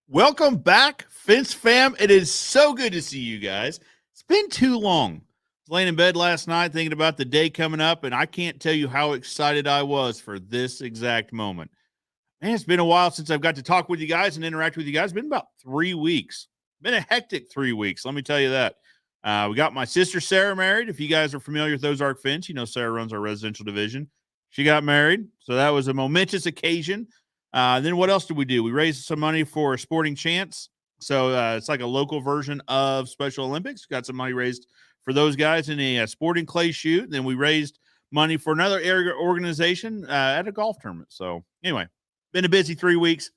Welcome back, Fence fam. It is so good to see you guys. It's been too long. I was laying in bed last night thinking about the day coming up, and I can't tell you how excited I was for this exact moment. Man, it's been a while since I've got to talk with you guys and interact with you guys. It's been about 3 weeks. Been a hectic 3 weeks, let me tell you that. We got my sister Sarah married. If you guys are familiar with Ozark Fence, you know Sarah runs our residential division. She got married, so that was a momentous occasion. Then what else did we do? We raised some money for Sporting Chance. So it's like a local version of Special Olympics. Got some money raised for those guys in a sporting clay shoot. Then we raised money for another area organization at a golf tournament. So anyway, been a busy 3 weeks.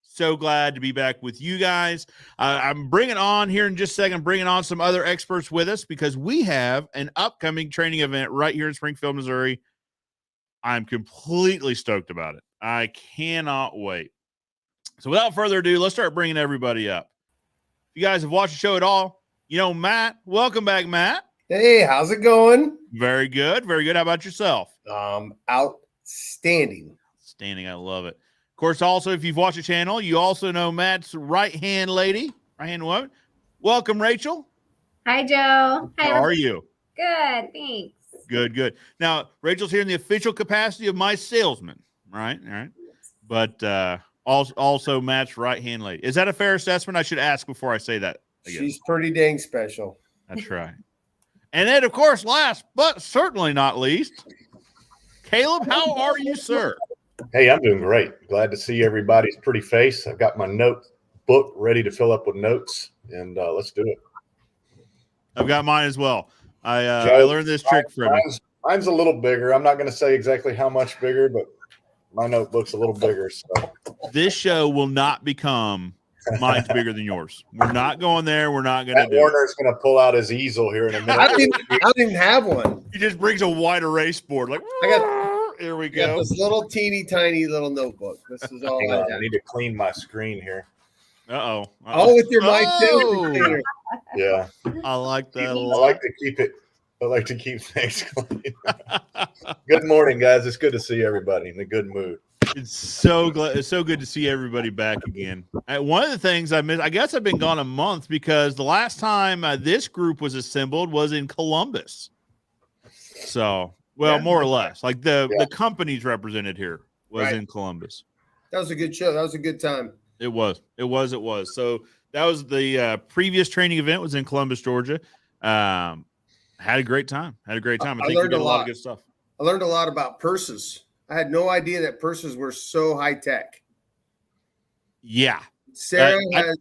So glad to be back with you guys. I'm bringing on here in just a second, bringing on some other experts with us because we have an upcoming training event right here in Springfield, Missouri. I'm completely stoked about it. I cannot wait. So without further ado, let's start bringing everybody up. If you guys have watched the show at all, you know Matt. Welcome back, Matt. Hey, how's it going? Very good. Very good. How about yourself? Outstanding. Outstanding. I love it. Of course, also, if you've watched the channel, you also know Matt's right-hand lady. Right-hand woman. Welcome, Rachel. Hi, Joe. Hi, How are you? Good, thanks. Good, good. Now, Rachel's here in the official capacity of my salesman, right? All right. But also Matt's right-hand lady. Is that a fair assessment? I should ask before I say that. She's pretty dang special. That's right. And then, of course, last but certainly not least, Caleb, how are you, sir? Hey, I'm doing great. Glad to see everybody's pretty face. I've got my notebook ready to fill up with notes, and let's do it. I've got mine as well. I learned this trick from you. Mine's a little bigger. I'm not going to say exactly how much bigger, but my notebook's a little bigger. So this show will not become mine's bigger than yours. We're not going there. We're not going to do Warner's going to pull out his easel here in a minute. I don't even have one. He just brings a wide erase board. Like, here we go. This little teeny tiny little notebook. This is all I have. I need to clean my screen here. Uh-oh. Oh, with your mic too. Yeah. I like that a I lot. like to keep things clean. Good morning, guys. It's good to see everybody in a good mood. It's so good to see everybody back again. One of the things I missed, I guess I've been gone a month because the last time this group was assembled was in Columbus. So, more or less, like the companies represented here was in Columbus. That was a good show. That was a good time. It was. So that was the previous training event was in Columbus, Georgia. Had a great time. I think we did a lot of good stuff. I learned a lot about purses. I had no idea that purses were so high tech. Yeah. Sarah has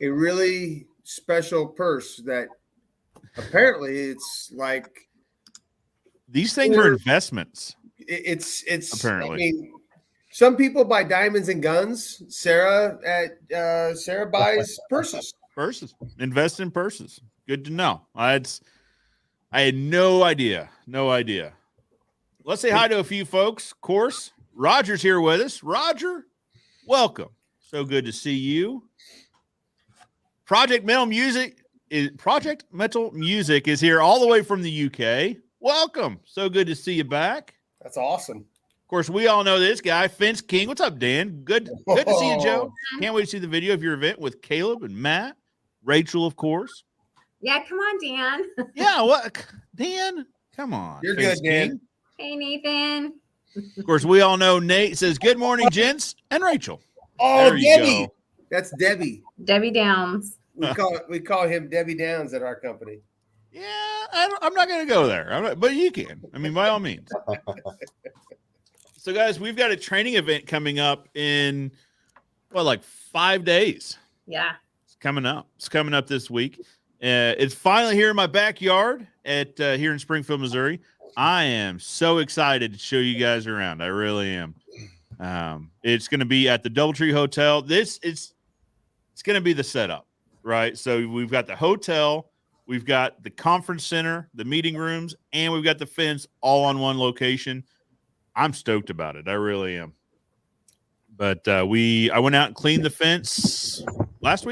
a really special purse that apparently it's like these things are investments. It's apparently. I mean, some people buy diamonds and guns. Sarah buys purses. Purses. Invest in purses. Good to know. I had no idea. Let's say hi to a few folks. Of course, Roger's here with us. Roger, welcome. So good to see you. Project Metal Music is here all the way from the UK. Welcome. So good to see you back. That's awesome. Of course, we all know this guy, Fence King. What's up, Dan? Good to see you, Joe. Can't wait to see the video of your event with Caleb and Matt. Rachel, of course. Yeah, come on, Dan. Yeah, what? Dan, come on. You're Fence good, Dan. King. Hey, Nathan. Of course, we all know Nate says, good morning, gents, and Rachel. Oh, there you Debbie. go. That's Debbie. Debbie Downs. We call him Debbie Downs at our company. Yeah, I'm not going to go there, but you can. I mean, by all means. So, guys, we've got a training event coming up in, like 5 days. Yeah. It's coming up. It's coming up this week. It's finally here in my backyard at here in Springfield, Missouri. I am so excited to show you guys around. I really am. It's going to be at the Doubletree Hotel. It's going to be the setup, right? So we've got the hotel, we've got the conference center, the meeting rooms, and we've got the fence all on one location. I'm stoked about it. I really am. But I went out and cleaned the fence last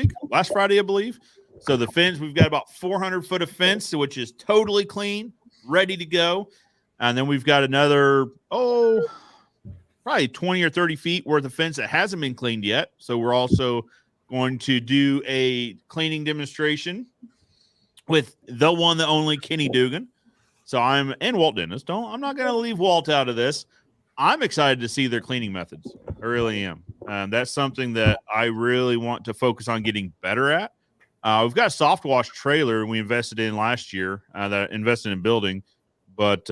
Friday, I believe. So the fence, we've got about 400 foot of fence, which is totally clean, ready to go. And then we've got another, probably 20 or 30 feet worth of fence that hasn't been cleaned yet. So we're also going to do a cleaning demonstration with the one, the only Kenny Dugan. So and Walt Dennis. I'm not going to leave Walt out of this. I'm excited to see their cleaning methods. I really am. That's something that I really want to focus on getting better at. We've got a soft wash trailer we invested in last year that invested in building, but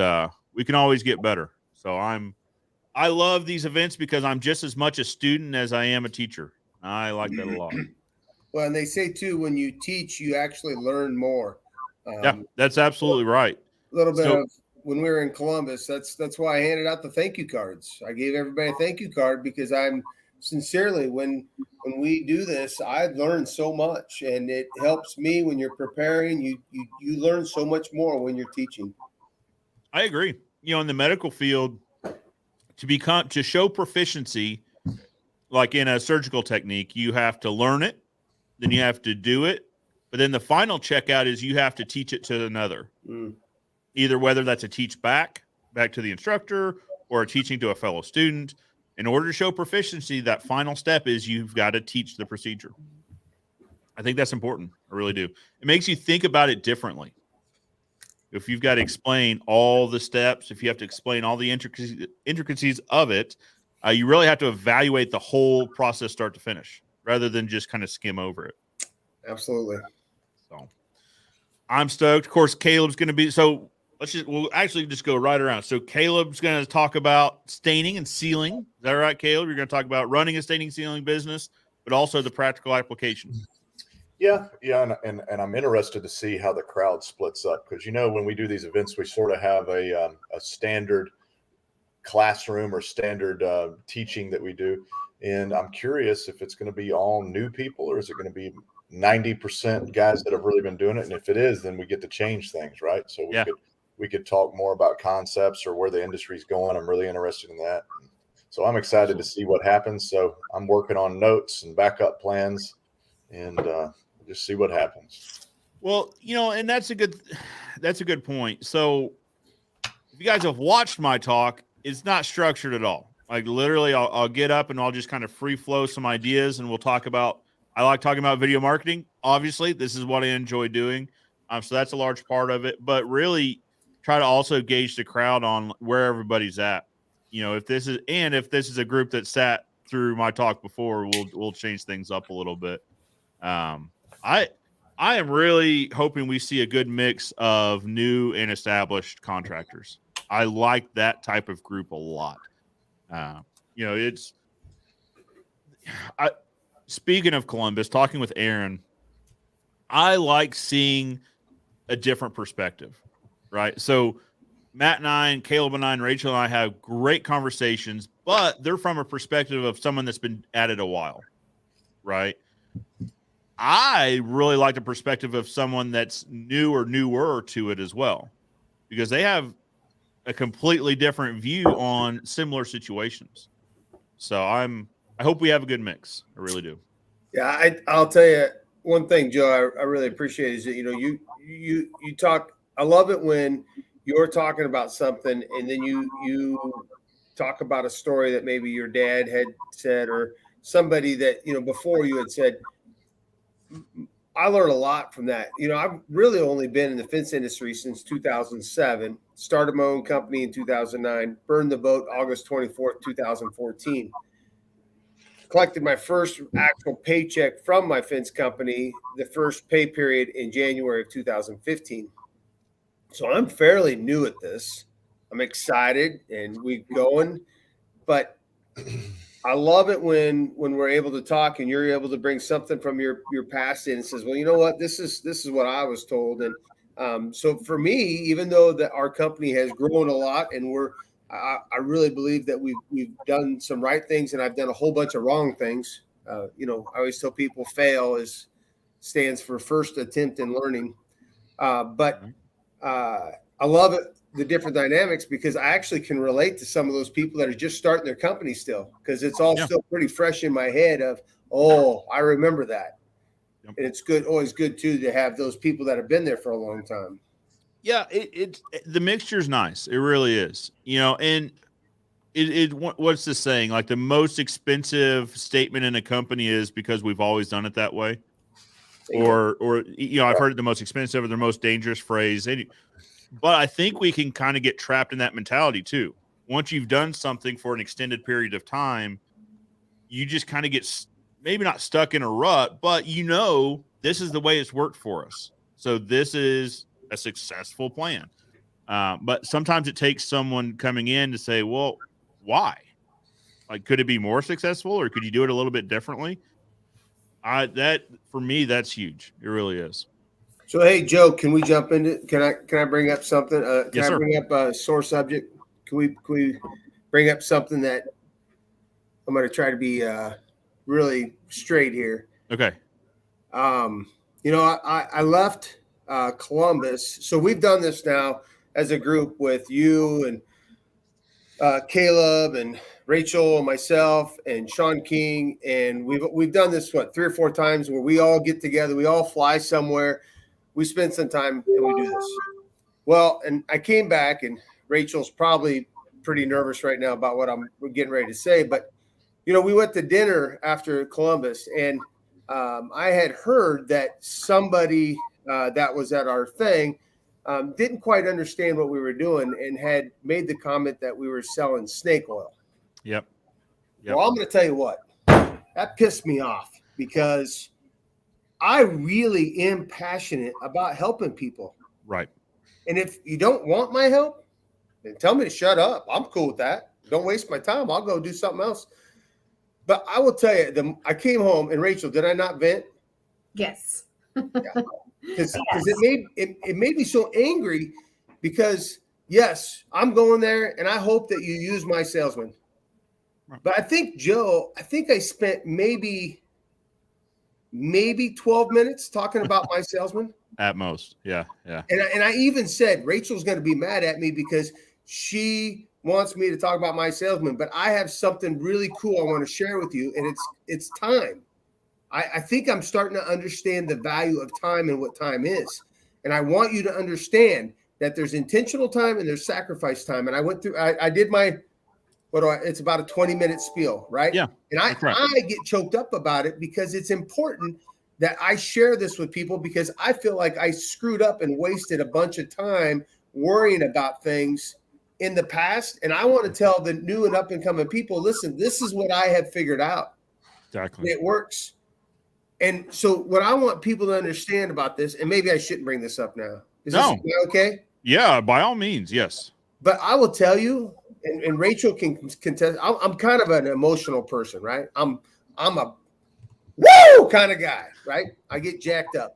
we can always get better. So I love these events because I'm just as much a student as I am a teacher. I like that a lot. Well, and they say too, when you teach, you actually learn more. Yeah, that's absolutely right. A little bit So- of when we were in Columbus, that's why I handed out the thank you cards. I gave everybody a thank you card because I'm sincerely, when we do this, I've learned so much, and it helps me when you're preparing. You learn so much more when you're teaching. I agree. In the medical field, to show proficiency, like in a surgical technique, you have to learn it, then you have to do it, but then the final checkout is you have to teach it to another. Either whether that's a teach back to the instructor or a teaching to a fellow student. In order to show proficiency, that final step is you've got to teach the procedure. I think that's important. I really do. It makes you think about it differently. If you've got to explain all the steps, if you have to explain all the intricacies of it, you really have to evaluate the whole process start to finish rather than just kind of skim over it. Absolutely. So I'm stoked. Of course, Caleb's going to be, so we'll actually just go right around. So Caleb's going to talk about staining and sealing. Is that right, Caleb? You're going to talk about running a staining sealing business, but also the practical application. Yeah, and I'm interested to see how the crowd splits up because when we do these events, we sort of have a standard classroom or standard teaching that we do, and I'm curious if it's going to be all new people or is it going to be 90% guys that have really been doing it, and if it is, then we get to change things, right? So we could talk more about concepts or where the industry's going. I'm really interested in that. So I'm excited to see what happens. So I'm working on notes and backup plans and just see what happens. Well, and that's a good point. So if you guys have watched my talk, it's not structured at all. Like literally I'll get up and I'll just kind of free flow some ideas and we'll talk about, I like talking about video marketing. Obviously, this is what I enjoy doing. So that's a large part of it, but really try to also gauge the crowd on where everybody's at. If this is a group that sat through my talk before, we'll change things up a little bit. I am really hoping we see a good mix of new and established contractors. I like that type of group a lot. Speaking of Columbus, talking with Aaron, I like seeing a different perspective, right? So Matt and I and Caleb and I and Rachel and I have great conversations, but they're from a perspective of someone that's been at it a while, right? I really like the perspective of someone that's new or newer to it as well, because they have a completely different view on similar situations. So I hope we have a good mix. I really do. Yeah, I'll tell you one thing, Joe. I really appreciate is that you talk. I love it when you're talking about something and then you talk about a story that maybe your dad had said or somebody that before you had said. I learned a lot from that. I've really only been in the fence industry since 2007. Started my own company in 2009. Burned the boat August 24th, 2014. Collected my first actual paycheck from my fence company, the first pay period in January of 2015. So I'm fairly new at this. I'm excited and we're going, but I love it when we're able to talk and you're able to bring something from your past in and says, well, you know what, this is what I was told. And so for me, even though that our company has grown a lot and I really believe that we've done some right things and I've done a whole bunch of wrong things. I always tell people fail stands for first attempt in learning. But I love it, the different dynamics, because I actually can relate to some of those people that are just starting their company still, because it's all still pretty fresh in my head of, I remember that. Yep. And it's always good too, to have those people that have been there for a long time. Yeah, the mixture's nice. It really is. And what's the saying? Like the most expensive statement in a company is because we've always done it that way. Or I've heard it the most expensive or the most dangerous phrase. But I think we can kind of get trapped in that mentality too. Once you've done something for an extended period of time, you just kind of get maybe not stuck in a rut, but this is the way it's worked for us. So this is a successful plan. But sometimes it takes someone coming in to say, well, why? Like, could it be more successful or could you do it a little bit differently? That for me, that's huge. It really is. So, hey, Joe, can we jump into? Can I bring up something? Can Yes, I sir. bring up a sore subject? Can we bring up something that I'm going to try to be really straight here? Okay. I left Columbus, so we've done this now as a group with you and Caleb and Rachel and myself and Sean King, and we've done this 3 or 4 times where we all get together, we all fly somewhere, we spend some time, and we do this. Well, and I came back, and Rachel's probably pretty nervous right now about what I'm getting ready to say, but we went to dinner after Columbus, and I had heard that somebody that was at our thing didn't quite understand what we were doing and had made the comment that we were selling snake oil. Yep. Well, I'm going to tell you what, that pissed me off because I really am passionate about helping people. Right. And if you don't want my help, then tell me to shut up. I'm cool with that. Don't waste my time. I'll go do something else. But I will tell you, I came home, and Rachel, did I not vent? Yes. Because it made me so angry because, yes, I'm going there, and I hope that you use my salesman. But I think, Joe, I spent maybe 12 minutes talking about my salesman. At most. Yeah. Yeah. And I even said, Rachel's going to be mad at me because she wants me to talk about my salesman, but I have something really cool I want to share with you, and it's time. I think I'm starting to understand the value of time and what time is. And I want you to understand that there's intentional time and there's sacrifice time. And I went through, I did my, it's about a 20-minute spiel, right? Yeah. And I get choked up about it because it's important that I share this with people because I feel like I screwed up and wasted a bunch of time worrying about things in the past. And I want to tell the new and up and coming people, listen, this is what I have figured out. Exactly. It works. And so what I want people to understand about this, and maybe I shouldn't bring this up now. Is this okay? Yeah, by all means, yes. But I will tell you, and Rachel can contest. I'm kind of an emotional person, right? I'm a woo kind of guy, right? I get jacked up.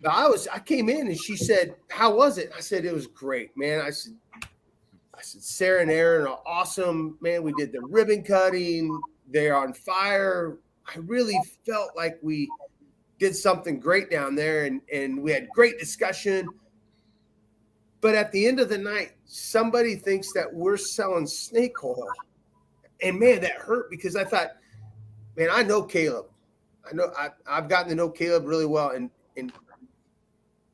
But I came in and she said, "How was it?" I said, "It was great, man." I said, Sarah and Aaron are awesome, man. We did the ribbon cutting. They're on fire. I really felt like we did something great down there, and we had great discussion. But at the end of the night, somebody thinks that we're selling snake oil. And man, that hurt because I thought, man, I know Caleb. I've gotten to know Caleb really well. And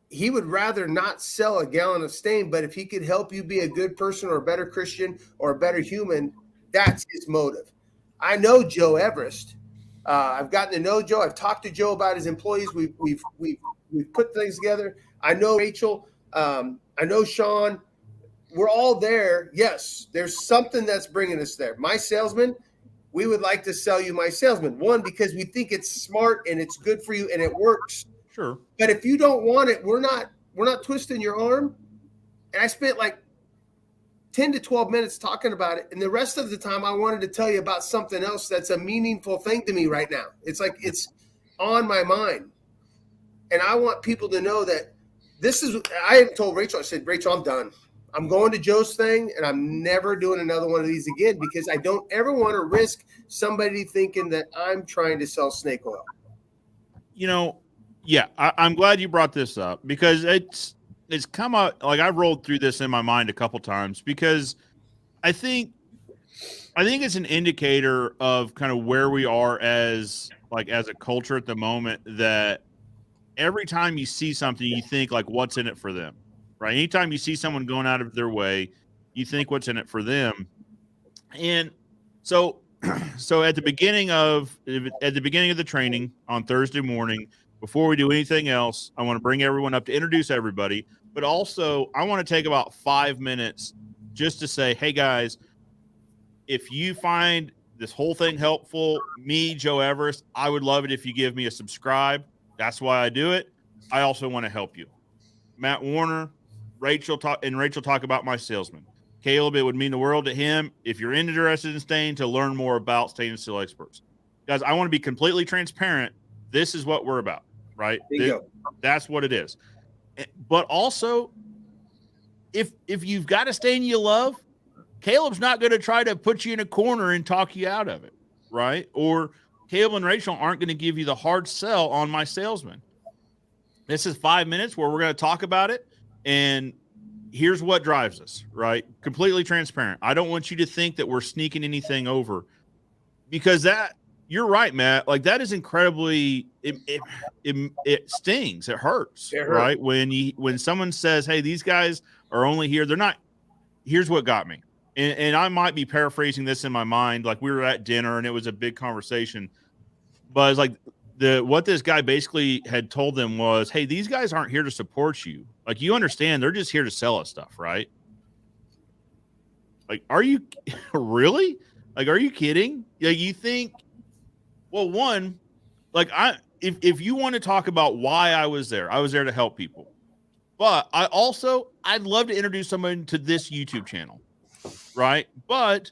he would rather not sell a gallon of stain, but if he could help you be a good person or a better Christian or a better human, that's his motive. I know Joe Everest. I've gotten to know Joe. I've talked to Joe about his employees. We've put things together. I know Rachel. I know Sean. We're all there. Yes, there's something that's bringing us there. My salesman, we would like to sell you my salesman. One, because we think it's smart and it's good for you and it works. Sure. But if you don't want it, we're not twisting your arm. And I spent like 10 to 12 minutes talking about it. And the rest of the time I wanted to tell you about something else that's a meaningful thing to me right now. It's like it's on my mind. And I want people to know that I told Rachel, I said, Rachel, I'm done. I'm going to Joe's thing and I'm never doing another one of these again because I don't ever want to risk somebody thinking that I'm trying to sell snake oil. Yeah, I'm glad you brought this up because it's come up, like I've rolled through this in my mind a couple times because I think it's an indicator of kind of where we are as a culture at the moment, that every time you see something, you think like, what's in it for them, right? Anytime you see someone going out of their way, you think what's in it for them. And so so at the beginning of the training on Thursday morning, before we do anything else, I want to bring everyone up to introduce everybody, but also I want to take about 5 minutes just to say, hey guys, if you find this whole thing helpful, me, Joe Everest, I would love it if you give me a subscribe. That's why I do it. I also want to help you. Matt Warner, Rachel talk about my salesman. Caleb, it would mean the world to him if you're interested in staying to learn more about stainless steel experts. Guys, I want to be completely transparent. This is what we're about, right? That's what it is. But also, if you've got a stain you love, Caleb's not going to try to put you in a corner and talk you out of it, right? Or Caleb and Rachel aren't going to give you the hard sell on my salesman. This is 5 minutes where we're going to talk about it. And here's what drives us, right? Completely transparent. I don't want you to think that we're sneaking anything over, because you're right, Matt. Like, that is incredibly, it stings. It hurts, right? When someone says, hey, these guys are only here. They're not, here's what got me. And I might be paraphrasing this in my mind. Like, we were at dinner and it was a big conversation, but it's like, what this guy basically had told them was, hey, these guys aren't here to support you. Like, you understand, they're just here to sell us stuff, right? Like, are you really? Like, are you kidding? Like, you think, well, one, like, if you want to talk about why I was there to help people. But I'd love to introduce someone to this YouTube channel, right? But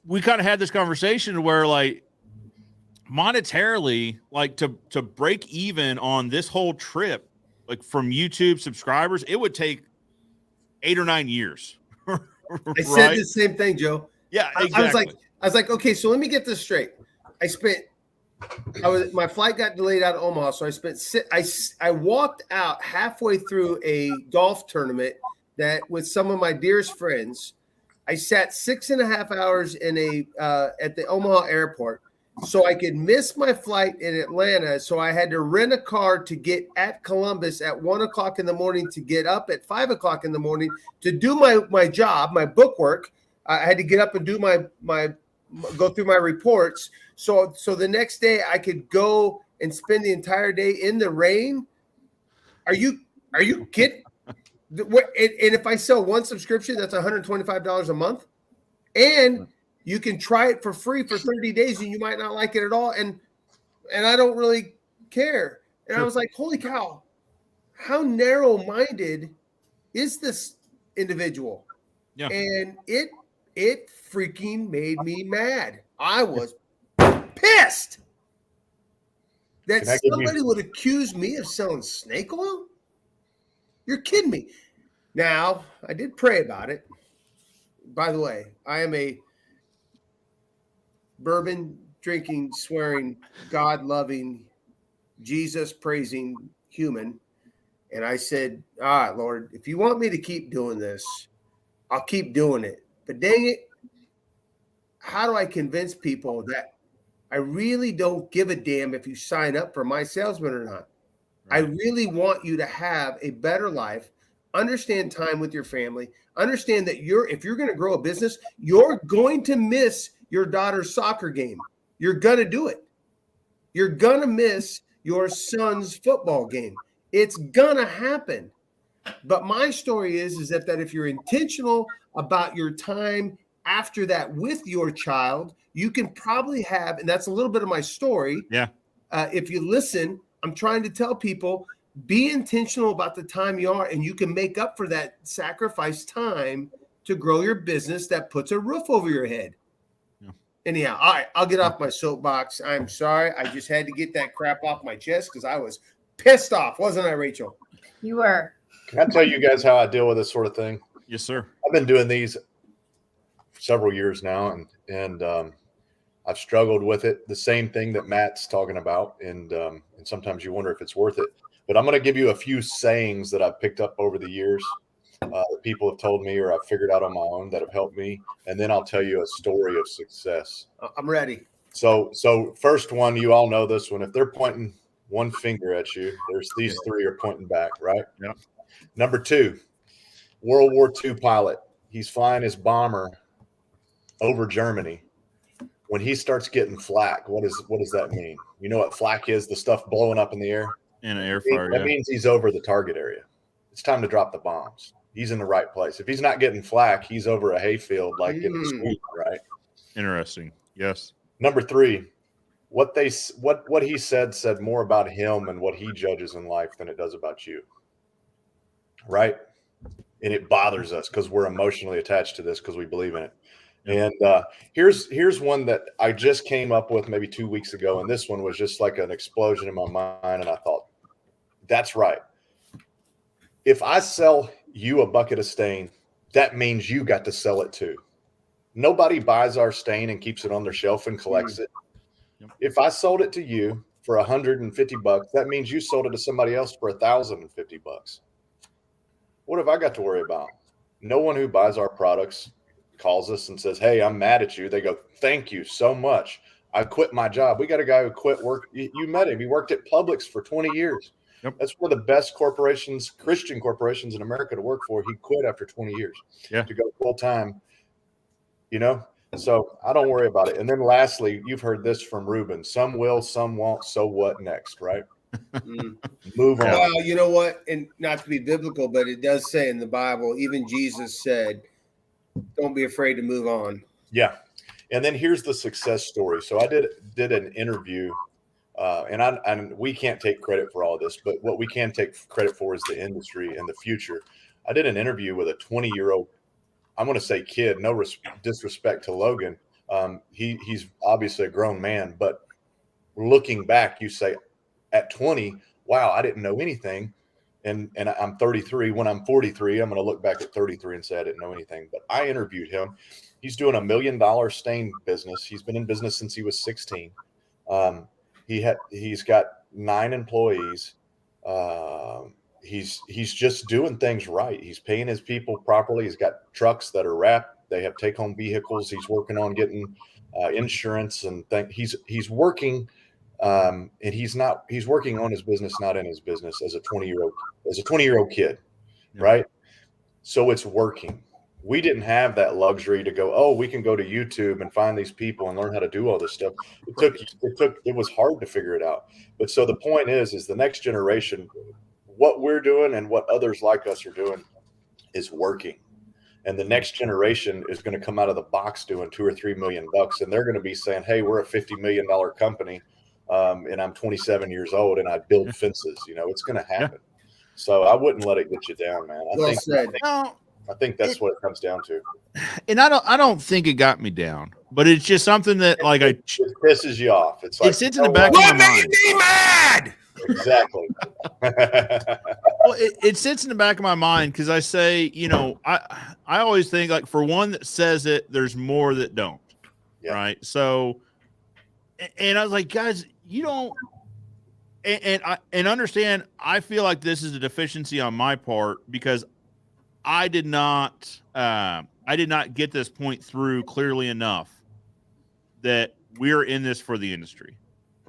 we kind of had this conversation where, like, monetarily, like, to break even on this whole trip, like, from YouTube subscribers, it would take 8 or 9 years. I said the same thing, Joe. Yeah, exactly. I was like, okay, so let me get this straight. My flight got delayed out of Omaha, so I walked out halfway through a golf tournament that with some of my dearest friends. I sat 6.5 hours in at the Omaha airport so I could miss my flight in Atlanta. So I had to rent a car to get at Columbus at 1 o'clock in the morning, to get up at 5 o'clock in the morning to do my job, my book work. I had to get up and do go through my reports. So the next day I could go and spend the entire day in the rain. Are you kidding? And if I sell one subscription, that's $125 a month. And you can try it for free for 30 days and you might not like it at all. And I don't really care. And I was like, holy cow, how narrow-minded is this individual? Yeah. And it freaking made me mad. I was pissed that somebody would accuse me of selling snake oil. You're kidding me. Now, I did pray about it. By the way, I am a bourbon drinking, swearing, God loving, Jesus praising human. And I said, all right, Lord, if you want me to keep doing this, I'll keep doing it. But dang it, how do I convince people that I really don't give a damn if you sign up for my salesman or not? Right. I really want you to have a better life, understand time with your family, understand that if you're going to grow a business, you're going to miss your daughter's soccer game. You're going to do it. You're going to miss your son's football game. It's going to happen. But my story is that if you're intentional about your time after that with your child, you can probably have, and that's a little bit of my story. Yeah. If you listen, I'm trying to tell people, be intentional about the time you are, and you can make up for that sacrifice time to grow your business that puts a roof over your head. Yeah. Anyhow, all right, I'll get off my soapbox. I'm sorry. I just had to get that crap off my chest because I was pissed off, wasn't I, Rachel? You were. Can I tell you guys how I deal with this sort of thing? Yes, sir. I've been doing these for several years now, and I've struggled with it. The same thing that Matt's talking about, and sometimes you wonder if it's worth it. But I'm going to give you a few sayings that I've picked up over the years that people have told me or I've figured out on my own that have helped me, and then I'll tell you a story of success. I'm ready. So first one, you all know this one. If they're pointing one finger at you, there's these three are pointing back, right? Yeah. Number 2, World War II pilot. He's flying his bomber over Germany. When he starts getting flak, what does that mean? You know what flak is? The stuff blowing up in the air. In an air fryer. That means he's over the target area. It's time to drop the bombs. He's in the right place. If he's not getting flak, he's over a hayfield, like getting sweet, right? Interesting. Yes. Number 3, what he said more about him and what he judges in life than it does about you, right? And it bothers us because we're emotionally attached to this because we believe in it. And here's one that I just came up with maybe 2 weeks ago, and this one was just like an explosion in my mind, and I thought, that's right. If I sell you a bucket of stain, that means you got to sell it too. Nobody buys our stain and keeps it on their shelf and collects it. Yep. If I sold it to you for $150, that means you sold it to somebody else for $1,050. What have I got to worry about? No one who buys our products calls us and says, hey, I'm mad at you. They go, thank you so much. I quit my job. We got a guy who quit work. You met him. He worked at Publix for 20 years. Yep. That's one of the best corporations, Christian corporations in America to work for. He quit after 20 years to go full time, So I don't worry about it. And then lastly, you've heard this from Ruben. Some will, some won't. So what next, right? Move on. Well, you know what? And not to be biblical, but it does say in the Bible, even Jesus said, don't be afraid to move on. Yeah. And then here's the success story. So I did an interview, and we can't take credit for all of this, but what we can take credit for is the industry and the future. I did an interview with a 20-year-old, I'm going to say kid, no disrespect to Logan. He's obviously a grown man, but looking back, you say at 20, wow, I didn't know anything. And I'm 33. When I'm 43, I'm going to look back at 33 and say I didn't know anything. But I interviewed him. He's doing $1 million stain business. He's been in business since he was 16. He's got 9 employees. He's just doing things right. He's paying his people properly. He's got trucks that are wrapped. They have take-home vehicles. He's working on getting insurance and he's working. And he's working on his business, not in his business as a 20-year-old kid. Right. So it's working. We didn't have that luxury to go, oh, we can go to YouTube and find these people and learn how to do all this stuff. It was hard to figure it out. But so the point is the next generation, what we're doing and what others like us are doing is working. And the next generation is going to come out of the box doing $2 or $3 million. And they're going to be saying, hey, we're a $50 million company. And I'm 27 years old and I build fences, it's going to happen. So I wouldn't let it get you down, man. I think that's what it comes down to. And I don't think it got me down, but it's just something that it pisses you off. It's like, it sits in the back of my mind. Me mad? Exactly. Well, it sits in the back of my mind because I say, I always think like for one that says it, there's more that don't. Yeah. Right. So, and I was like, guys, you don't, and understand, I feel like this is a deficiency on my part because I did not get this point through clearly enough that we're in this for the industry,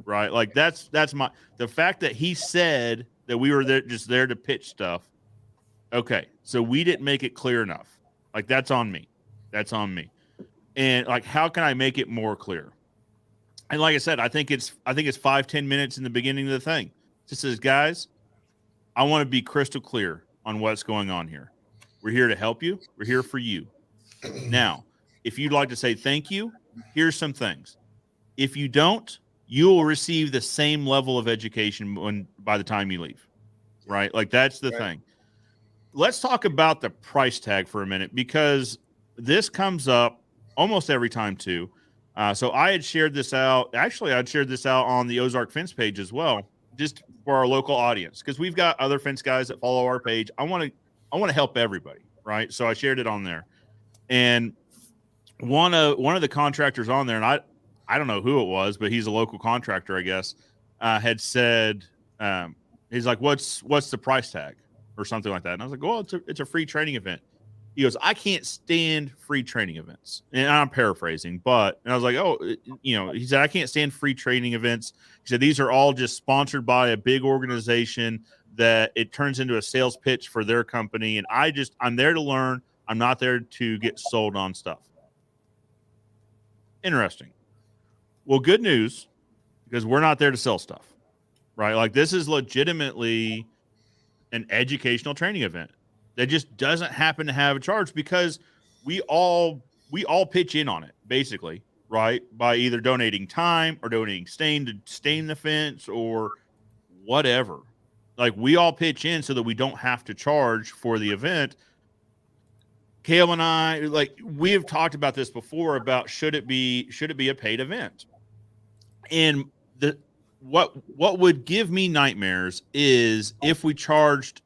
right? Like that's the fact that he said that we were there to pitch stuff. Okay. So we didn't make it clear enough. Like that's on me. And like, how can I make it more clear? And like I said, I think it's 5-10 minutes in the beginning of the thing. It just says, guys, I want to be crystal clear on what's going on here. We're here to help you. We're here for you. Now, if you'd like to say thank you, here's some things. If you don't, you will receive the same level of education by the time you leave, right? Like that's the thing. Let's talk about the price tag for a minute because this comes up almost every time too. So I had shared this out. Actually, I'd shared this out on the Ozark Fence page as well, just for our local audience, because we've got other fence guys that follow our page. I want to help everybody, right? So I shared it on there, and one of the contractors on there, and I don't know who it was, but he's a local contractor, I guess, had said, he's like, what's the price tag or something like that? And I was like, well, it's a free training event. He goes, I can't stand free training events. And I'm paraphrasing, and I was like, oh, he said, I can't stand free training events. He said, these are all just sponsored by a big organization that it turns into a sales pitch for their company. And I'm there to learn. I'm not there to get sold on stuff. Interesting. Well, good news, because we're not there to sell stuff, right? Like this is legitimately an educational training event that just doesn't happen to have a charge because we all pitch in on it basically, right? By either donating time or donating stain to stain the fence or whatever. Like we all pitch in so that we don't have to charge for the event. Kale and I, like we have talked about this before about should it be a paid event? And the what would give me nightmares is if we charged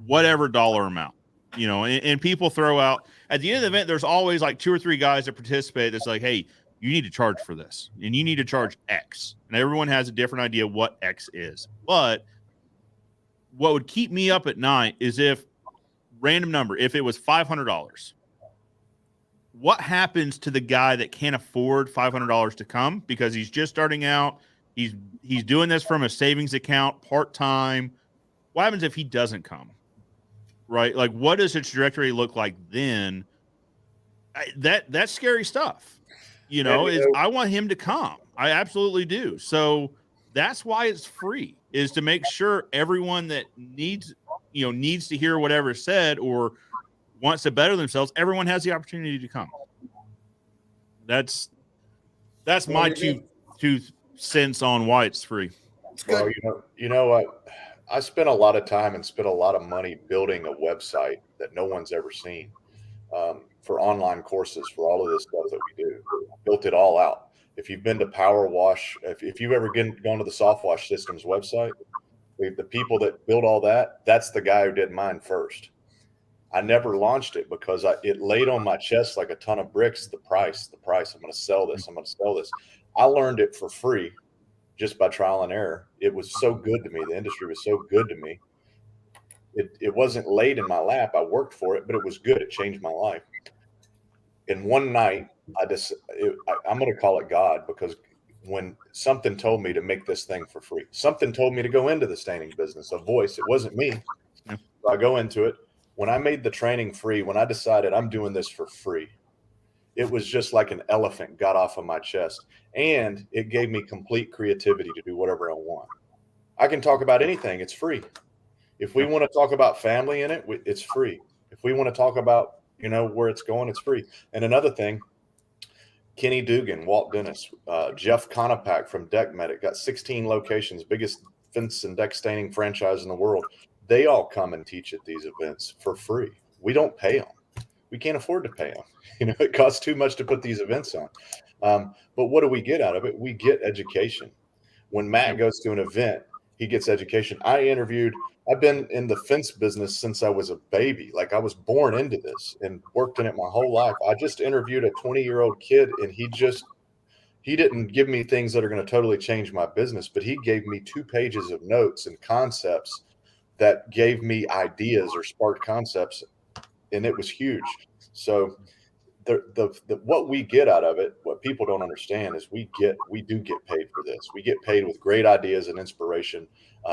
whatever dollar amount, you know, and people throw out at the end of the event, there's always like 2 or 3 guys that participate that's like, hey, you need to charge for this and you need to charge X. And everyone has a different idea what X is. But what would keep me up at night is if random number, if it was $500, what happens to the guy that can't afford $500 to come because he's just starting out? He's doing this from a savings account part-time. What happens if he doesn't come? Right? Like, what does his trajectory look like then? That's scary stuff. You know, I want him to come. I absolutely do. So that's why it's free, is to make sure everyone that needs to hear whatever is said or wants to better themselves, everyone has the opportunity to come. That's my two cents on why it's free. It's good. Well, you know what? I spent a lot of time and spent a lot of money building a website that no one's ever seen for online courses for all of this stuff that we do. Built it all out. If you've been to Power Wash, if you've ever gone to the Soft Wash Systems website, the people that build all that, that's the guy who did mine first. I never launched it because it laid on my chest like a ton of bricks. The price. I'm going to sell this. I learned it for free just by trial and error. It was so good to me. The industry was so good to me. It wasn't laid in my lap. I worked for it, but it was good. It changed my life. And one night, I'm going to call it God, because when something told me to make this thing for free, something told me to go into the staining business, a voice. It wasn't me. Yeah. So I go into it. When I made the training free, when I decided I'm doing this for free, it was just like an elephant got off of my chest, and it gave me complete creativity to do whatever I want. I can talk about anything. It's free. If we want to talk about family in it, it's free. If we want to talk about, where it's going, it's free. And another thing, Kenny Dugan, Walt Dennis, Jeff Konopak from Deck Medic, got 16 locations, biggest fence and deck staining franchise in the world. They all come and teach at these events for free. We don't pay them. We can't afford to pay them. It costs too much to put these events on. But what do we get out of it? We get education. When Matt goes to an event, he gets education. I've been in the fence business since I was a baby. Like, I was born into this and worked in it my whole life. I just interviewed a 20-year-old kid, and he didn't give me things that are going to totally change my business, but he gave me 2 pages of notes and concepts that gave me ideas or sparked concepts, and it was huge. So what we get out of it, what people don't understand, is we do get paid for this. We get paid with great ideas and inspiration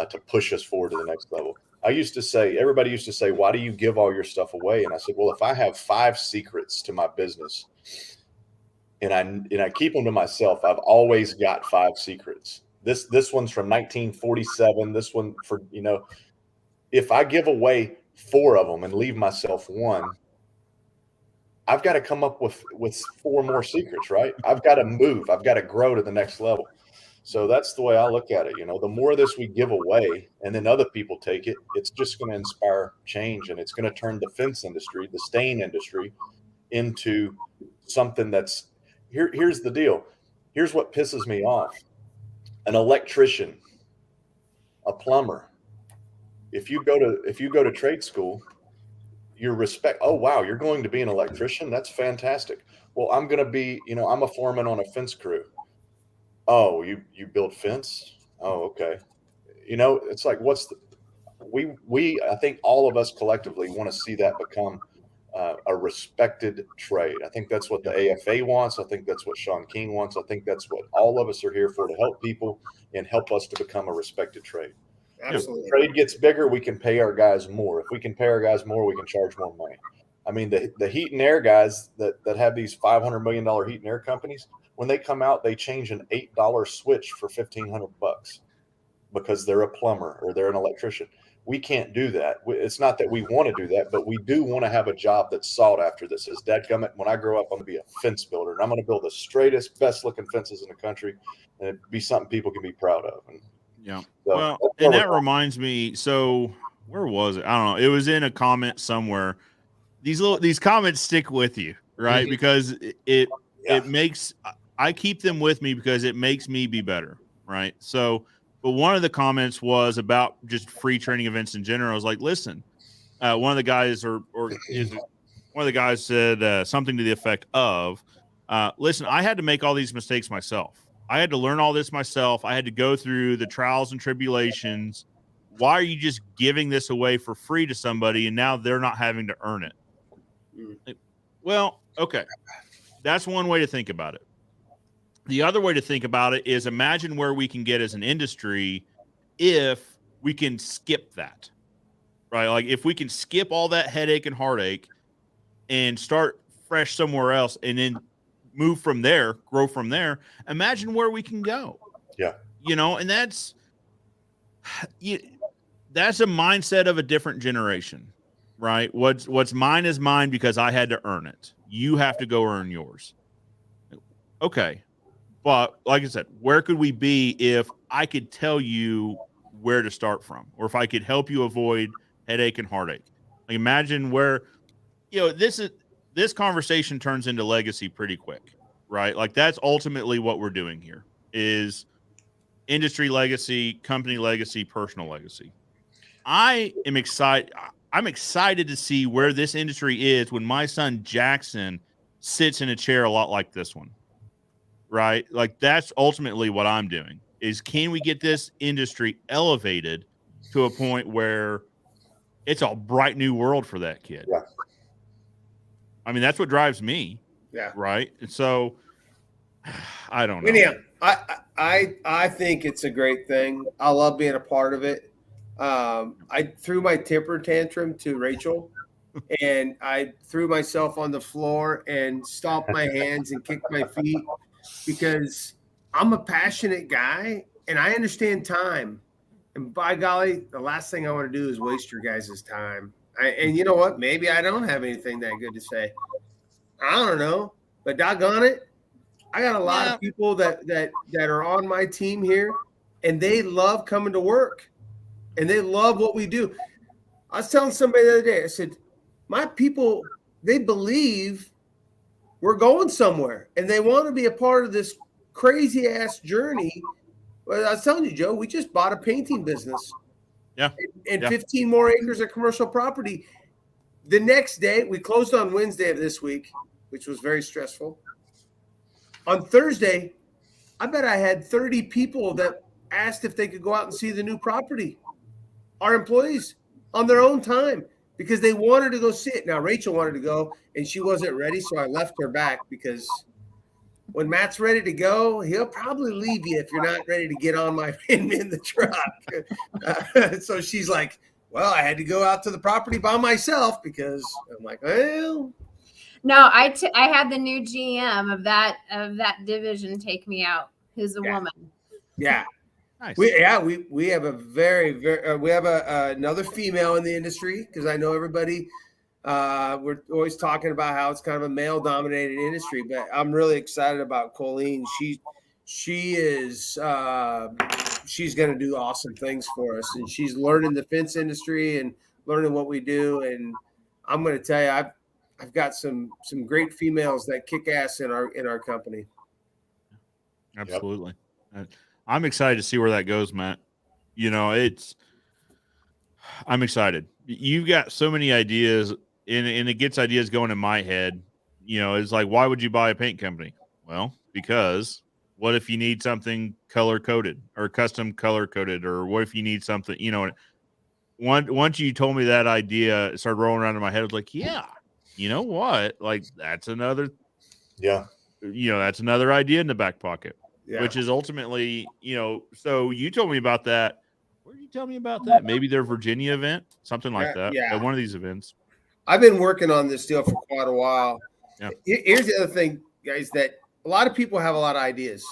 to push us forward to the next level. Everybody used to say, why do you give all your stuff away? And I said, well, if I have 5 secrets to my business and I keep them to myself, I've always got 5 secrets. This one's from 1947. This one if I give away 4 of them and leave myself 1, I've got to come up with 4 more secrets, right? I've got to move. I've got to grow to the next level. So that's the way I look at it. The more of this we give away and then other people take it, it's just going to inspire change, and it's going to turn the fence industry, the stain industry, into something that's here's the deal. Here's what pisses me off. An electrician, a plumber. If you go to trade school, oh, wow, you're going to be an electrician? That's fantastic. Well, I'm going to be, I'm a foreman on a fence crew. Oh, you build fence? Oh, okay. It's like, I think all of us collectively want to see that become a respected trade. I think that's what the AFA wants. I think that's what Sean King wants. I think that's what all of us are here for, to help people and help us to become a respected trade. Absolutely. If the trade gets bigger, we can pay our guys more. If we can pay our guys more, we can charge more money. I mean, the heat and air guys that have these $500 million heat and air companies, when they come out, they change an $8 switch for $1,500 because they're a plumber or they're an electrician. We can't do that. It's not that we want to do that, but we do want to have a job that's sought after that says, dadgummit, when I grow up, I'm going to be a fence builder and I'm going to build the straightest, best looking fences in the country, and it'd be something people can be proud of. And Yeah. so Well, and that reminds me. So where was it? I don't know. It was in a comment somewhere. These comments stick with you, right? Mhm. Because it Yeah. makes, I keep them with me because it makes me be better, right? So, but one of the comments was about just free training events in general. I was like, listen, one of the guys one of the guys said something to the effect of, listen, I had to make all these mistakes myself. I had to learn all this myself. I had to go through the trials and tribulations. Why are you just giving this away for free to somebody and now they're not having to earn it? Well, okay. That's one way to think about it. The other way to think about it is imagine where we can get as an industry if we can skip that, right? Like if we can skip all that headache and heartache and start fresh somewhere else and then move from there, grow from there, imagine where we can go. Yeah. And that's a mindset of a different generation, right? What's mine is mine because I had to earn it. You have to go earn yours. Okay. But like I said, where could we be if I could tell you where to start from, or if I could help you avoid headache and heartache? Like imagine where, this conversation turns into legacy pretty quick, right? Like that's ultimately what we're doing here is industry legacy, company legacy, personal legacy. I am excited. I'm excited to see where this industry is when my son Jackson sits in a chair a lot like this one. Right? Like that's ultimately what I'm doing is can we get this industry elevated to a point where it's a bright new world for that kid? Yeah. I mean, that's what drives me. Yeah. Right. And so I don't know. Anyhow, I think it's a great thing. I love being a part of it. I threw my temper tantrum to Rachel and I threw myself on the floor and stomped my hands and kicked my feet because I'm a passionate guy and I understand time. And by golly, the last thing I want to do is waste your guys' time. And you know what? Maybe I don't have anything that good to say. I don't know. But doggone it, I got a lot of people that are on my team here, and they love coming to work, and they love what we do. I was telling somebody the other day, I said, my people, they believe we're going somewhere, and they want to be a part of this crazy-ass journey. Well, I was telling you, Joe, we just bought a painting business. Yeah. And 15 more acres of commercial property. The next day, we closed on Wednesday of this week, which was very stressful. On Thursday, I bet I had 30 people that asked if they could go out and see the new property. Our employees on their own time because they wanted to go see it. Now, Rachel wanted to go and she wasn't ready, so I left her back because when Matt's ready to go, he'll probably leave you if you're not ready to get on my in the truck. So she's like, well, I had to go out to the property by myself because I'm like, well. No, I had the new GM of that division take me out. Who's a woman? Yeah. Nice. We have a very we have another female in the industry because I know everybody. We're always talking about how it's kind of a male dominated industry, but I'm really excited about Colleen. She is she's going to do awesome things for us, and she's learning the fence industry and learning what we do. And I'm going to tell you, I've got some great females that kick ass in our company. Absolutely. Yep. I'm excited to see where that goes, Matt. I'm excited. You've got so many ideas and it gets ideas going in my head. It's like, why would you buy a paint company? Well, because what if you need something color coded or custom color coded, or what if you need something, once you told me that idea, it started rolling around in my head. I was like, yeah, you know what? Like that's another idea in the back pocket, which is ultimately, so you told me about that. Where did you tell me about that? Maybe their Virginia event, something like that. Yeah. At one of these events. I've been working on this deal for quite a while. Yeah. Here's the other thing, guys, that a lot of people have a lot of ideas.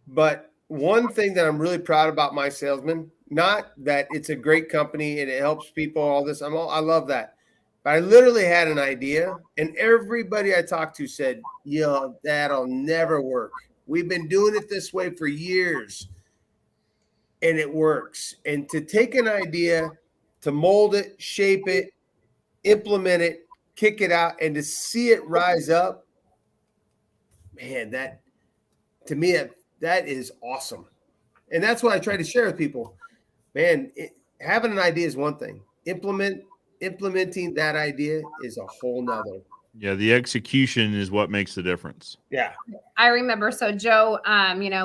But one thing that I'm really proud about my salesman, not that it's a great company and it helps people, all this. I love that. But I literally had an idea, and everybody I talked to said, yo, that'll never work. We've been doing it this way for years, and it works. And to take an idea, to mold it, shape it, implement it, kick it out, and to see it rise up, man, that to me, that is awesome. And that's what I try to share with people. Man, having an idea is one thing. Implementing that idea is a whole nother. Yeah, the execution is what makes the difference. Yeah. I remember. So Joe,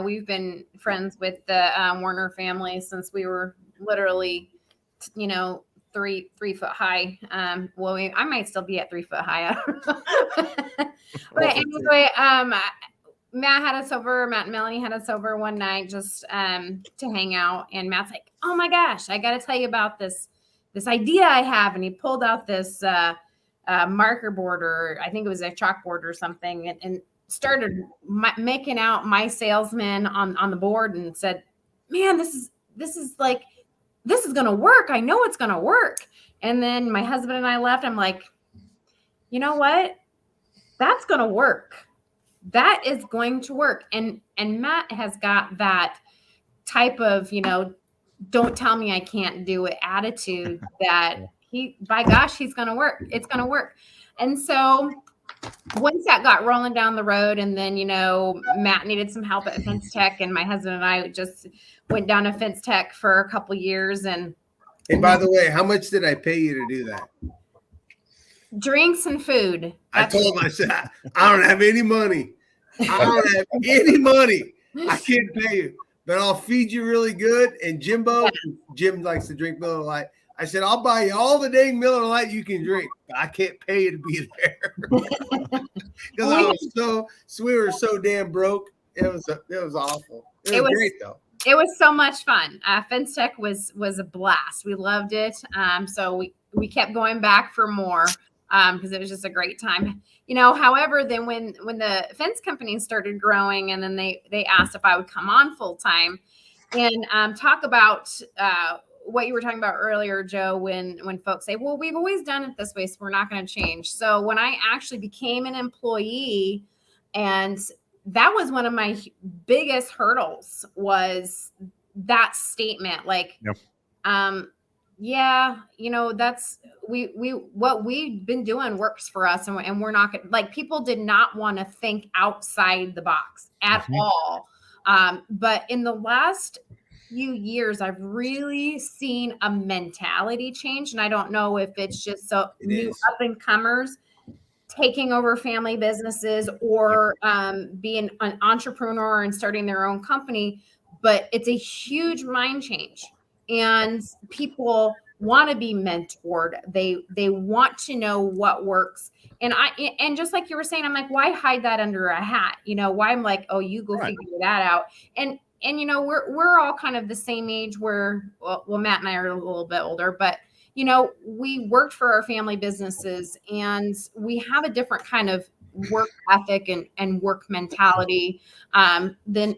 we've been friends with the Warner family since we were literally, 3 foot high. I might still be at 3 foot high. But anyway, Matt and Melanie had us over one night just to hang out. And Matt's like, oh my gosh, I got to tell you about this idea I have. And he pulled out this marker board, or I think it was a chalkboard or something, and started making out my salesman on the board and said, man, this is going to work. I know it's going to work. And then my husband and I left. I'm like, you know what? That's going to work. That is going to work. And Matt has got that type of, don't tell me I can't do it attitude that by gosh, he's going to work. It's going to work. And so once that got rolling down the road, and then, Matt needed some help at Fence Tech, and my husband and I just went down to Fence Tech for a couple years. And by the way, how much did I pay you to do that? Drinks and food. I told him, I said, I don't have any money. I don't have any money. I can't pay you, but I'll feed you really good. And Jim likes to drink Miller Lite. I said, I'll buy you all the dang Miller Lite you can drink, but I can't pay you to be there. Because we were so damn broke. It was awful. It was great though. It was so much fun. Fence Tech was a blast. We loved it. So we kept going back for more because it was just a great time. However, then when the fence company started growing, and then they asked if I would come on full time and talk about what you were talking about earlier, Joe, when folks say, well, we've always done it this way, so we're not going to change. So when I actually became an employee, and that was one of my biggest hurdles, was that statement. Like, yep. That's what we've been doing works for us, and we're not gonna, like, people did not want to think outside the box at all. But in the last few years, I've really seen a mentality change, and I don't know if it's just new up and comers taking over family businesses, or being an entrepreneur and starting their own company, but it's a huge mind change. And people want to be mentored. They want to know what works. And just like you were saying, I'm like, why hide that under a hat? Why I'm like, oh, you go figure that out. And we're all kind of the same age, where, well, Matt and I are a little bit older, but we worked for our family businesses, and we have a different kind of work ethic and work mentality than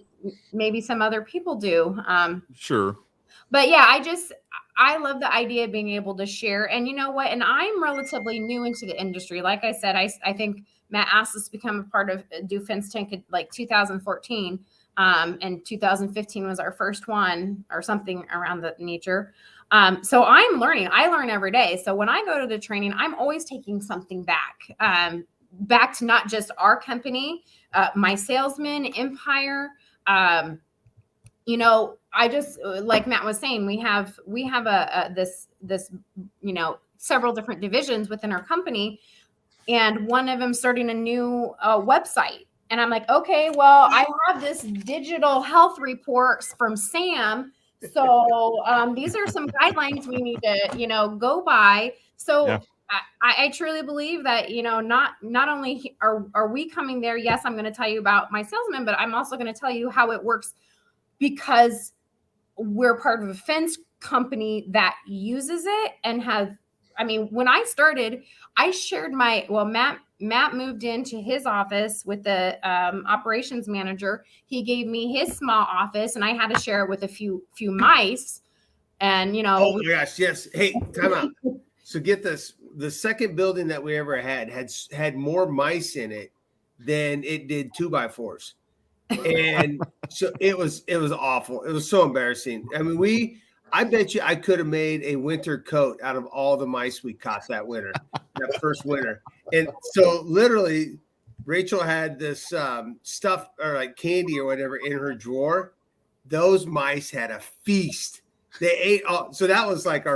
maybe some other people do. Sure. But yeah, I love the idea of being able to share. And you know what? And I'm relatively new into the industry. Like I said, I think Matt asked us to become a part of Do Fence Tank in like 2014. And 2015 was our first one, or something around that nature. So I'm learning. I learn every day. So when I go to the training, I'm always taking something back to not just our company, my salesman empire. I just, like Matt was saying, we have this several different divisions within our company, and one of them starting a new website. And I'm like, okay, well, I have this digital health reports from Sam. So these are some guidelines we need to, go by. So yeah. I truly believe that, not only are we coming there, yes, I'm going to tell you about my salesman, but I'm also going to tell you how it works, because we're part of a fence company that uses it and have I mean, when I started, I shared Matt moved into his office with the operations manager. He gave me his small office, and I had to share it with a few mice. And oh my gosh, yes. Hey, time out. So get this: the second building that we ever had more mice in it than it did 2x4s, and so it was awful. It was so embarrassing. I mean, I bet you I could have made a winter coat out of all the mice we caught that winter, that first winter. And so literally, Rachel had this stuff or like candy or whatever in her drawer. Those mice had a feast. They ate all. So that was like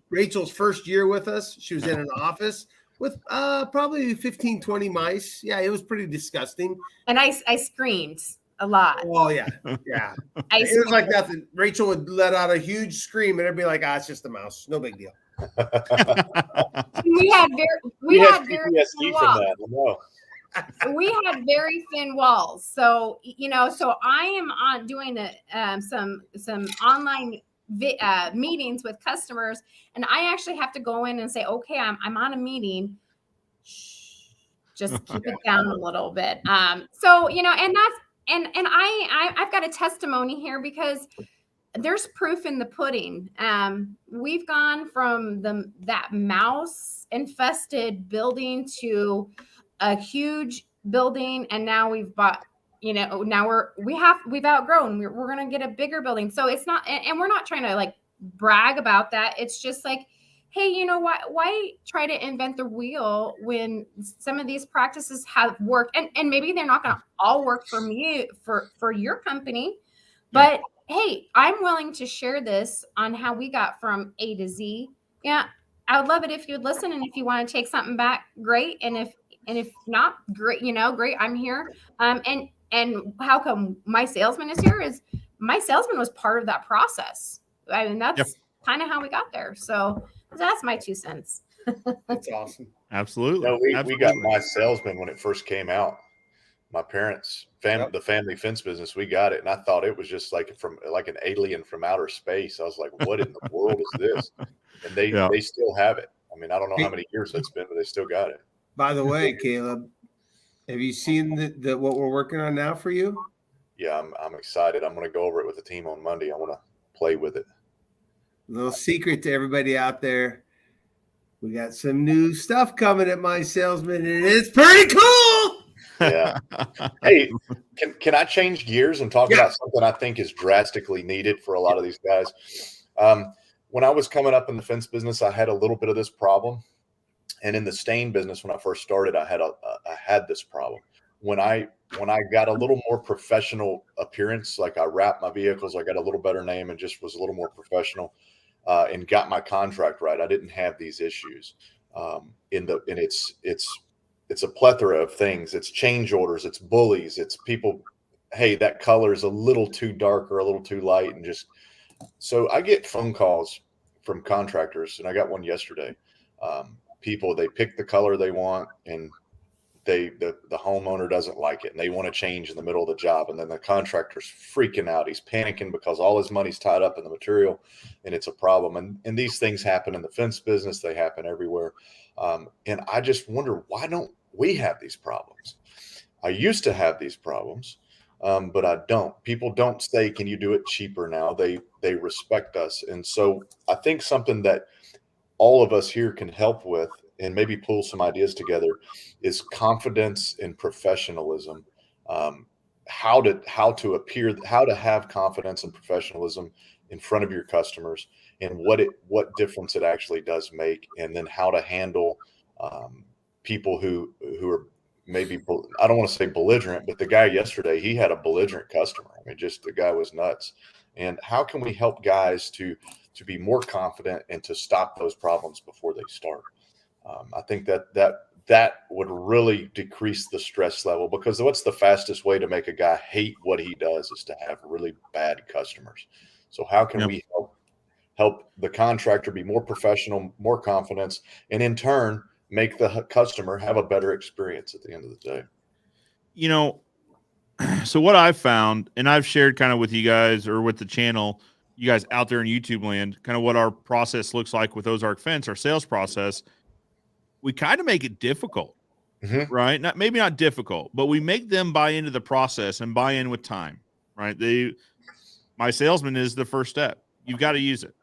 Rachel's first year with us. She was in an office with probably 15, 20 mice. Yeah, it was pretty disgusting. And I screamed a lot. Oh, yeah. Yeah. It was like nothing. Rachel would let out a huge scream and it'd be like, it's just a mouse. No big deal. We had very PTSD from that. I know. We had very thin walls. So, so I am doing some online meetings with customers, and I actually have to go in and say, okay, I'm on a meeting. Shh, just keep it down a little bit. So, and that's, and I've got a testimony here because there's proof in the pudding. We've gone from that mouse infested building to a huge building, and now we've bought, now we've outgrown. We're going to get a bigger building. So it's not, and we're not trying to like brag about that. It's just like, hey, why try to invent the wheel when some of these practices have worked, and maybe they're not going to all work for me, for your company, but hey, I'm willing to share this on how we got from A to Z. Yeah, I would love it if you'd listen, and if you want to take something back, great. And if not, great, great, I'm here. And how come my salesman is here is my salesman was part of that process. I mean, that's kind of how we got there. So that's my 2 cents. That's awesome. Absolutely. No, we got my salesman when it first came out. My parents, the family fence business, we got it, and I thought it was just like an alien from outer space. I was like, "What in the world is this?" And they still have it. I mean, I don't know how many years it's been, but they still got it. By the way, Caleb, have you seen the what we're working on now for you? Yeah, I'm excited. I'm going to go over it with the team on Monday. I want to play with it. A little secret to everybody out there. We got some new stuff coming at My Salesman, and it's pretty cool. Yeah. Hey, can I change gears and talk about something I think is drastically needed for a lot of these guys? When I was coming up in the fence business, I had a little bit of this problem. And in the stain business, when I first started, I had this problem. When I got a little more professional appearance, like I wrapped my vehicles, I got a little better name and just was a little more professional, and got my contract right, I didn't have these issues. It's a plethora of things. It's change orders, it's bullies, it's people, hey, that color is a little too dark or a little too light. And just, so I get phone calls from contractors, and I got one yesterday. People, they pick the color they want, and the homeowner doesn't like it, and they want to change in the middle of the job. And then the contractor's freaking out. He's panicking because all his money's tied up in the material, and it's a problem. And these things happen in the fence business. They happen everywhere. And I just wonder, why don't we have these problems? I used to have these problems, but I don't. People don't say, can you do it cheaper now? They respect us. And so I think something that all of us here can help with, and maybe pull some ideas together, is confidence and professionalism. How to have confidence and professionalism in front of your customers, and what difference it actually does make, and then how to handle people who are maybe, I don't want to say belligerent, but the guy yesterday, he had a belligerent customer. I mean, just the guy was nuts. And how can we help guys to be more confident and to stop those problems before they start? I think that would really decrease the stress level, because what's the fastest way to make a guy hate what he does is to have really bad customers. So how can we help the contractor be more professional, more confidence, and in turn make the customer have a better experience at the end of the day? So what I've found, and I've shared kind of with you guys or with the channel, you guys out there in YouTube land, kind of what our process looks like with Ozark Fence, our sales process, we kind of make it difficult, right? Maybe not difficult, but we make them buy into the process and buy in with time, right? My salesman is the first step. You've got to use it.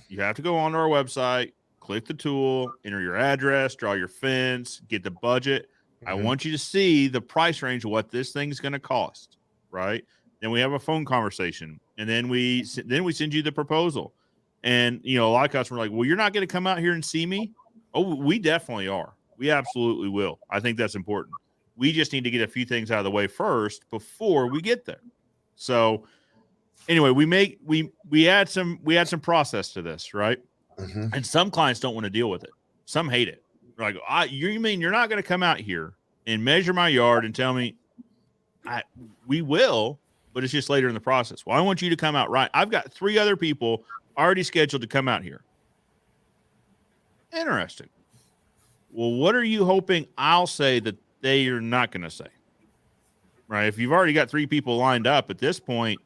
You have to go onto our website, click the tool, enter your address, draw your fence, get the budget. I want you to see the price range of what this thing's going to cost, right? Then we have a phone conversation, and then we send you the proposal. And, you know, a lot of customers are like, well, you're not going to come out here and see me? Oh, we definitely are. We absolutely will. I think that's important. We just need to get a few things out of the way first before we get there. So anyway, we add some process to this, right? And some clients don't want to deal with it. Some hate it. They're like, you mean you're not going to come out here and measure my yard and tell me? We will, but it's just later in the process. Well, I want you to come out right. I've got 3 other people already scheduled to come out here. Interesting. Well, what are you hoping I'll say that they are not going to say? Right? If you've already got 3 people lined up at this point,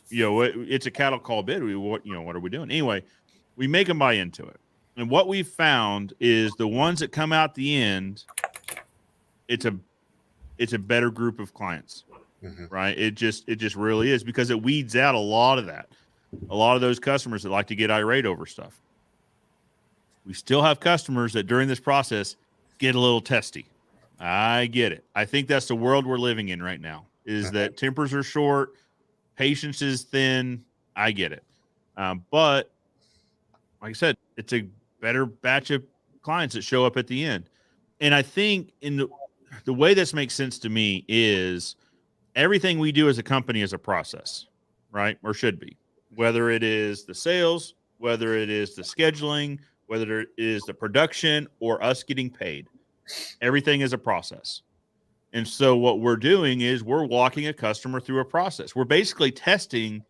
you know, it's a cattle call bid. What are we doing? Anyway, we make them buy into it. And what we've found is the ones that come out the end, it's a better group of clients, right? It just really is, because it weeds out a lot of that. A lot of those customers that like to get irate over stuff. We still have customers that during this process get a little testy. I get it. I think that's the world we're living in right now, is that tempers are short, patience is thin. I get it. But like I said, it's a better batch of clients that show up at the end. And I think in the way this makes sense to me is everything we do as a company is a process, right? Or should be, whether it is the sales, whether it is the scheduling, whether it is the production, or us getting paid. Everything is a process. And so what we're doing is we're walking a customer through a process. We're basically testing,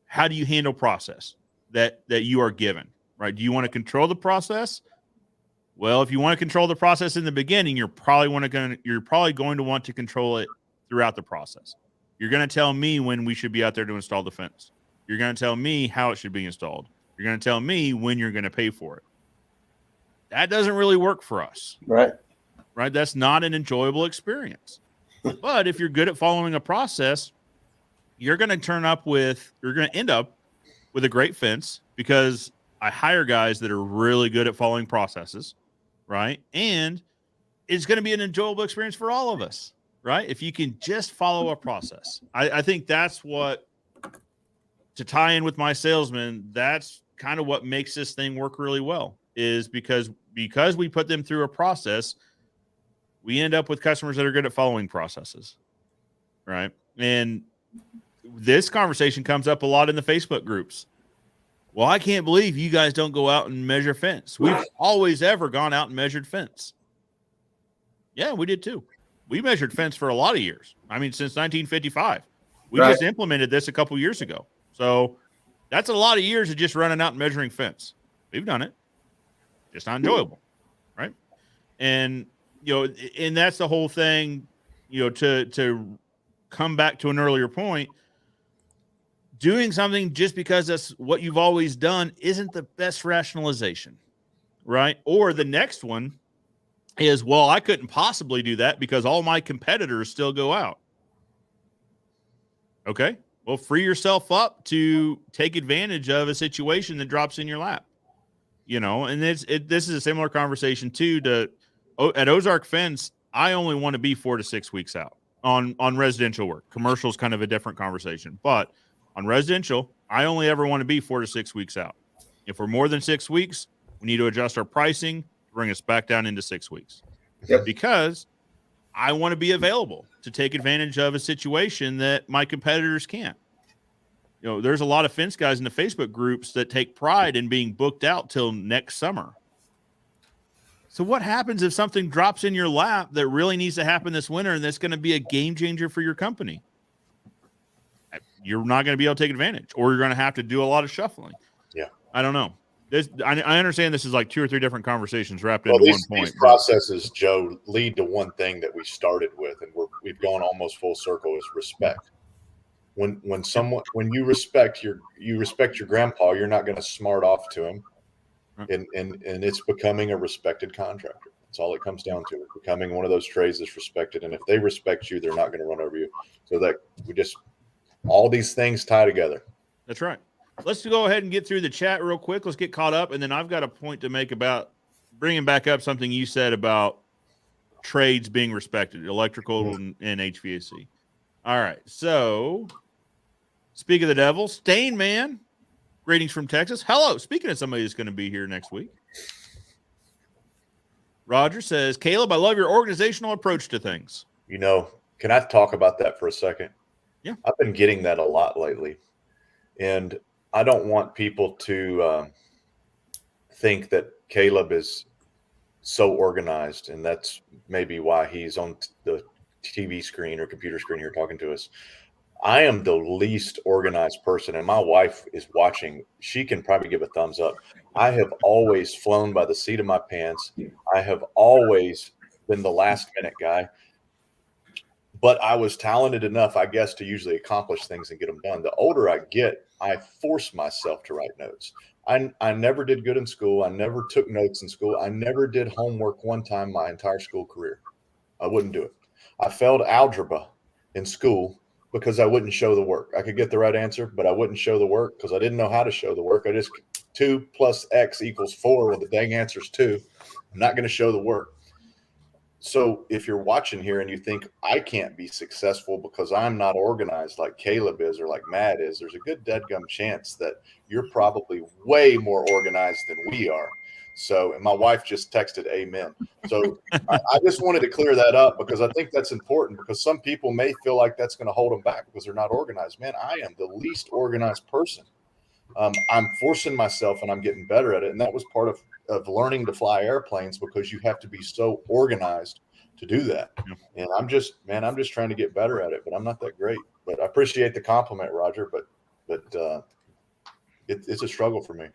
how do you handle process that you are given, right? Do you want to control the process? Well, if you want to control the process in the beginning, you're probably going to want to control it throughout the process. You're going to tell me when we should be out there to install the fence. You're going to tell me how it should be installed. You're going to tell me when you're going to pay for it. That doesn't really work for us. Right. That's not an enjoyable experience. But if you're good at following a process, you're going to end up with a great fence, because I hire guys that are really good at following processes, right? And it's going to be an enjoyable experience for all of us, right? If you can just follow a process. I think that's what, to tie in with my salesman, that's kind of what makes this thing work really well, is because we put them through a process, we end up with customers that are good at following processes, right? And this conversation comes up a lot in the Facebook groups. Well, I can't believe you guys don't go out and measure fence. We've always ever gone out and measured fence. Yeah, we did too. We measured fence for a lot of years. I mean, since 1955. We just implemented this a couple years ago. So that's a lot of years of just running out and measuring fence. We've done it. Just not enjoyable, right? And, you know, and that's the whole thing, you know, to come back to an earlier point, doing something just because that's what you've always done isn't the best rationalization, right? Or the next one is, well, I couldn't possibly do that because all my competitors still go out. Okay, well, free yourself up to take advantage of a situation that drops in your lap, you know. And this is a similar conversation too. At Ozark Fence, I only want to be 4 to 6 weeks out on residential work. Commercial is kind of a different conversation, but on residential, I only ever want to be 4 to 6 weeks out. If we're more than 6 weeks, we need to adjust our pricing to bring us back down into 6 weeks. Yep. Because I want to be available to take advantage of a situation that my competitors can't. You know, there's a lot of fence guys in the Facebook groups that take pride in being booked out till next summer. So what happens if something drops in your lap that really needs to happen this winter and that's going to be a game changer for your company? You're not going to be able to take advantage, or you're going to have to do a lot of shuffling. Yeah. I don't know. I understand this is like 2 or 3 different conversations wrapped into one point. These processes, Joe, lead to one thing that we started with, and we've gone almost full circle, is respect. when you respect your grandpa, you're not going to smart off to him, and it's becoming a respected contractor. That's all it comes down to. It's becoming one of those trades that's respected, and if they respect you, they're not going to run over you. So that all these things tie together. That's right. Let's go ahead and get through the chat real quick. Let's get caught up, and then I've got a point to make about bringing back up something you said about trades being respected, electrical and HVAC. All right. So, speak of the devil, Stain Man, greetings from Texas. Hello. Speaking of somebody that's going to be here next week. Roger says, Caleb, I love your organizational approach to things. Can I talk about that for a second? Yeah. I've been getting that a lot lately. And I don't want people to think that Caleb is so organized, and that's maybe why he's on the TV screen or computer screen here talking to us. I am the least organized person, and my wife is watching. She can probably give a thumbs up. I have always flown by the seat of my pants. I have always been the last minute guy, but I was talented enough, I guess, to usually accomplish things and get them done. The older I get, I force myself to write notes. I never did good in school. I never took notes in school. I never did homework one time my entire school career. I wouldn't do it. I failed algebra in school because I wouldn't show the work. I could get the right answer, but I wouldn't show the work because I didn't know how to show the work. I just 2 + X = 4. Well, the dang answer is 2. I'm not going to show the work. So if you're watching here and you think I can't be successful because I'm not organized like Caleb is or like Matt is, there's a good deadgum chance that you're probably way more organized than we are. So, and my wife just texted amen. So I just wanted to clear that up because I think that's important, because some people may feel like that's going to hold them back because they're not organized. Man, I am the least organized person. I'm forcing myself and I'm getting better at it. And that was part of learning to fly airplanes, because you have to be so organized to do that. And I'm just trying to get better at it, but I'm not that great. But I appreciate the compliment, Roger. But it's a struggle for me.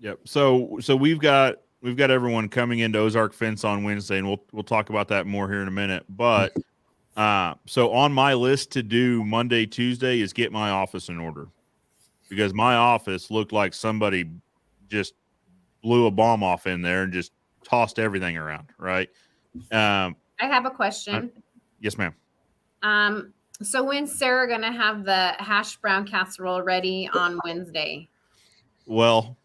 Yep. So we've got everyone coming into Ozark Fence on Wednesday, and we'll talk about that more here in a minute. But so on my list to do Monday, Tuesday is get my office in order, because my office looked like somebody just blew a bomb off in there and just tossed everything around. Right. I have a question. Yes, ma'am. So when's Sarah gonna have the hash brown casserole ready on Wednesday? Well,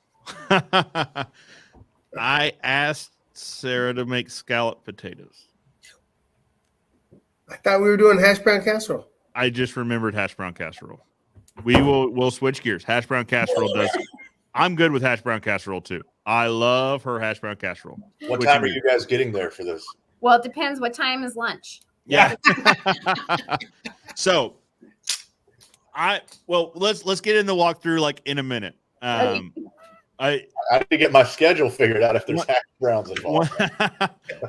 I asked Sarah to make scalloped potatoes. I thought we were doing hash brown casserole. I just remembered hash brown casserole. We'll switch gears. Hash brown casserole does. I'm good with hash brown casserole too. I love her hash brown casserole. What time are you guys getting there for this? Well, it depends. What time is lunch? Yeah. So let's get in the walkthrough like in a minute. I need to get my schedule figured out if there's hash browns involved.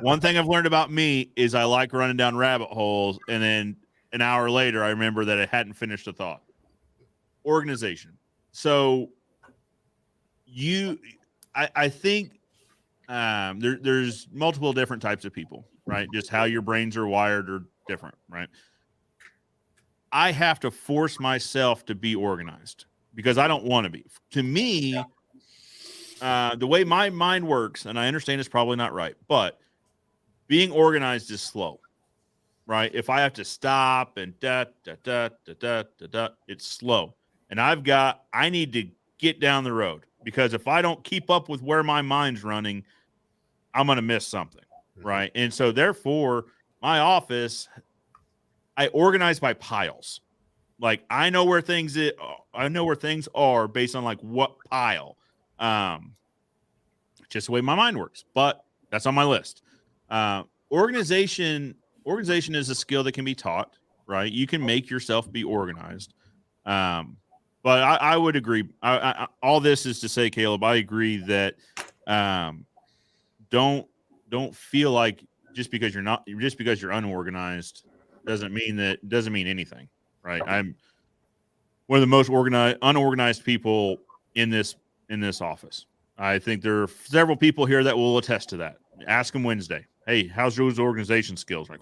One thing I've learned about me is I like running down rabbit holes, and then an hour later I remember that I hadn't finished a thought. Organization. So I think there's multiple different types of people, right? Just how your brains are wired are different, right? I have to force myself to be organized because I don't want to be. To me, the way my mind works, and I understand it's probably not right, but being organized is slow, right? If I have to stop and it's slow. And I need to get down the road, because if I don't keep up with where my mind's running, I'm going to miss something, right? And so therefore, my office, I organize by piles. Like I know where things are based on like what pile. Just the way my mind works, but that's on my list. Organization is a skill that can be taught, right? You can make yourself be organized. But I would agree. All this is to say, Caleb, I agree that don't feel like just because you're unorganized doesn't mean anything, right? I'm one of the most unorganized people in this office. I think there are several people here that will attest to that. Ask him Wednesday. Hey, how's Joe's organization skills? Like,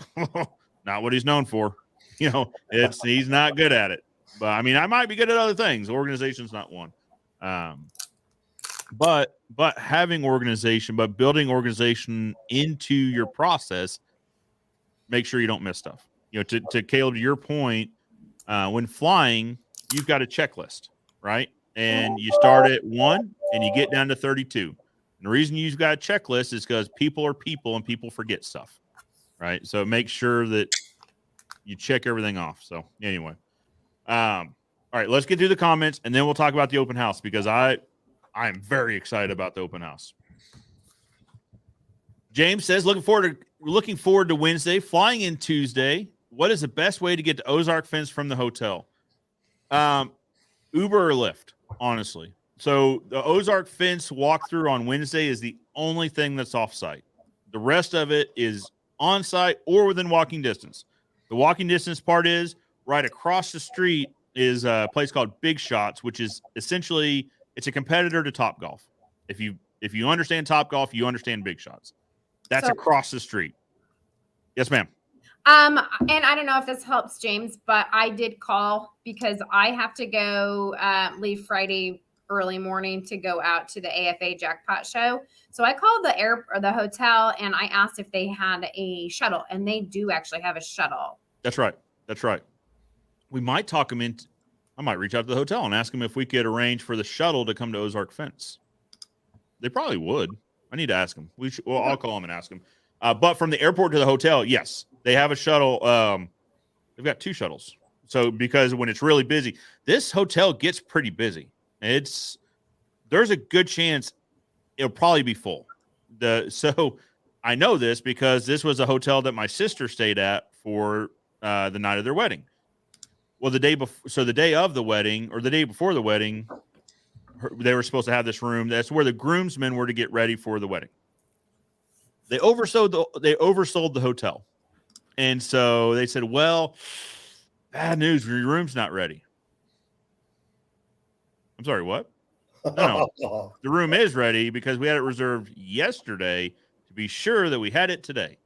not what he's known for. He's not good at it. But I mean, I might be good at other things. Organization's not one. But having organization, but building organization into your process, make sure you don't miss stuff. You know, to Caleb, to your point, when flying, you've got a checklist, right? And you start at 1 and you get down to 32. And the reason you've got a checklist is because people are people and people forget stuff, right? So make sure that you check everything off. So anyway, all right, let's get through the comments and then we'll talk about the open house because I am very excited about the open house. James says, looking forward to Wednesday, flying in Tuesday. What is the best way to get to Ozark Fence from the hotel? Uber or Lyft, honestly. So the Ozark Fence walkthrough on Wednesday is the only thing that's off-site. The rest of it is on-site or within walking distance. The walking distance part is right across the street is a place called Big Shots, which is essentially it's a competitor to Topgolf. If you understand Topgolf, you understand Big Shots. That's across the street. Yes, ma'am. And I don't know if this helps, James, but I did call because I have to go leave Friday early morning to go out to the AFA jackpot show. So I called the hotel and I asked if they had a shuttle, and they do actually have a shuttle. That's right. We might talk them into. I might reach out to the hotel and ask them if we could arrange for the shuttle to come to Ozark Fence. They probably would. I need to ask them. I'll call them and ask them. But from the airport to the hotel, yes, they have a shuttle. They've got 2 shuttles. So because when it's really busy, this hotel gets pretty busy. There's a good chance it'll probably be full. So I know this because this was a hotel that my sister stayed at for the night of their wedding. Well, the day of the wedding or the day before the wedding, they were supposed to have this room. That's where the groomsmen were to get ready for the wedding. They oversold the hotel. And so they said, well, bad news, your room's not ready. I'm sorry, what? No. The room is ready because we had it reserved yesterday to be sure that we had it today.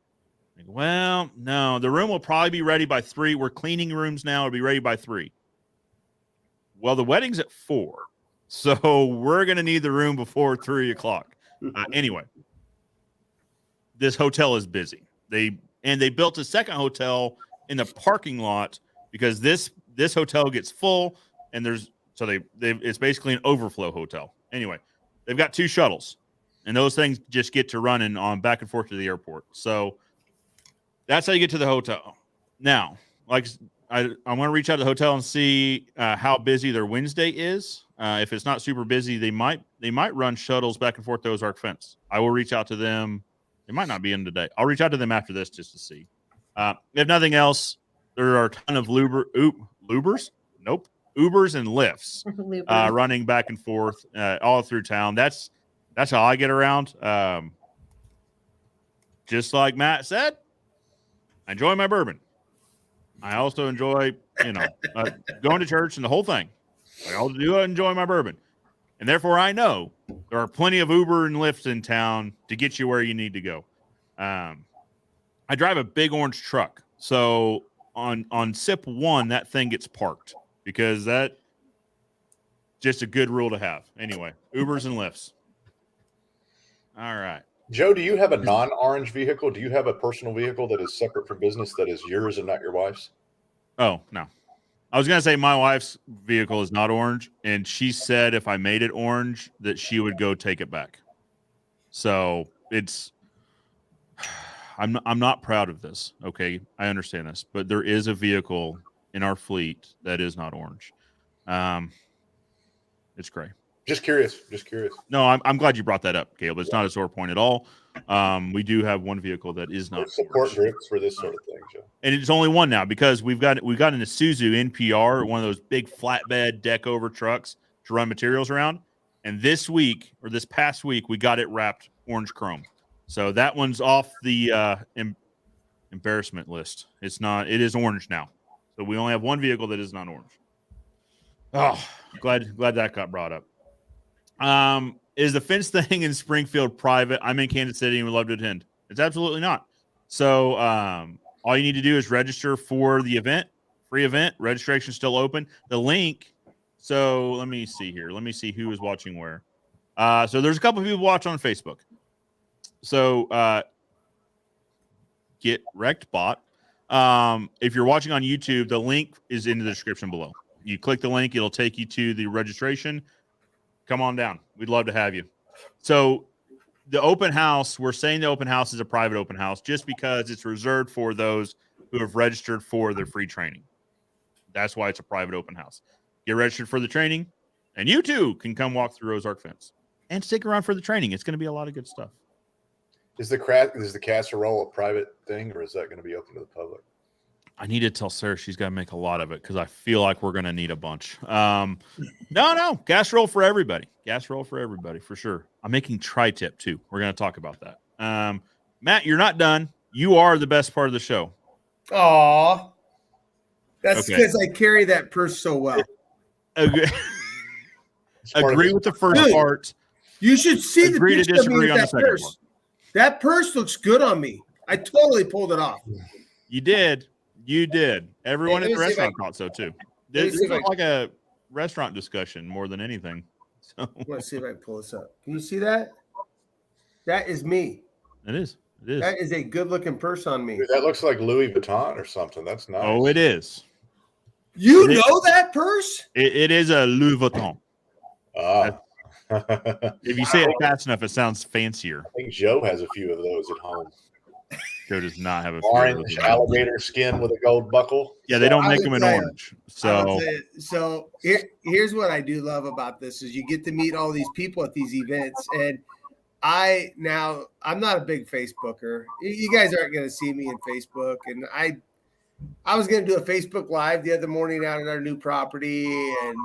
Like, well, no, the room will probably be ready by 3. We're cleaning rooms now. It'll be ready by 3. Well, the wedding's at 4. So we're going to need the room before 3 o'clock. Anyway, this hotel is busy. They built a second hotel in the parking lot because this hotel gets full and it's basically an overflow hotel. Anyway, they've got 2 shuttles and those things just get to running on back and forth to the airport. So that's how you get to the hotel. Now, like I want to reach out to the hotel and see how busy their Wednesday is. If it's not super busy, they might run shuttles back and forth to Ozark Fence. I will reach out to them. They might not be in today. I'll reach out to them after this just to see. If nothing else, there are a ton of Ubers. Nope. Ubers and Lyfts running back and forth all through town. That's how I get around. Just like Matt said, I enjoy my bourbon. I also enjoy, going to church and the whole thing. I also do enjoy my bourbon. And therefore, I know there are plenty of Uber and Lyfts in town to get you where you need to go. I drive a big orange truck. So on SIP 1, that thing gets parked because that's just a good rule to have. Anyway, Ubers and Lyfts. All right. Joe, do you have a non-orange vehicle? Do you have a personal vehicle that is separate from business that is yours and not your wife's? Oh, no. I was going to say my wife's vehicle is not orange, and she said if I made it orange that she would go take it back. So I'm not proud of this. Okay, I understand this, but there is a vehicle in our fleet that is not orange. It's gray. Just curious. No, I'm glad you brought that up, Caleb. It's not a sore point at all. We do have one vehicle that is not support groups for this sort of thing, Joe. And it's only one now because we've got an Isuzu NPR, one of those big flatbed deck over trucks to run materials around. And this past week, we got it wrapped orange chrome. So that one's off the embarrassment list. It is orange now. So we only have one vehicle that is not orange. Oh, glad that got brought up. Is the fence thing in Springfield private? I'm in Kansas City and would love to attend. It's absolutely not. So all you need to do is register for the event Free event. Registration still open. The link. So let me see here. Let me see who is watching where. So there's a couple of people watching on Facebook. So get wrecked bot. If you're watching on YouTube, the link is in the description below. You click the link, it'll take you to the registration. Come on down. We'd love to have you. So the open house, we're saying the open house is a private open house just because it's reserved for those who have registered for their free training. That's why it's a private open house. Get registered for the training, and you too can come walk through Ozark Fence and stick around for the training. It's going to be a lot of good stuff. Is the casserole a private thing, or is that going to be open to the public? I need to tell Sarah she's got to make a lot of it because I feel like we're going to need a bunch. No, gas roll for everybody. Gas roll for everybody for sure. I'm making tri-tip too. We're going to talk about that. Matt, you're not done. You are the best part of the show. Aw. That's Okay. because I carry that purse so well. Agree with the first Dude, part. You should see the Agree to picture of me disagree with on the that second purse. part. That purse looks good on me. I totally pulled it off. You did. You did. Everyone Hey, at the let me see if restaurant I- thought so too. let me This see is if I- like a restaurant discussion more than anything. So I want to see if I can pull this up. Can you see that? That is me. it is. It is. That is a good-looking purse on me. Dude, that looks like Louis Vuitton or something. That's nice. Oh, it is. You It is. know that purse? It is a Louis Vuitton. Ah. If you say it fast enough, it sounds fancier. I think Joe has a few of those at home. Joe does not have a few of Orange those. alligator skin with a gold buckle. Yeah, they don't I make would them in say- orange. I So would say- So here's what I do love about this is you get to meet all these people at these events, and I'm not a big Facebooker. You guys aren't going to see me in Facebook, and I was going to do a Facebook Live the other morning out at our new property, and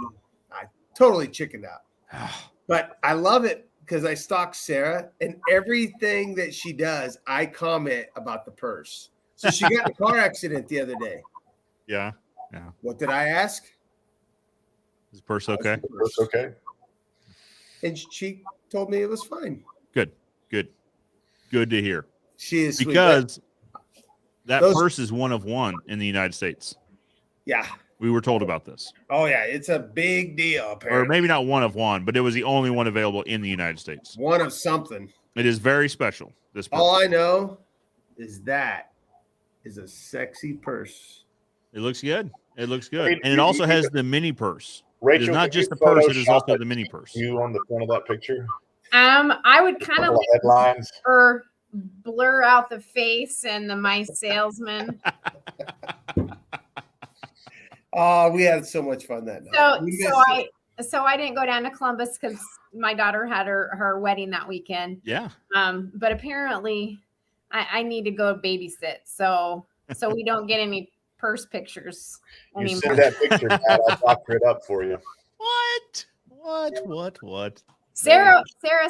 I totally chickened out. But I love it because I stalk Sarah, and everything that she does, I comment about the purse. So she got in a car accident the other day. yeah. What did I ask? Is the purse okay? That's okay. And she told me it was fine. Good to hear. She is sweet. Because that Those- purse is one of one in the United States. Yeah. We were told about this. Oh yeah, it's a big deal. Or Apparently, maybe not one of one, but it was the only one available in the United States. one of something. It is very special. This purse. All I know is that is a sexy purse. It looks good. It looks good. Hey, And it also has the mini purse. It Rachel, is not can just you the purse, it is Photoshop also it? the mini purse. You on the front of that picture? I would kind Couple of of headlines. or blur out the face and my salesman. Oh, we had so much fun that night. We missed it. So I didn't go down to Columbus because my daughter had her wedding that weekend. Yeah. But apparently I need to go babysit. So we don't get any purse pictures You anymore. send that picture, Matt, I'll doctor it up for you. What? Sarah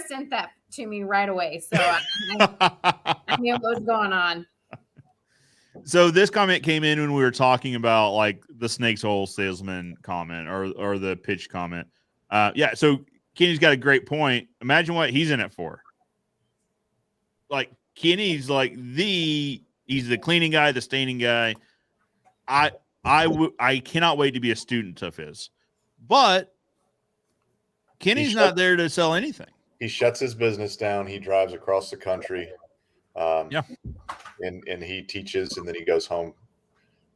sent that to me right away. So I knew what was going on. So this comment came in when we were talking about like the snake's hole salesman comment or the pitch comment. Yeah. So Kenny's got a great point. Imagine what he's in it for. Like Kenny's like he's the cleaning guy, the staining guy. I cannot wait to be a student of his, but Kenny's not there to sell anything. He shuts his business down. He drives across the country. Yeah. And he teaches, and then he goes home.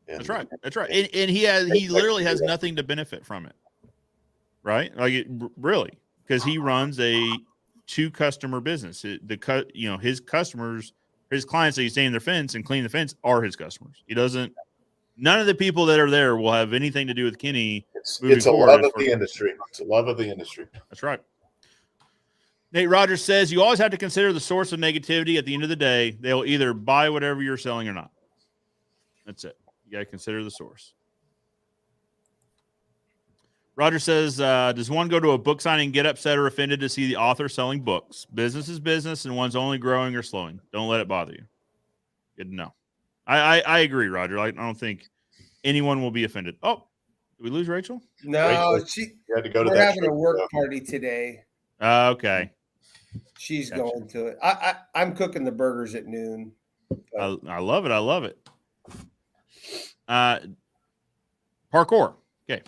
And That's right. That's right. And he literally has nothing to benefit from it. Right? Like really, because he runs a two customer business. His customers, his clients that he's staying their fence and clean the fence are his customers. None of the people that are there will have anything to do with Kenny. It's moving a forward love as of far the as- industry. It's a love of the industry. That's right. Nate Rogers says you always have to consider the source of negativity. At the end of the day, they'll either buy whatever you're selling or not. That's it. You got to consider the source. Roger says, does one go to a book signing and get upset or offended to see the author selling books? Business is business and one's only growing or slowing. Don't let it bother you. Good to know. I agree, Roger. I don't think anyone will be offended. Oh, did we lose Rachel? No, Rachel, she. You had to go to We're that. having a trip, work though. party today. Okay. She's Gotcha. going to it. I'm cooking the burgers at noon. I love it. I love it. Parkour. Okay.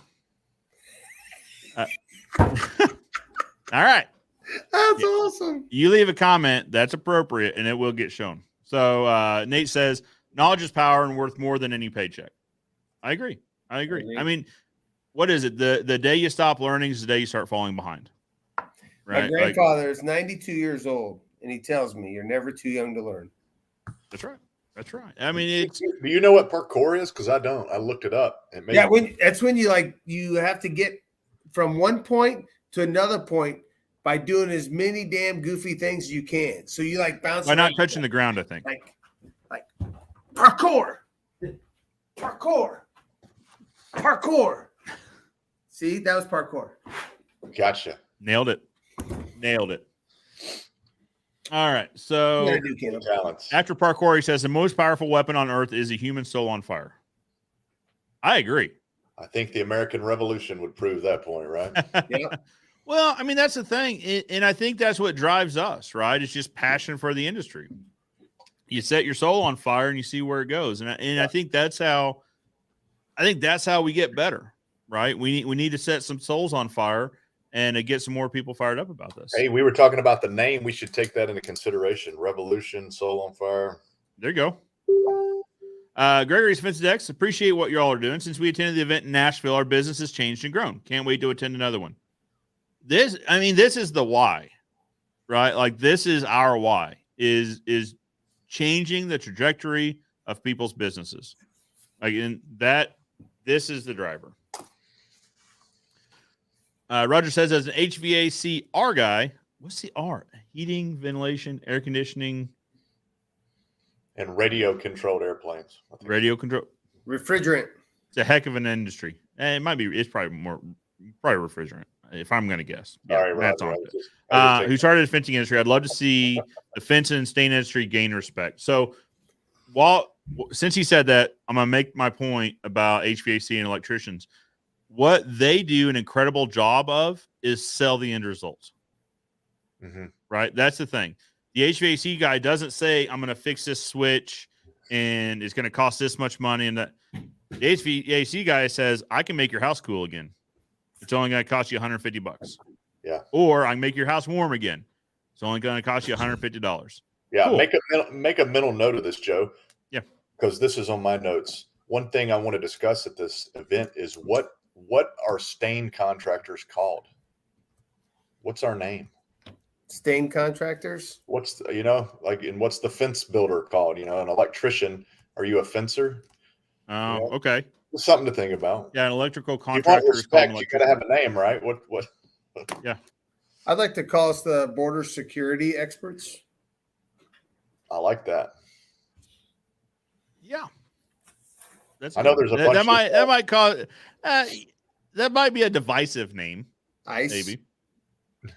All right. That's awesome. You leave a comment that's appropriate and it will get shown. So Nate says, knowledge is power and worth more than any paycheck. I agree. I mean, what is it? The day you stop learning is the day you start falling behind. Right? My grandfather is 92 years old, and he tells me you're never too young to learn. That's right. That's right. I mean, it's. Do you know what parkour is? Because I don't. I looked it up. That's when you have to get from one point to another point by doing as many damn goofy things as you can. So you like bounce by not touching the ground, I think. Like parkour. See, that was parkour. Gotcha. Nailed it. All right. So after parkour, he says the most powerful weapon on earth is a human soul on fire. I agree. I think the American Revolution would prove that point, right? Yeah. Well, I mean, that's the thing. And I think that's what drives us, right? It's just passion for the industry. You set your soul on fire and you see where it goes. And I think that's how we get better, right? We need to set some souls on fire and get some more people fired up about this. Hey, we were talking about the name. We should take that into consideration. Revolution, Soul on Fire. There you go. Gregory's Fence Decks, appreciate what you all are doing. Since we attended the event in Nashville, our business has changed and grown. Can't wait to attend another one. This is the why, right? Like, this is our why, is changing the trajectory of people's businesses. Like, in that, this is the driver. Roger says, as an HVAC guy, what's the R? Heating, ventilation, air conditioning, and radio-controlled airplanes. Radio control, refrigerant. It's a heck of an industry. It might be. It's probably refrigerant, if I'm going to guess. Yeah, all right, that's on. Who started the fencing industry? I'd love to see the fence and stain industry gain respect. So, since he said that, I'm going to make my point about HVAC and electricians. What they do an incredible job of is sell the end result. Mm-hmm. Right? That's the thing. The HVAC guy doesn't say, I'm going to fix this switch and it's going to cost this much money. And the HVAC guy says, I can make your house cool again. It's only going to cost you $150. Yeah. Or I can make your house warm again. It's only going to cost you $150. Yeah. Cool. Make a mental note of this, Joe. Yeah. Because this is on my notes. One thing I want to discuss at this event is what are stain contractors called? What's our name? Stain contractors. What's the fence builder called? An electrician. Are you a fencer? Oh, okay. Something to think about. Yeah, an electrical contractor. You got to have a name, right? What? Yeah. I'd like to call us the border security experts. I like that. Yeah. I know there's a bunch that might be a divisive name. ICE. Maybe.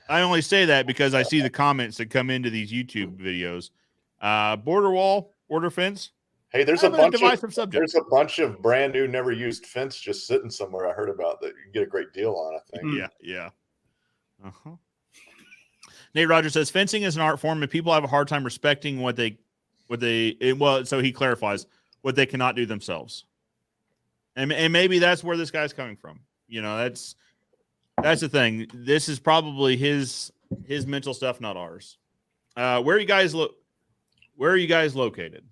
I only say that because I see the comments that come into these YouTube videos. Border wall, border fence. Hey, there's a bunch of brand new, never used fence just sitting somewhere. I heard about that. You can get a great deal on, I think. Yeah. Uh-huh. Nate Rogers says fencing is an art form and people have a hard time respecting so he clarifies what they cannot do themselves. And maybe that's where this guy's coming from. That's the thing. This is probably his mental stuff, not ours. Where are you guys located?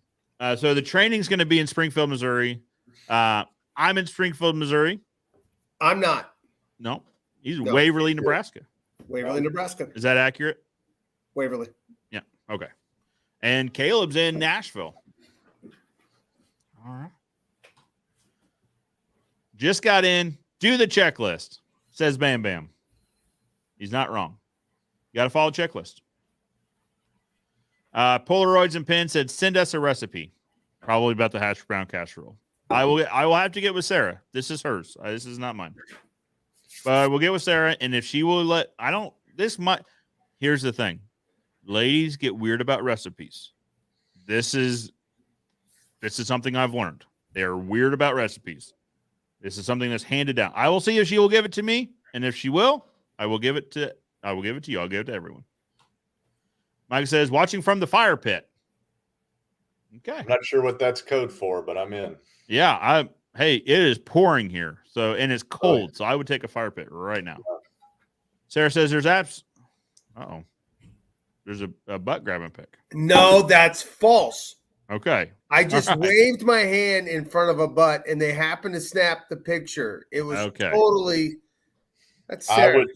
So the training's going to be in Springfield, Missouri. I'm in Springfield, Missouri. I'm not. No, he's Waverly, Nebraska. Waverly, Nebraska. Is that accurate? Waverly. Yeah. Okay. And Caleb's in Nashville. All right. Just got in. Do the checklist. Says Bam Bam. He's not wrong. You got to follow the checklist. Polaroids and Pen said, send us a recipe. Probably about the hash brown casserole. I will have to get with Sarah. This is hers. This is not mine. But we'll get with Sarah, and if she will here's the thing. Ladies get weird about recipes. This is something I've learned. They're weird about recipes. This is something that's handed down. I will see if she will give it to me, and if she will, I will give it to you. I'll give it to everyone. Mike says, watching from the fire pit. Okay. I'm not sure what that's code for, but I'm in. Yeah. Hey, it is pouring here. So, and it's cold. So I would take a fire pit right now. Sarah says there's apps. Uh-oh. There's a butt grabbing pic. No, that's false. Okay. I just All right. waved my hand in front of a butt, and they happened to snap the picture. It was Okay. totally. That's I Sarah. would.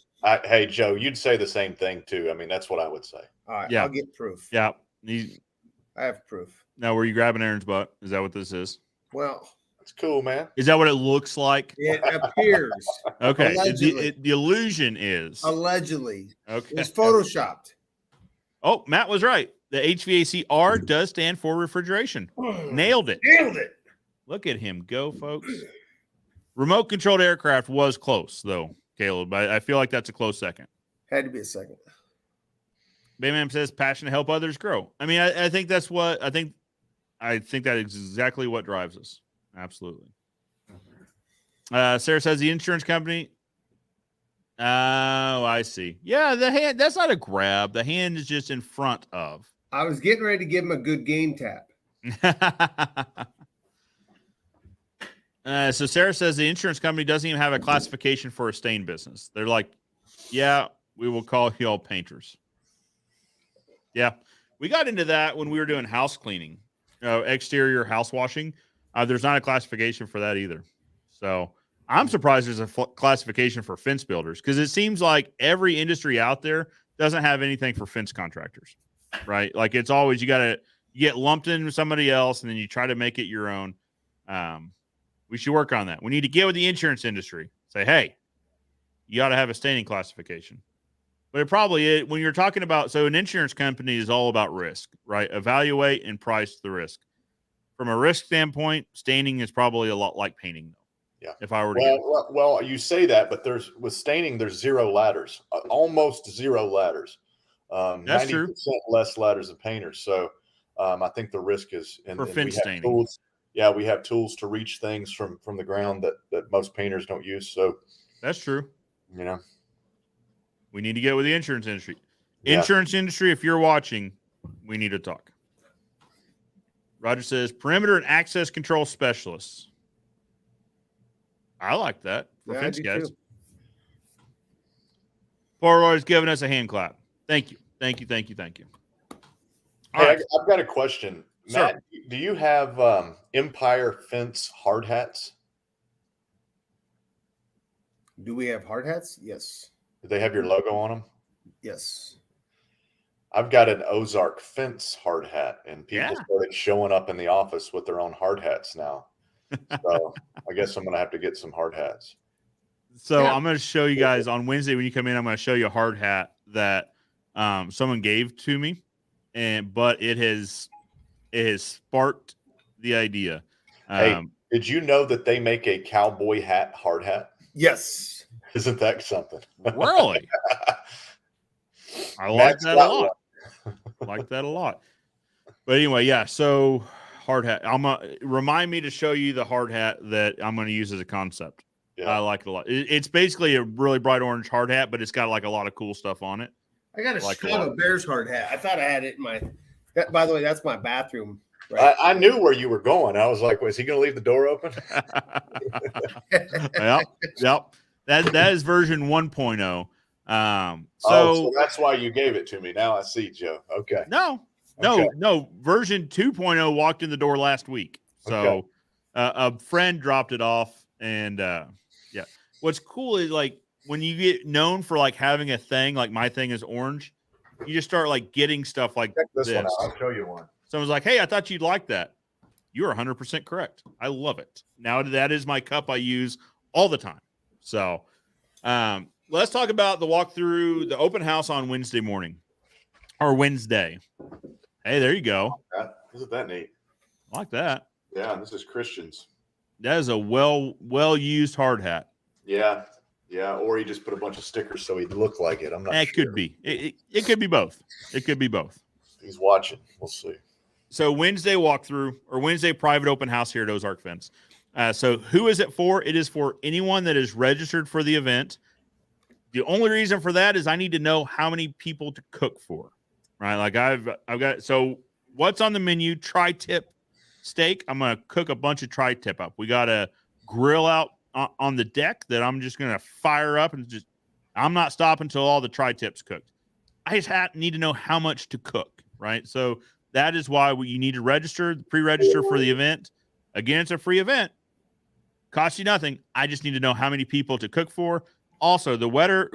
Hey, Joe, you'd say the same thing too. I mean, that's what I would say. All right, Yeah. I'll get proof. Yeah. I have proof. Now, were you grabbing Aaron's butt? Is that what this is? Well, It's cool, man. Is that what it looks like? it appears. Okay. Allegedly. The illusion is. Allegedly. Okay. It was photoshopped. Oh, Matt was right. The HVAC R does stand for refrigeration. Nailed it. Nailed it. Look at him go, folks. Remote controlled aircraft was close, though, Caleb. I feel like that's a close second. Had to be a second. Bayman says passion to help others grow. I mean, I think that's what I think that is exactly what drives us. Absolutely. Sarah says the insurance company. Oh, I see. Yeah, the hand, that's not a grab. The hand is just in front of. I was getting ready to give him a good game tap. So Sarah says the insurance company doesn't even have a classification for a stain business. They're like, yeah, we will call you all painters. Yeah. We got into that when we were doing house cleaning, exterior house washing. There's not a classification for that either. So I'm surprised there's a classification for fence builders because it seems like every industry out there doesn't have anything for fence contractors, right? Like it's always you get lumped in with somebody else and then you try to make it your own. We should work on that. We need to get with the insurance industry. Say, hey, you got to have a staining classification. But it probably is when you're talking about, so an insurance company is all about risk, right? Evaluate and price the risk. From a risk standpoint, staining is probably a lot like painting, though. Yeah. If I were to well, you say that, but with staining, there's zero ladders, almost zero ladders. That's 90% true. less ladders than painters. So I think the risk is For fence staining. Tools. Yeah, we have tools to reach things from the ground that most painters don't use. So that's true. You know, we need to get with the insurance industry. Yeah. Insurance industry, if you're watching, we need to talk. Roger says perimeter and access control specialists. I like that for fence guys. Forward is giving us a hand clap. Thank you. Thank you. Thank you. Thank you. All hey, right. I've got a question. Matt, do you have Empire Fence hard hats? Do we have hard hats? Yes. Do they have your logo on them? Yes. I've got an Ozark Fence hard hat, and people started showing up in the office with their own hard hats now. So I guess I'm going to have to get some hard hats. So I'm going to show you guys on Wednesday when you come in. I'm going to show you a hard hat that someone gave to me, but it has sparked the idea. Hey, did you know that they make a cowboy hat hard hat? Yes. Isn't that something? Really? I like that a lot. Like that a lot. But anyway, yeah. So hard hat. Remind me to show you the hard hat that I'm going to use as a concept. Yeah. I like it a lot. It's basically a really bright orange hard hat, but it's got like a lot of cool stuff on it. I got a Chicago Bears hard hat. I thought I had it in my. By the way, that's my bathroom. Right? I knew where you were going. I was like, was he going to leave the door open? Yep. That is version 1.0. So that's why you gave it to me. Now I see, Joe. Okay. No. Version 2.0 walked in the door last week. So a friend dropped it off, and yeah. What's cool is like when you get known for like having a thing, like my thing is orange, you just start like getting stuff like this. One out. I'll show you one. Someone's like, "Hey, I thought you'd like that." You're 100% correct. I love it. Now that is my cup I use all the time. So, let's talk about the walkthrough, the open house on Wednesday morning or Wednesday. Hey, there you go. Isn't that neat? I like that. Yeah, this is Christian's. That is a well used hard hat. Yeah. Yeah, or he just put a bunch of stickers so he'd look like it. I'm not sure. It could be. It could be both. It could be both. He's watching. We'll see. So Wednesday walkthrough or Wednesday private open house here at Ozark Fence. So who is it for? It is for anyone that is registered for the event. The only reason for that is I need to know how many people to cook for, right? Like I've got, so what's on the menu? Tri-tip steak. I'm going to cook a bunch of tri-tip up. We got a grill out on the deck that I'm just going to fire up and I'm not stopping until all the tri-tips cooked. I just need to know how much to cook, right? So that is why you need to pre-register for the event. Again, it's a free event. Costs you nothing. I just need to know how many people to cook for. Also, the weather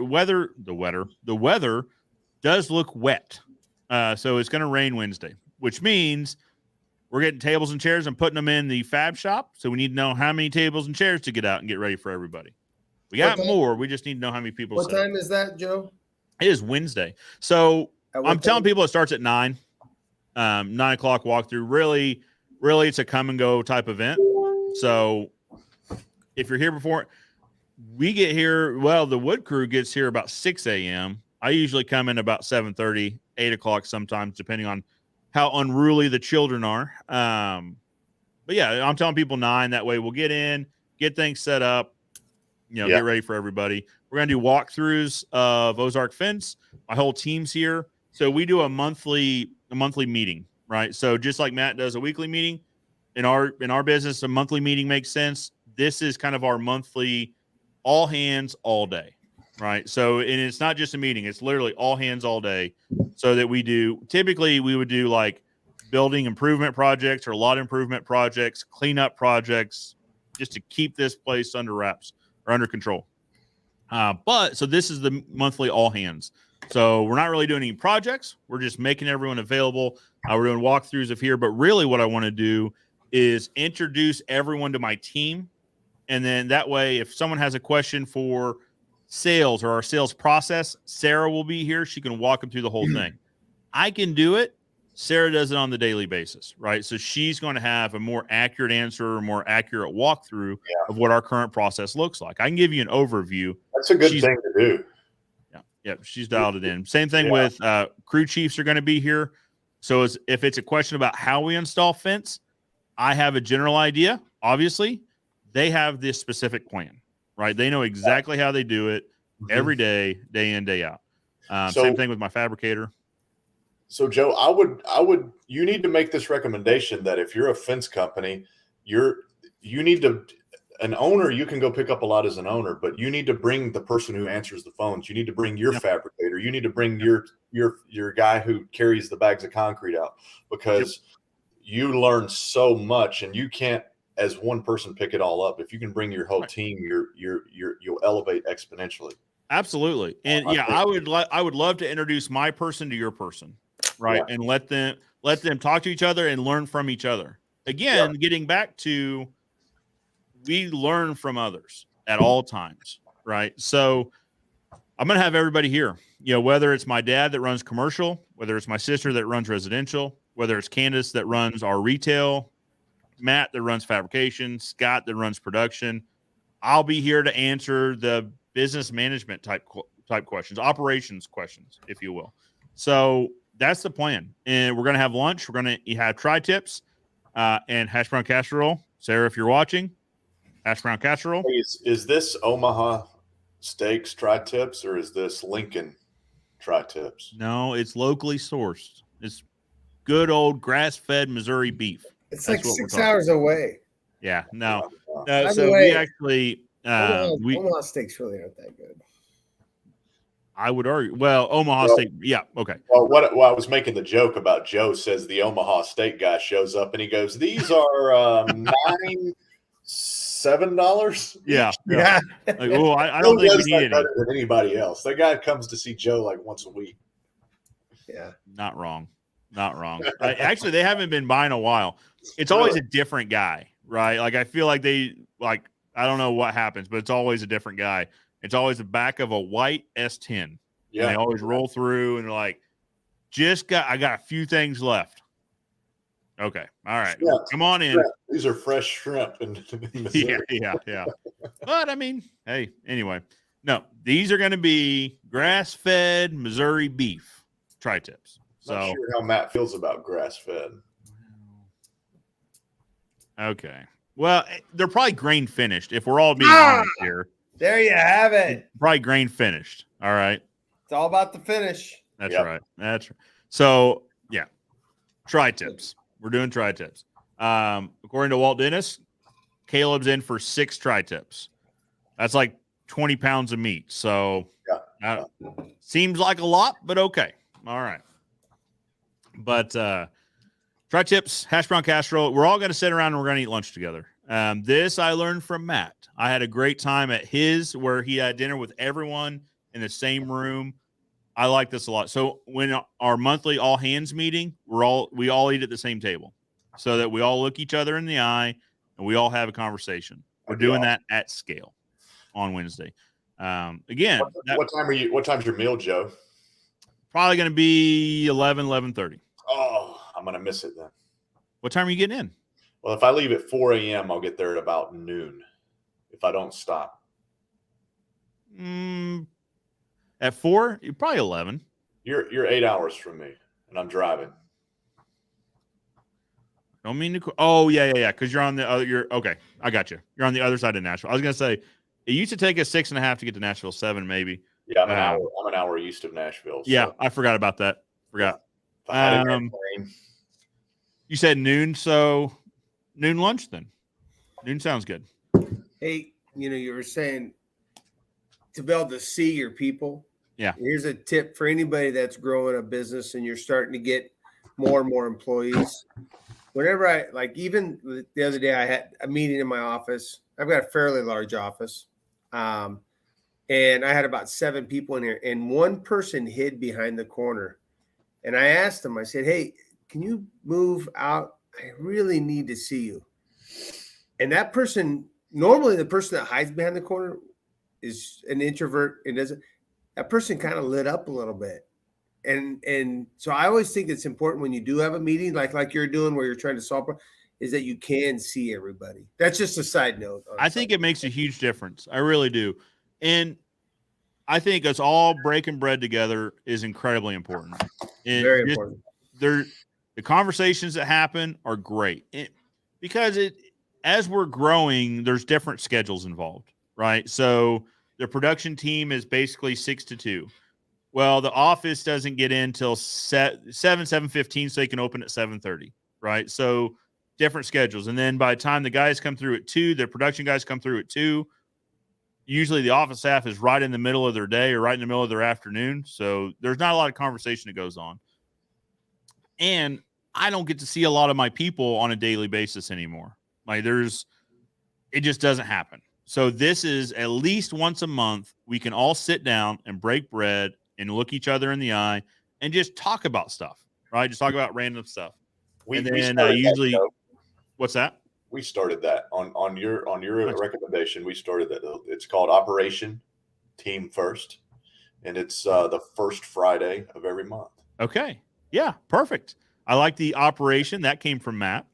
does look wet. So it's going to rain Wednesday, which means we're getting tables and chairs and putting them in the fab shop. So we need to know how many tables and chairs to get out and get ready for everybody. We got more. We just need to know how many people. What time is that, Joe? It is Wednesday. So I'm telling people it starts at 9 o'clock walkthrough. Really, it's a come and go type event. So if you're here before we get here, well, the wood crew gets here about 6 a.m. I usually come in about 7:30, 8 o'clock sometimes, depending on how unruly the children are. But yeah, I'm telling people 9. That way we'll get in, get things set up, get ready for everybody. We're going to do walkthroughs of Ozark Fence. My whole team's here. So we do a monthly meeting, right? So just like Matt does a weekly meeting, in our business, a monthly meeting makes sense. This is kind of our monthly all hands all day, right? So, and it's not just a meeting. It's literally all hands all day. So that typically we would do like building improvement projects or lot improvement projects, cleanup projects, just to keep this place under wraps or under control. So this is the monthly all hands. So we're not really doing any projects. We're just making everyone available. We're doing walkthroughs of here. But really what I want to do is introduce everyone to my team. And then that way, if someone has a question for sales or our sales process, Sarah will be here. She can walk them through the whole thing. I can do it. Sarah does it on the daily basis, right? So she's going to have a more accurate answer, a more accurate walkthrough of what our current process looks like. I can give you an overview. That's a good thing to do. Yeah, she's dialed it in. Same thing with crew chiefs are going to be here. So if it's a question about how we install fence, I have a general idea. Obviously, they have this specific plan, right? They know exactly how they do it every day in, day out. Same thing with my fabricator. So Joe, you need to make this recommendation that if you're a fence company, an owner, you can go pick up a lot as an owner, but you need to bring the person who answers the phones. You need to bring your fabricator. You need to bring your guy who carries the bags of concrete out, because you learn so much, and you can't, as one person, pick it all up. If you can bring your whole team, you'll elevate exponentially. Absolutely. And I would love to introduce my person to your person, right? Yeah. And let them talk to each other and learn from each other. Again, getting back to, we learn from others at all times, right? So I'm going to have everybody here, whether it's my dad that runs commercial, whether it's my sister that runs residential, whether it's Candace that runs our retail, Matt that runs fabrication, Scott that runs production. I'll be here to answer the business management type questions, operations questions, if you will. So that's the plan. And we're going to have lunch. We're going to have tri-tips and hash brown casserole. Sarah, if you're watching, hash brown casserole. Is this Omaha Steaks tri-tips, or is this Lincoln tri-tips? No, it's locally sourced. It's good old grass-fed Missouri beef. It's like 6 hours away. Yeah, no. So we actually Omaha steaks really aren't that good. I would argue. Well, Omaha steak. Yeah. Okay. Well, I was making the joke about Joe says the Omaha steak guy shows up and he goes, "These are $7." Yeah. Like, oh, I don't think we need it better than anybody else. That guy comes to see Joe like once a week. Yeah. Not wrong. Actually, they haven't been by in a while. It's always a different guy, right? Like, I feel like I don't know what happens, but it's always a different guy. It's always the back of a white S10. Yeah. And they always roll through and they're like, I got a few things left. Okay. All right. Shrimp. Come on in. Shrimp. These are fresh shrimp. Yeah. But I mean, hey, anyway, no, these are going to be grass-fed Missouri beef tri-tips. So, not sure how Matt feels about grass-fed. Okay. Well, they're probably grain finished. If we're all being honest here. There you have it. Probably grain finished. All right. It's all about the finish. That's right. That's right. So yeah, tri-tips. We're doing tri-tips. According to Walt Dennis, Caleb's in for 6 tri-tips. That's like 20 pounds of meat. So Yeah. seems like a lot, but okay. All right. But tri-tips, hash brown casserole. We're all going to sit around and we're going to eat lunch together. This I learned from Matt. I had a great time at his where he had dinner with everyone in the same room. I like this a lot. So when our monthly all hands meeting, we all eat at the same table so that we all look each other in the eye and we all have a conversation. We're doing that at scale on Wednesday. Again, what time's your meal, Joe? Probably going to be 11:30. Oh, I'm going to miss it then. What time are you getting in? Well, if I leave at 4 a.m., I'll get there at about noon if I don't stop. At 4, you're probably 11. You're 8 hours from me, and I'm driving. Don't mean to. Oh, yeah. Because you're on the other. You're okay. I got you. You're on the other side of Nashville. I was gonna say it used to take us 6.5 to get to Nashville. 7 maybe. Yeah, I'm an hour east of Nashville. So. Yeah, I forgot about that. Forgot. You said noon, so noon lunch then. Noon sounds good. Hey, you were saying to be able to see your people. Yeah. Here's a tip for anybody that's growing a business and you're starting to get more and more employees. Whenever even the other day, I had a meeting in my office. I've got a fairly large office. And I had about 7 people in here, and one person hid behind the corner. And I asked him, I said, hey, can you move out? I really need to see you. And that person, normally the person that hides behind the corner is an introvert and that person kind of lit up a little bit. And so I always think it's important when you do have a meeting like you're doing where you're trying to solve is that you can see everybody. That's just a side note. I think it makes a huge difference. I really do. And I think us all breaking bread together is incredibly important. Very important. The conversations that happen are great because as we're growing, there's different schedules involved, right? So the production team is basically 6 to 2. Well, the office doesn't get in till 7:15, so they can open at 7:30, right? So different schedules. And then by the time the guys come through at 2, the production guys come through at 2, usually the office staff is right in the middle of their day or right in the middle of their afternoon. So there's not a lot of conversation that goes on. And I don't get to see a lot of my people on a daily basis anymore. It just doesn't happen. So this is at least once a month. We can all sit down and break bread and look each other in the eye and just talk about stuff, right? Just talk about random stuff. What's that? We started that on your recommendation. We started that. It's called Operation Team First, and it's the first Friday of every month. Okay. Yeah, perfect. I like the operation. That came from Matt.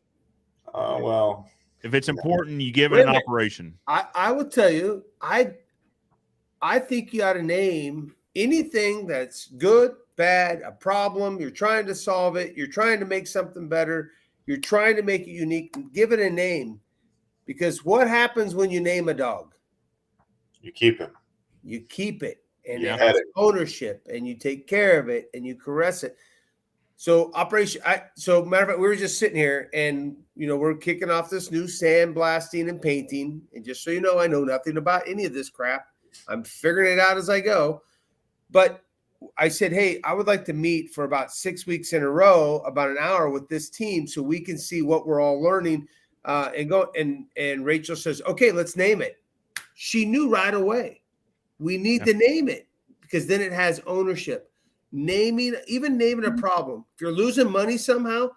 Well, if it's important, you give it an operation. I will tell you, I think you ought to name anything that's good, bad, a problem. You're trying to solve it. You're trying to make something better. You're trying to make it unique. Give it a name, because what happens when you name a dog? You keep him. You keep it, and it has ownership, and you take care of it, and you caress it. So matter of fact, we were just sitting here and, we're kicking off this new sandblasting and painting. And just so you know, I know nothing about any of this crap. I'm figuring it out as I go. But I said, hey, I would like to meet for about 6 weeks in a row, about an hour with this team so we can see what we're all learning and Rachel says, okay, let's name it. She knew right away. We need to name it because then it has ownership. Naming a problem. If you're losing money somehow,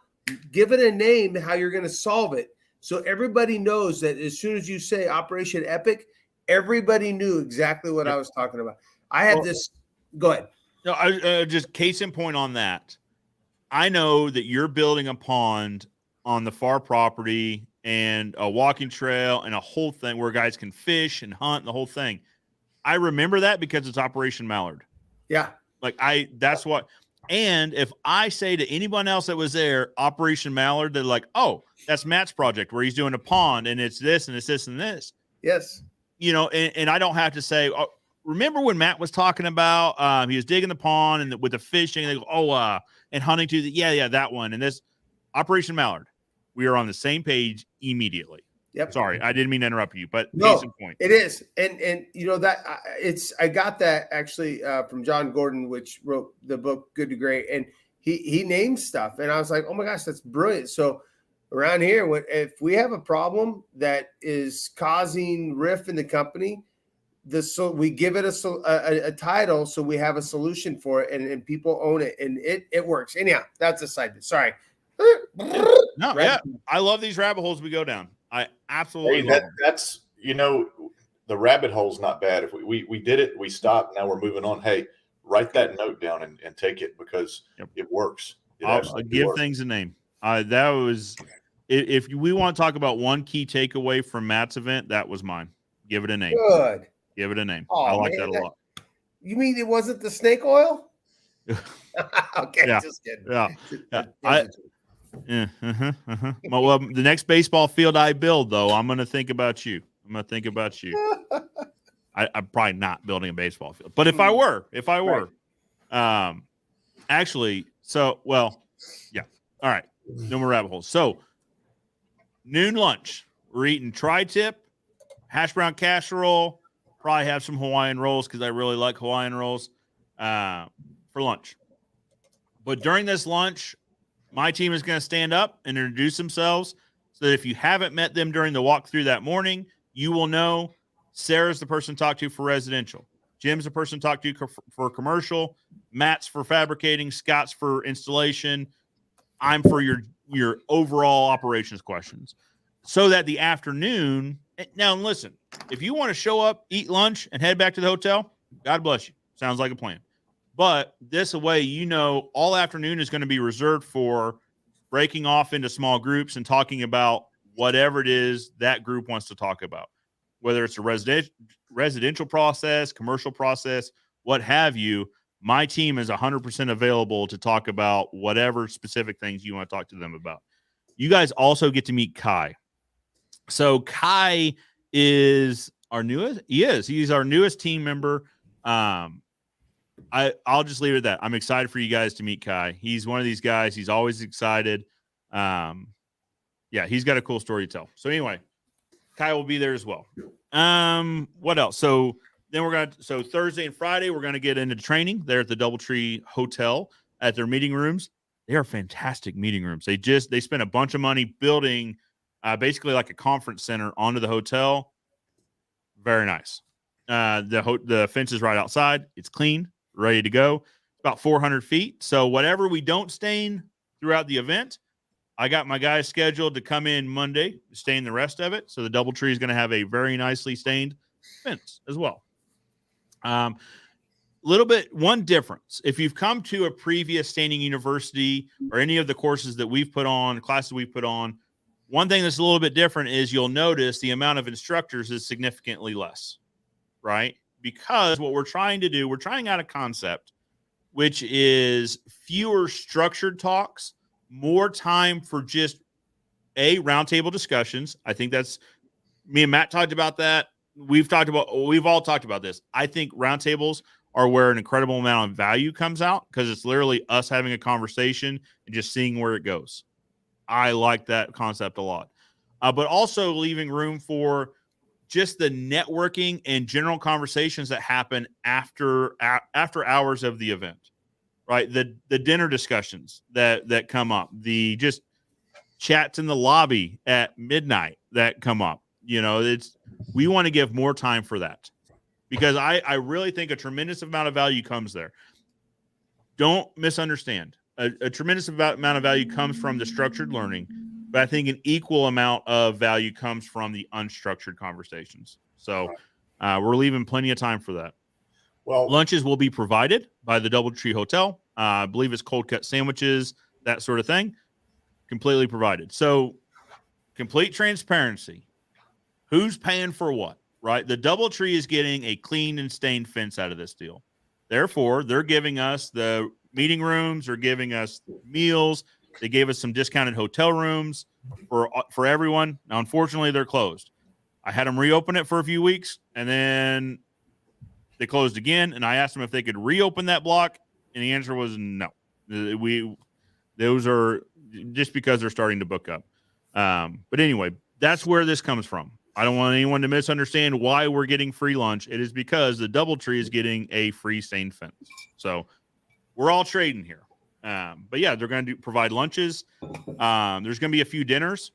give it a name, how you're going to solve it. So everybody knows that as soon as you say Operation Epic, everybody knew exactly what I was talking about. I had this. Go ahead. No, I just case in point on that. I know that you're building a pond on the far property and a walking trail and a whole thing where guys can fish and hunt and the whole thing. I remember that because it's Operation Mallard. Yeah. That's what, and if I say to anyone else that was there, Operation Mallard, they're like, oh, that's Matt's project where he's doing a pond and it's this and it's this and this. Yes. And I don't have to say, oh, remember when Matt was talking about, he was digging the pond and with the fishing, and they go, and hunting too. Yeah, that one. And this Operation Mallard, we are on the same page immediately. Yep. Sorry, I didn't mean to interrupt you, but No, case in point. it is, and you know that I got that actually from John Gordon, which wrote the book Good to Great, and he named stuff, and I was like, oh my gosh, that's brilliant. So around here, if we have a problem that is causing rift in the company, so we give it a title, so we have a solution for it, and people own it, and it works. Anyhow, that's a side bit. Sorry. No, yeah, I love these rabbit holes we go down. I absolutely love them. That's the rabbit hole's not bad. If we did it, we stopped. Now we're moving on. Hey, write that note down and take it because it works. I'll give things a name. That was if we want to talk about one key takeaway from Matt's event, that was mine. Give it a name. Good. Give it a name. Oh, I like that a lot. You mean it wasn't the snake oil? Okay, yeah. Just kidding. Yeah. Well, the next baseball field I build, though, I'm going to think about you. I'm probably not building a baseball field, but if I were, actually, yeah. All right. No more rabbit holes. So noon lunch, we're eating tri-tip, hash brown casserole, probably have some Hawaiian rolls because I really like Hawaiian rolls for lunch. But during this lunch, my team is going to stand up and introduce themselves so that if you haven't met them during the walkthrough that morning, you will know Sarah's the person to talk to for residential. Jim's the person to talk to for commercial. Matt's for fabricating. Scott's for installation. I'm for your overall operations questions. So that the afternoon, now listen, if you want to show up, eat lunch, and head back to the hotel, God bless you. Sounds like a plan. But this way, all afternoon is going to be reserved for breaking off into small groups and talking about whatever it is that group wants to talk about, whether it's a residential process, commercial process, what have you. My team is 100% available to talk about whatever specific things you want to talk to them about. You guys also get to meet Kai. So Kai is our newest. He's our newest team member. I'll just leave it at that. I'm excited for you guys to meet Kai. He's one of these guys. He's always excited. He's got a cool story to tell. So anyway, Kai will be there as well. What else? So then Thursday and Friday, we're going to get into training there at the Doubletree Hotel at their meeting rooms. They are fantastic meeting rooms. They spent a bunch of money building basically like a conference center onto the hotel. Very nice. The fence is right outside. It's clean, ready to go. About 400 feet. So whatever we don't stain throughout the event, I got my guys scheduled to come in Monday to stain the rest of it. So the Doubletree is going to have a very nicely stained fence as well. One difference. If you've come to a previous staining university or any of the courses that we've put on, classes we've put on, one thing that's a little bit different is you'll notice the amount of instructors is significantly less, right? Because what we're trying to do, we're trying out a concept, which is fewer structured talks, more time for just roundtable discussions. I think that's me and Matt talked about that. We've all talked about this. I think roundtables are where an incredible amount of value comes out because it's literally us having a conversation and just seeing where it goes. I like that concept a lot. But also leaving room for just the networking and general conversations that happen after hours of the event, right? The dinner discussions that come up, the just chats in the lobby at midnight that come up. We want to give more time for that because I really think a tremendous amount of value comes there. Don't misunderstand. A tremendous amount of value comes from the structured learning, but I think an equal amount of value comes from the unstructured conversations. So we're leaving plenty of time for that. Well, lunches will be provided by the Doubletree Hotel. I believe it's cold cut sandwiches, that sort of thing, completely provided. So complete transparency. Who's paying for what, right? The Doubletree is getting a clean and stained fence out of this deal. Therefore, they're giving us the meeting rooms, are giving us meals. They gave us some discounted hotel rooms for everyone. Now, unfortunately, they're closed. I had them reopen it for a few weeks, and then they closed again. And I asked them if they could reopen that block, and the answer was no. Those are just because they're starting to book up. But anyway, that's where this comes from. I don't want anyone to misunderstand why we're getting free lunch. It is because the DoubleTree is getting a free stain fence. So we're all trading here. But yeah, they're going to provide lunches. There's going to be a few dinners.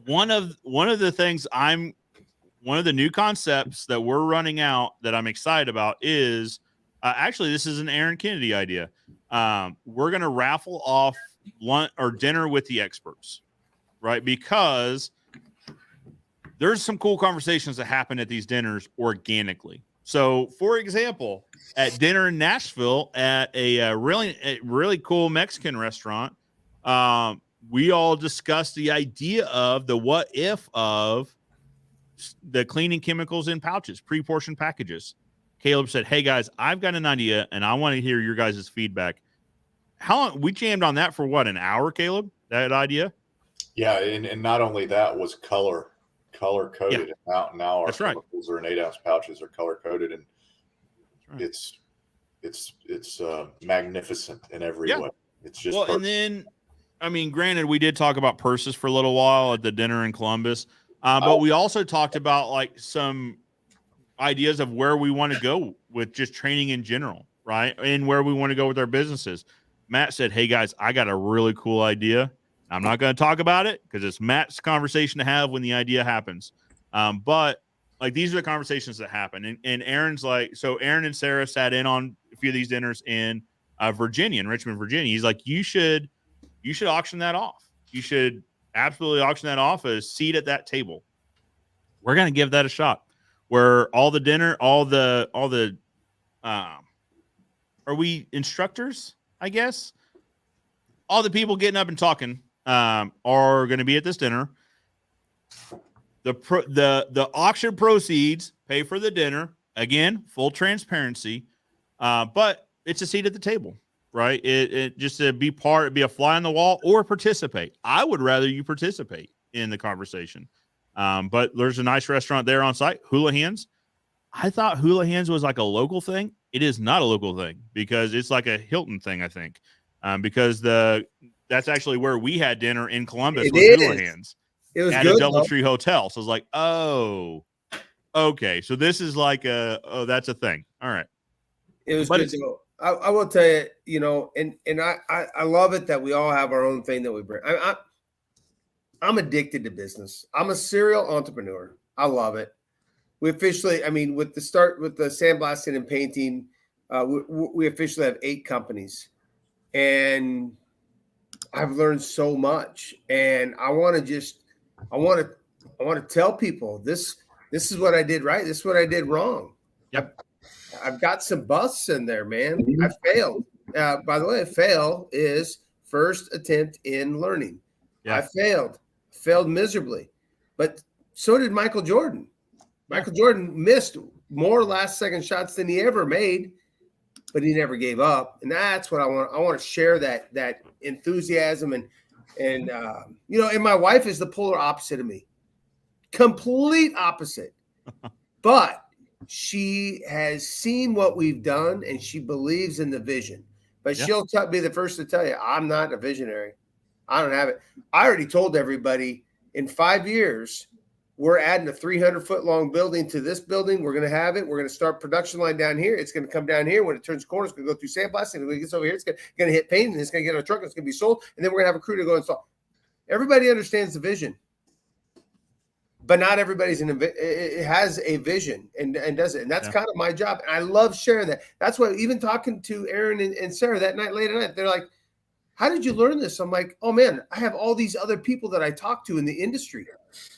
One of the things one of the new concepts that we're running out that I'm excited about is actually, this is an Aaron Kennedy idea. We're going to raffle off lunch or dinner with the experts, right? Because there's some cool conversations that happen at these dinners organically. So, for example, at dinner in Nashville at a really cool Mexican restaurant, we all discussed the idea of the what if of the cleaning chemicals in pouches, pre-portioned packages. Caleb said, "Hey guys, I've got an idea, and I want to hear your guys' feedback." How long we jammed on that for? What, an hour, Caleb? That idea? Yeah, and not only that was color coded. Yeah. Now our That's right. chemicals are in 8-ounce pouches are color coded, and right. it's magnificent in every way. It's just well, perfect. and then I mean, granted, we did talk about purses for a little while at the dinner in Columbus, but we also talked about like some ideas of where we want to go with just training in general, right? And where we want to go with our businesses. Matt said, "Hey guys, I got a really cool idea. I'm not going to talk about it because it's Matt's conversation to have when the idea happens. But like these are the conversations that happen." And Aaron's like, so Aaron and Sarah sat in on a few of these dinners in Virginia, in Richmond, Virginia. He's like, you should auction that off. You should absolutely auction that off as a seat at that table. We're going to give that a shot. Where all the dinner, all the are we instructors? I guess all the people getting up and talking are going to be at this dinner. The auction proceeds pay for the dinner. Again, full transparency, but it's a seat at the table, right? It just to be a fly on the wall or participate. I would rather you participate in the conversation. But there's a nice restaurant there on site, Hula Hands. I thought Hula Hands was like a local thing. It is not a local thing because it's like a Hilton thing, I think. Because that's actually where we had dinner in Columbus with Hula Hands. It was at good, a DoubleTree hotel. So I was like, oh, okay. So this is like that's a thing. All right. It was good. I will tell you, you know, and I love it that we all have our own thing that we bring. I'm addicted to business. I'm a serial entrepreneur. I love it. We officially, I mean, with the sandblasting and painting, we officially have 8 companies, and I've learned so much. And I want to tell people this is what I did right. This is what I did wrong. Yep. I've got some busts in there, man. I failed. By the way, fail is first attempt in learning. Yeah. I failed miserably, but so did Michael Jordan. Michael Jordan missed more last-second shots than he ever made, but he never gave up, and that's what I want. I want to share that enthusiasm and you know. And my wife is the polar opposite of me, complete opposite, but she has seen what we've done and she believes in the vision. But she'll be the first to tell you, I'm not a visionary. I don't have it. I already told everybody in 5 years, we're adding a 300-foot long building to this building. We're going to have it. We're going to start production line down here. It's going to come down here. When it turns corners, it's going to go through sandblasting. When it gets over here, it's going to hit paint, and it's going to get on a truck. And it's going to be sold. And then we're going to have a crew to go install. Everybody understands the vision, but not everybody's it has a vision and does it. And that's kind of my job. And I love sharing that. That's why even talking to Aaron and Sarah that night, late at night, they're like, how did you learn this? I'm like, oh man, I have all these other people that I talk to in the industry.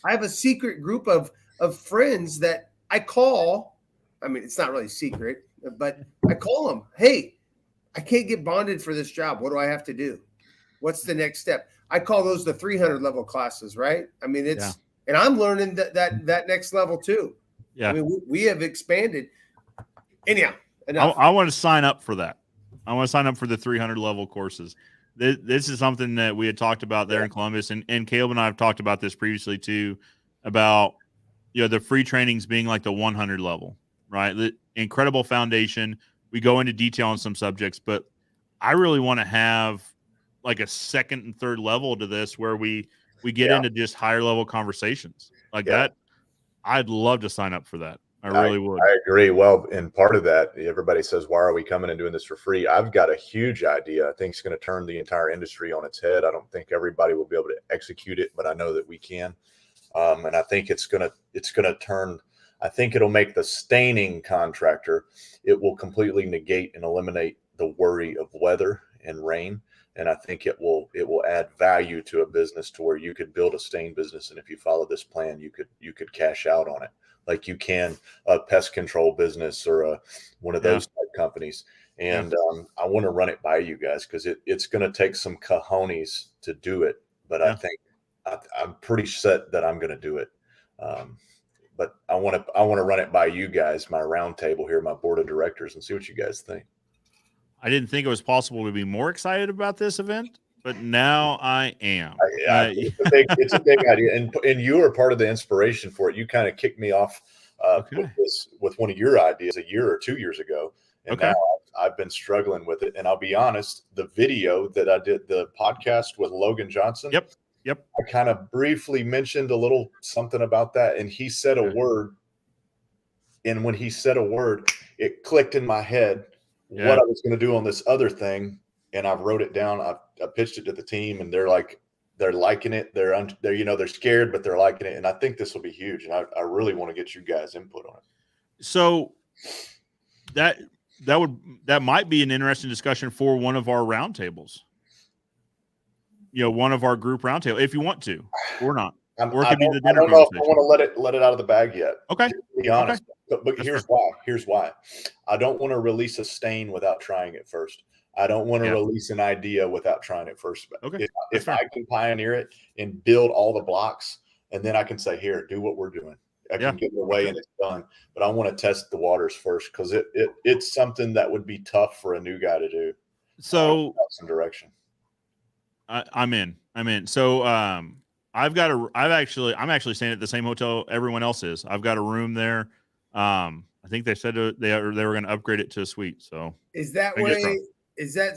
I have a secret group of friends that I call. I mean, it's not really secret, but I call them. Hey, I can't get bonded for this job. What do I have to do? What's the next step? I call those the 300 level classes, right? I mean, and I'm learning that next level too. Yeah. I mean, we have expanded. Anyhow, I want to sign up for that. I want to sign up for the 300 level courses. This is something that we had talked about there in Columbus, and Caleb and I have talked about this previously too, about the free trainings being like the 100 level, right? The incredible foundation. We go into detail on some subjects, but I really want to have like a second and third level to this where we we get Yeah. into just higher level conversations like Yeah. that. I'd love to sign up for that. I I really would. I agree. Well, and part of that, everybody says, why are we coming and doing this for free? I've got a huge idea. I think it's going to turn the entire industry on its head. I don't think everybody will be able to execute it, but I know that we can. And I think it's going to turn, I think it'll make the staining contractor, it will completely negate and eliminate the worry of weather and rain. And I think it will add value to a business to where you could build a stain business. And if you follow this plan, you could cash out on it like you can a pest control business or one of those type companies. And I want to run it by you guys because it's going to take some cojones to do it. But I think I'm pretty set that I'm going to do it. But I want to run it by you guys, my round table here, my board of directors, and see what you guys think. I didn't think it was possible to be more excited about this event, but now I am. It's a big idea, and you are part of the inspiration for it. You kind of kicked me off with one of your ideas a year or 2 years ago, and now I've been struggling with it. And I'll be honest, the video that I did, the podcast with Logan Johnson, Yep. I kind of briefly mentioned a little something about that, and he said a word. And when he said a word, it clicked in my head what I was going to do on this other thing, and I wrote it down. I pitched it to the team, and they're liking it. They're scared, but they're liking it. And I think this will be huge. And I really want to get you guys input on it. So that might be an interesting discussion for one of our roundtables. One of our group roundtable, if you want to, or not. Or it could be the dinner I don't know if I conversation. want to let it out of the bag yet. Okay. To be honest. Okay. But here's why. Here's why. I don't want to release a stain without trying it first. I don't want to release an idea without trying it first. Okay. If I can pioneer it and build all the blocks, and then I can say, here, do what we're doing. I can get away and it's done. But I want to test the waters first because it's something that would be tough for a new guy to do. So some direction. I'm in. So I'm actually staying at the same hotel everyone else is. I've got a room there. I think they said they were going to upgrade it to a suite. So is that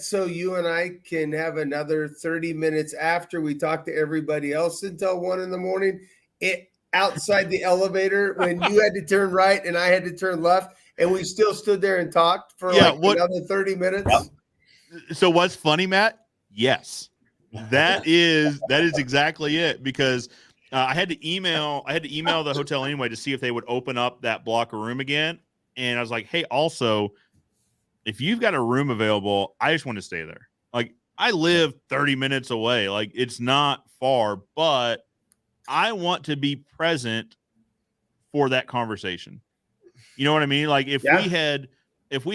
so you and I can have another 30 minutes after we talk to everybody else until 1 a.m. Outside the elevator when you had to turn right and I had to turn left, and we still stood there and talked for another 30 minutes? Yeah. So what's funny, Matt? Yes. That is exactly it, because I had to email the hotel anyway to see if they would open up that block of room again. And I was like, hey, also, if you've got a room available, I just want to stay there. Like, I live 30 minutes away. Like, it's not far, but I want to be present for that conversation. You know what I mean? Like, if we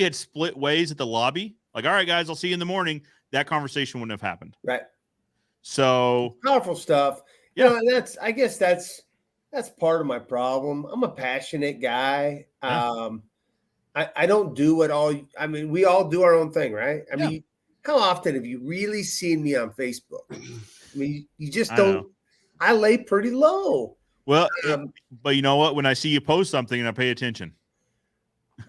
had split ways at the lobby, like, all right, guys, I'll see you in the morning, that conversation wouldn't have happened. Right. So powerful stuff. Yeah. I guess that's part of my problem. I'm a passionate guy. Yeah. I don't do we all do our own thing, right? I mean, how often have you really seen me on Facebook? I mean, you just don't. I lay pretty low. Well, but you know what? When I see you post something and I pay attention.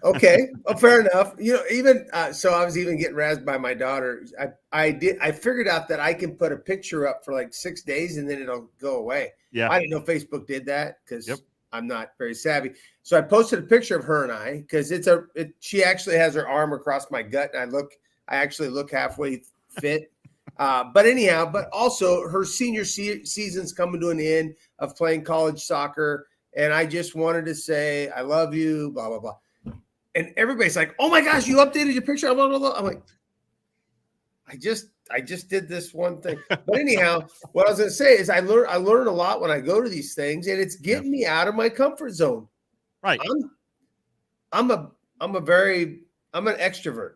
Okay. Well, fair enough. Even so I was even getting razzed by my daughter. I figured out that I can put a picture up for like 6 days and then it'll go away. Yeah. I didn't know Facebook did that because I'm not very savvy. So I posted a picture of her and I, because she actually has her arm across my gut and I actually look halfway fit. But also her senior season's coming to an end of playing college soccer. And I just wanted to say, I love you, blah, blah, blah. And everybody's like, oh my gosh, you updated your picture. Blah, blah, blah. I'm like, I just did this one thing. But anyhow, what I was going to say is I learn a lot when I go to these things, and it's getting me out of my comfort zone. Right. I'm an extrovert.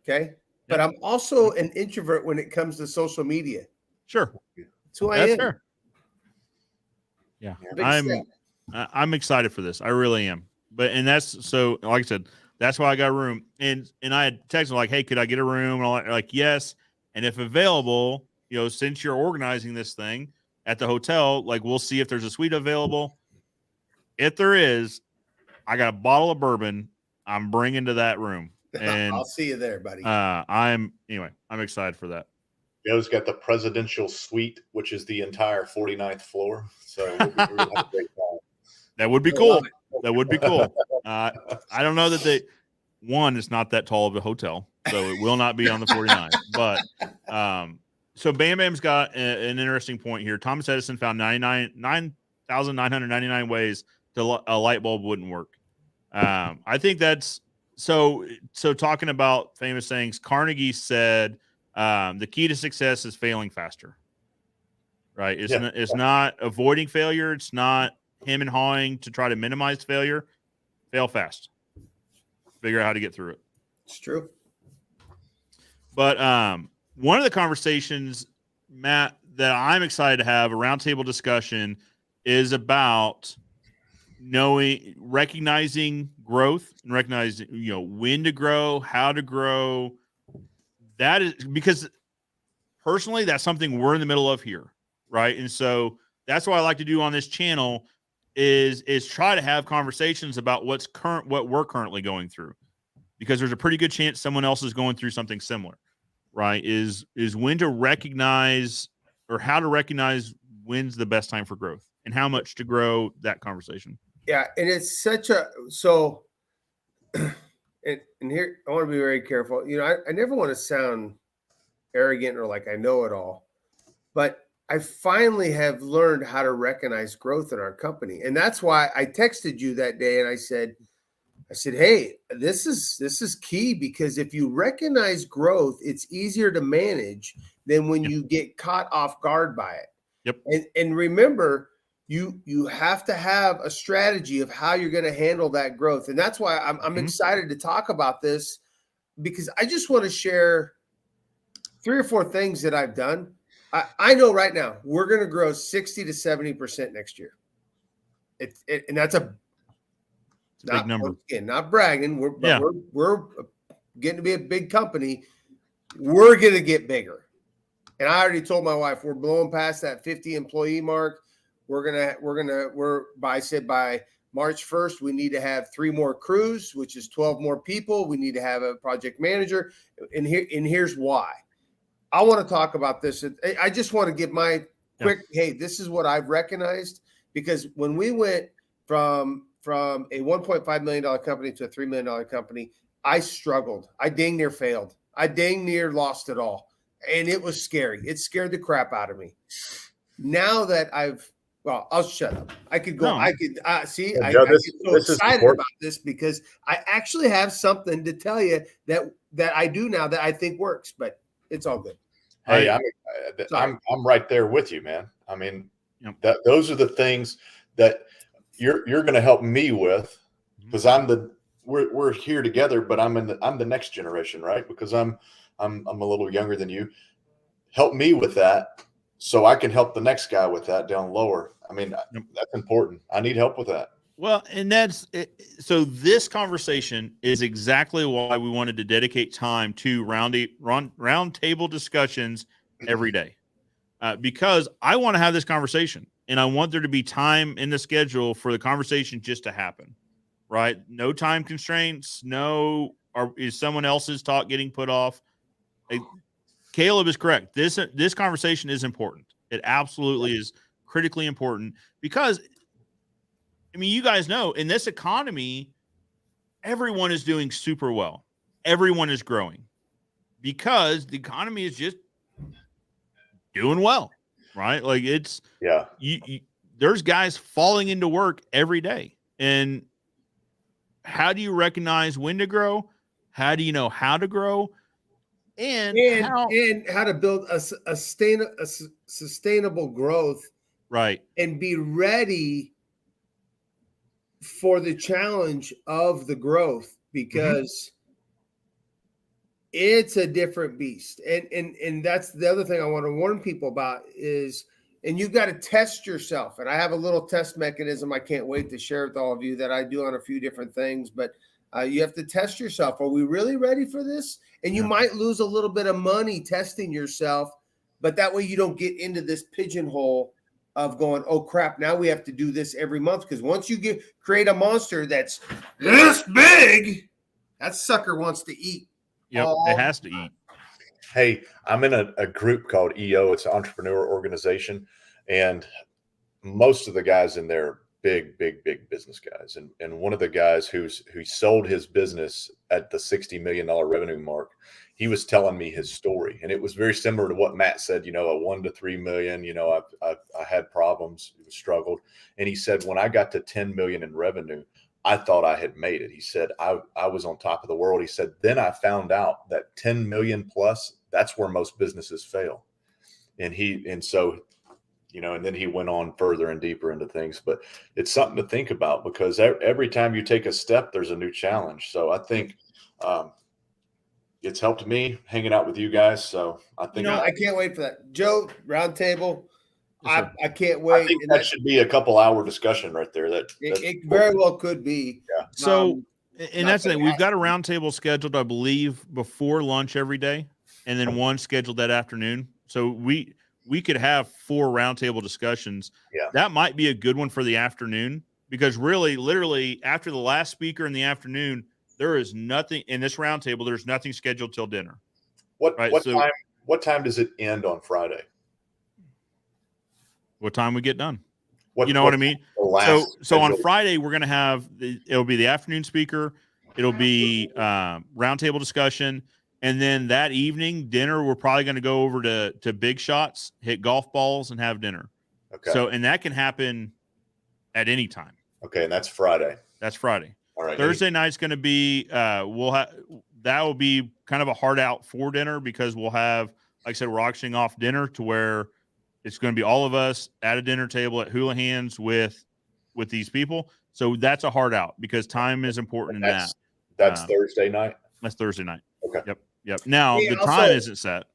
Okay. But I'm also an introvert when it comes to social media. Sure. That's who I am. Fair. Yeah. I'm excited for this. I really am. And that's, so like I said, that's why I got a room. And I had texted like, hey, could I get a room? And all that. Like, yes. And if available, since you're organizing this thing at the hotel, like, we'll see if there's a suite available. If there is, I got a bottle of bourbon I'm bringing to that room. And I'll see you there, buddy. I'm excited for that. Joe's got the presidential suite, which is the entire 49th floor. So we'll have a great time. That would be cool. That would be cool. I don't know that it's not that tall of a hotel, so it will not be on the 49. But so Bam Bam's got an interesting point here. Thomas Edison found 9,999 ways to a light bulb wouldn't work. I think that's so talking about famous sayings, Carnegie said the key to success is failing faster. Right? It's not avoiding failure. It's not him and hawing to try to minimize failure. Fail fast. Figure out how to get through it. It's true. But one of the conversations, Matt, that I'm excited to have, a roundtable discussion, is about recognizing growth and recognizing, when to grow, how to grow. That is because personally, that's something we're in the middle of here, right? And so that's what I like to do on this channel is try to have conversations about what we're currently going through, because there's a pretty good chance someone else is going through something similar, right? Is when to recognize or how to recognize when's the best time for growth and how much to grow, that conversation. Yeah. And it's and here, I want to be very careful. I never want to sound arrogant or like I know it all, but I finally have learned how to recognize growth in our company. And that's why I texted you that day and I said, hey, this is key, because if you recognize growth, it's easier to manage than when you get caught off guard by it. Yep. And remember, you have to have a strategy of how you're going to handle that growth. And that's why I'm excited to talk about this, because I just want to share 3 or 4 things that I've done. I know right now we're going to grow 60 to 70% next year. And that's a big number. Again, not bragging. We're getting to be a big company. We're going to get bigger. And I already told my wife we're blowing past that 50 employee mark. By March 1st, we need to have 3 more crews, which is 12 more people. We need to have a project manager. And here's why. I want to talk about this. I just want to give my quick, hey, this is what I've recognized, because when we went from a $1.5 million company to a $3 million company, I struggled. I dang near failed. I dang near lost it all. And it was scary. It scared the crap out of me. Now that I'll shut up. I could go. No. I could see. I get so excited about this because I actually have something to tell you that I do now that I think works, but it's all good. Hey, I'm right there with you, man. I mean, those are the things that you're going to help me with, because we're here together, but I'm the next generation, right? Because I'm a little younger than you. Help me with that, so I can help the next guy with that down lower. I mean, that's important. I need help with that. Well, and that's it. So this conversation is exactly why we wanted to dedicate time to round table discussions every day, because I want to have this conversation, and I want there to be time in the schedule for the conversation just to happen, right? No time constraints. Is someone else's talk getting put off? Caleb is correct. This conversation is important. It absolutely is critically important, because I mean, you guys know in this economy, everyone is doing super well. Everyone is growing because the economy is just doing well, right? Like there's guys falling into work every day. And how do you recognize when to grow? How do you know how to grow? And how to build a sustainable growth, right? And be ready for the challenge of the growth, because it's a different beast. And that's the other thing I want to warn people about is, and you've got to test yourself. And I have a little test mechanism I can't wait to share with all of you that I do on a few different things, but you have to test yourself. Are we really ready for this? And you might lose a little bit of money testing yourself, but that way you don't get into this pigeonhole of going, oh crap, now we have to do this every month. Because once you create a monster that's this big, that sucker wants to eat. Yep, it has to eat. Hey, I'm in a group called EO. It's an entrepreneur organization, and most of the guys in there are big business guys. And one of the guys who sold his business at the $60 million revenue mark, he was telling me his story. And it was very similar to what Matt said, you know, a 1 to 3 million, you know, I had problems, struggled. And he said, when I got to 10 million in revenue, I thought I had made it. He said, I was on top of the world. He said, then I found out that 10 million plus, that's where most businesses fail. And so, you know, and then he went on further and deeper into things, but it's something to think about because every time you take a step, there's a new challenge. So I think it's helped me hanging out with you guys. So I think I can't wait for that. Joe, round table. Yes, I can't wait. I think that should be a couple hour discussion right there. It very well could be. Yeah. So, and that's the thing. We've happen. got a roundtable scheduled, I believe, before lunch every day, and then one scheduled that afternoon. So we could have 4 roundtable discussions. Yeah. That might be a good one for the afternoon because really, literally, after the last speaker in the afternoon, there is nothing in this roundtable. There's nothing scheduled till dinner. What Right, what time does it end on Friday? What time we get done? What You know what I mean? last So on scheduled- Friday, we're going to have, it'll be the afternoon speaker. It'll be roundtable discussion. And then that evening, dinner, we're probably going to go over to Big Shots, hit golf balls, and have dinner. Okay. So, and that can happen at any time. Okay, and that's Friday. That's Friday. All right. Thursday night's going to be, that will be kind of a hard out for dinner because we'll have, like I said, we're auctioning off dinner to where it's going to be all of us at a dinner table at Houlihan's with these people. So that's a hard out because time is important in that. That's Thursday night. That's Thursday night. Okay. Yep. Now Hey, the also- time isn't set.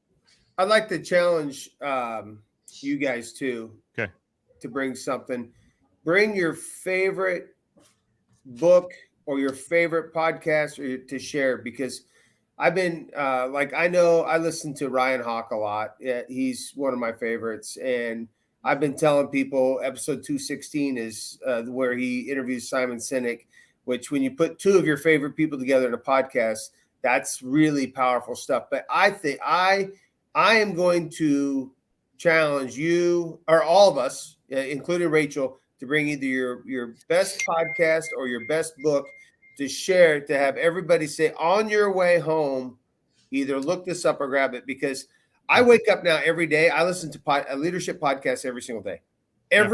I'd like to challenge you guys too. Okay. To bring something. Bring your favorite book or your favorite podcast to share because I've been I listen to Ryan Hawk a lot. He's one of my favorites, and I've been telling people episode 216 is where he interviews Simon Sinek. Which, when you put 2 of your favorite people together in a podcast, that's really powerful stuff. But I think I am going to challenge you or all of us, including Rachel, to bring either your best podcast or your best book to share, to have everybody say on your way home, either look this up or grab it. Because I wake up now every day. I listen to a leadership podcast every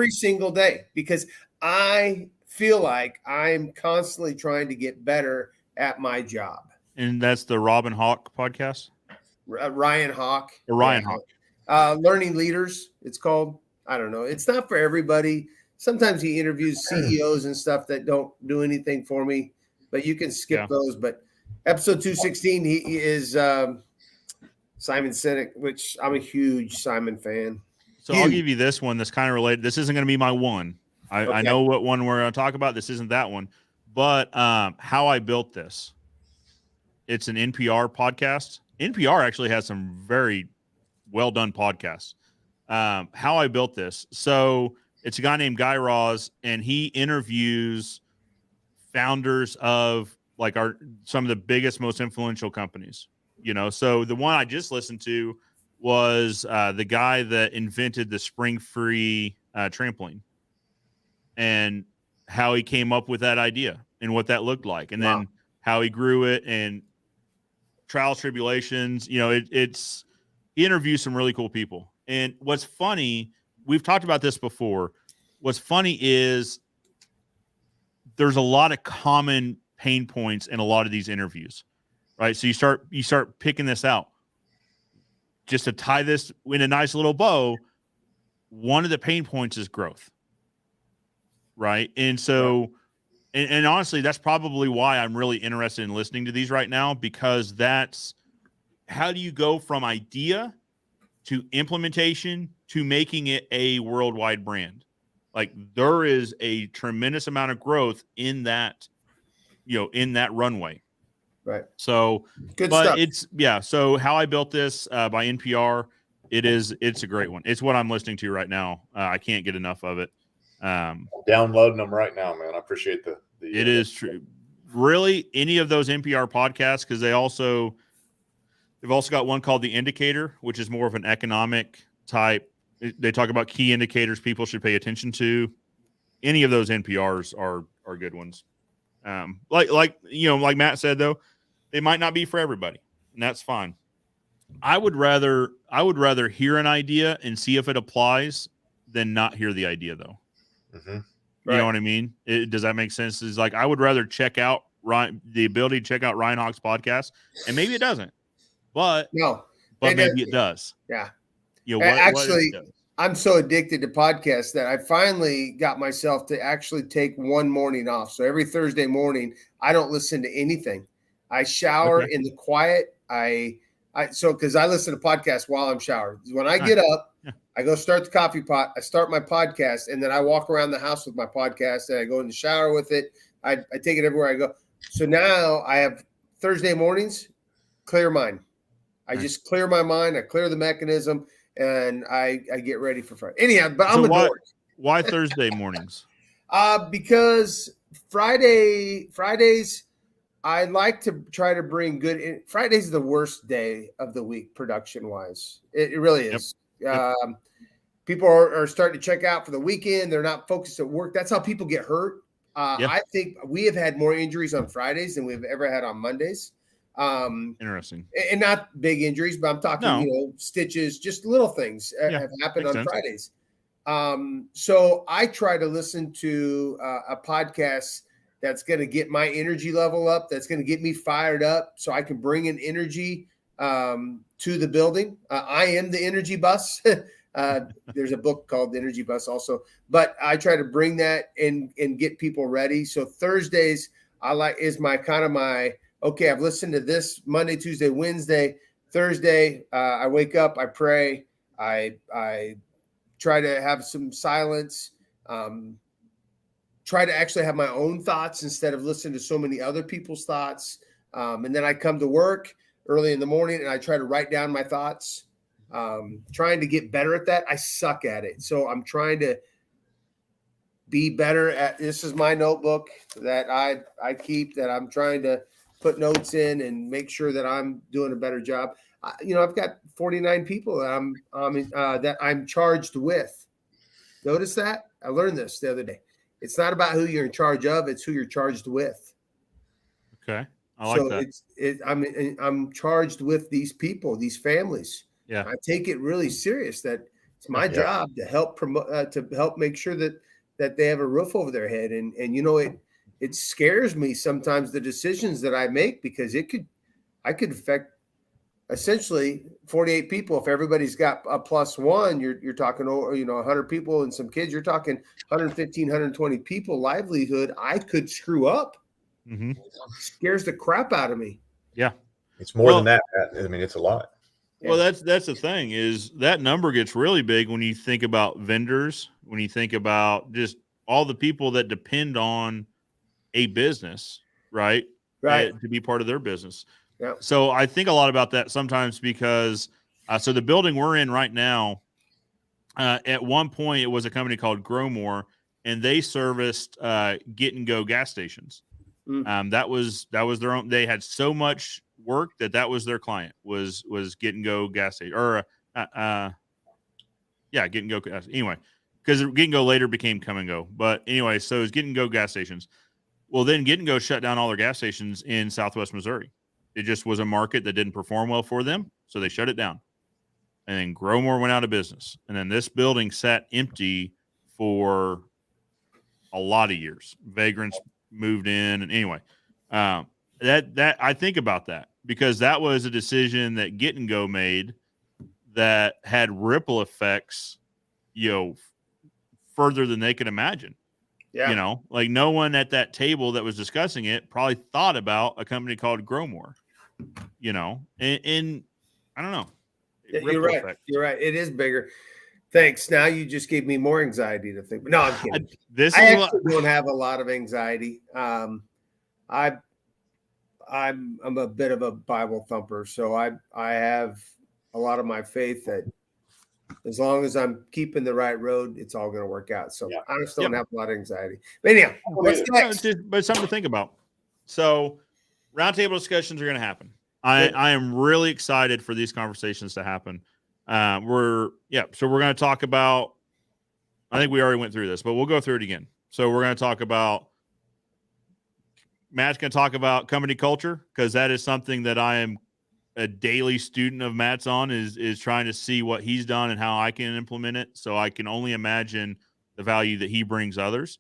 single day, because I feel like I'm constantly trying to get better at my job. And that's the Robin Hawk podcast. Ryan Hawk. Or Ryan Hawk. Learning Leaders, it's called. I don't know. It's not for everybody. Sometimes he interviews CEOs and stuff that don't do anything for me, but you can skip those. But episode 216, he is Simon Sinek, which I'm a huge Simon fan. So I'll give you this one that's kind of related. This isn't going to be my one. I know what one we're going to talk about. This isn't that one. But How I Built This. It's an NPR podcast. NPR actually has some very well done podcasts. How I Built This. So it's a guy named Guy Raz, and he interviews founders of like some of the biggest, most influential companies. You know, so the one I just listened to was the guy that invented the spring-free trampoline, and how he came up with that idea and what that looked like, and then how he grew it and trials, tribulations. You know, he interviews some really cool people. And what's funny, we've talked about this before. What's funny is there's a lot of common pain points in a lot of these interviews, right? So you start picking this out. Just to tie this in a nice little bow, one of the pain points is growth, right? And so, and honestly, that's probably why I'm really interested in listening to these right now, because that's how do you go from idea to implementation to making it a worldwide brand? Like, there is a tremendous amount of growth in that, in that runway. Right. So, Good but stuff. So How I Built This by NPR. It's a great one. It's what I'm listening to right now. I can't get enough of it. Downloading them right now, man. I appreciate the it is true. Really, any of those NPR podcasts, because they also They've also got one called The Indicator, which is more of an economic type. They talk about key indicators people should pay attention to. Any of those NPRs are good ones. Like Matt said, though, they might not be for everybody, and that's fine. I would rather hear an idea and see if it applies than not hear the idea, though. Mm-hmm. You know what I mean? Does that make sense? It's like I would rather check out the ability to check out Ryan Hawk's podcast, and maybe it doesn't, but maybe it does. Yeah. Actually, I'm so addicted to podcasts that I finally got myself to actually take one morning off. So every Thursday morning, I don't listen to anything. I shower in the quiet. Because I listen to podcasts while I'm showering. When I get up, I go start the coffee pot. I start my podcast, and then I walk around the house with my podcast, and I go in the shower with it. I take it everywhere I go. So now I have Thursday mornings, clear mind. I just clear my mind. I clear the mechanism, and I get ready for Friday. Anyhow, but I'm a dork. Why Thursday mornings? Because Fridays. I like to try to bring good. Friday's is the worst day of the week, production wise. It really is. Yep. People are starting to check out for the weekend. They're not focused at work. That's how people get hurt. I think we have had more injuries on Fridays than we've ever had on Mondays. Interesting. And not big injuries, but I'm talking, stitches, just little things have happened on Fridays. So I try to listen to a podcast that's going to get my energy level up, that's going to get me fired up so I can bring in energy to the building. I am the energy bus. There's a book called The Energy Bus also, but I try to bring that and get people ready. So Thursdays is my okay, I've listened to this Monday, Tuesday, Wednesday, Thursday. I wake up, I pray, I try to have some silence, try to actually have my own thoughts instead of listening to so many other people's thoughts. And then I come to work early in the morning and I try to write down my thoughts, trying to get better at that. I suck at it. So I'm trying to be better at, this is my notebook that I keep, that I'm trying to put notes in and make sure that I'm doing a better job. I've got 49 people that I'm charged with. Notice that? I learned this the other day. It's not about who you're in charge of; it's who you're charged with. Okay, I like that. I'm charged with these people, these families. Yeah, I take it really serious. That it's my job to help promote, to help make sure that they have a roof over their head. And it scares me sometimes, the decisions that I make, because I could affect essentially 48 people. If everybody's got a plus one, you're talking, 100 people and some kids, you're talking 115, 120 people livelihood. I could screw up. Mm-hmm. Scares the crap out of me. Yeah. It's more than that. I mean, it's a lot. Well, that's the thing, is that number gets really big when you think about vendors, when you think about just all the people that depend on a business, right? To be part of their business. Yeah. So I think a lot about that sometimes, because so the building we're in right now, at one point it was a company called Growmore, and they serviced Get and Go gas stations. That was their own. They had so much work that was their client, was Get and Go gas station, or Get and Go. Anyway, because Get and Go later became Come and Go, but anyway, so it was Get and Go gas stations. Well, then Get and Go shut down all their gas stations in Southwest Missouri. It just was a market that didn't perform well for them, so they shut it down. And then Growmore went out of business, and then this building sat empty for a lot of years. Vagrants moved in, and anyway, that I think about that, because that was a decision that Get and Go made that had ripple effects, further than they could imagine. Yeah. Like no one at that table that was discussing it probably thought about a company called Growmore, and I don't know. You're right. Effect. You're right. It is bigger. Thanks. Now you just gave me more anxiety to think. No, I'm kidding. I don't have a lot of anxiety. I'm a bit of a Bible thumper, so I have a lot of my faith that as long as I'm keeping the right road, it's all going to work out. So I just don't have a lot of anxiety. But anyhow, what's next? But something to think about. So roundtable discussions are going to happen. I am really excited for these conversations to happen. So we're going to talk about, I think we already went through this, but we'll go through it again. So we're going to talk about, Matt's going to talk about company culture, because that is something that I am a daily student of Matt's on, is trying to see what he's done and how I can implement it. So I can only imagine the value that he brings others.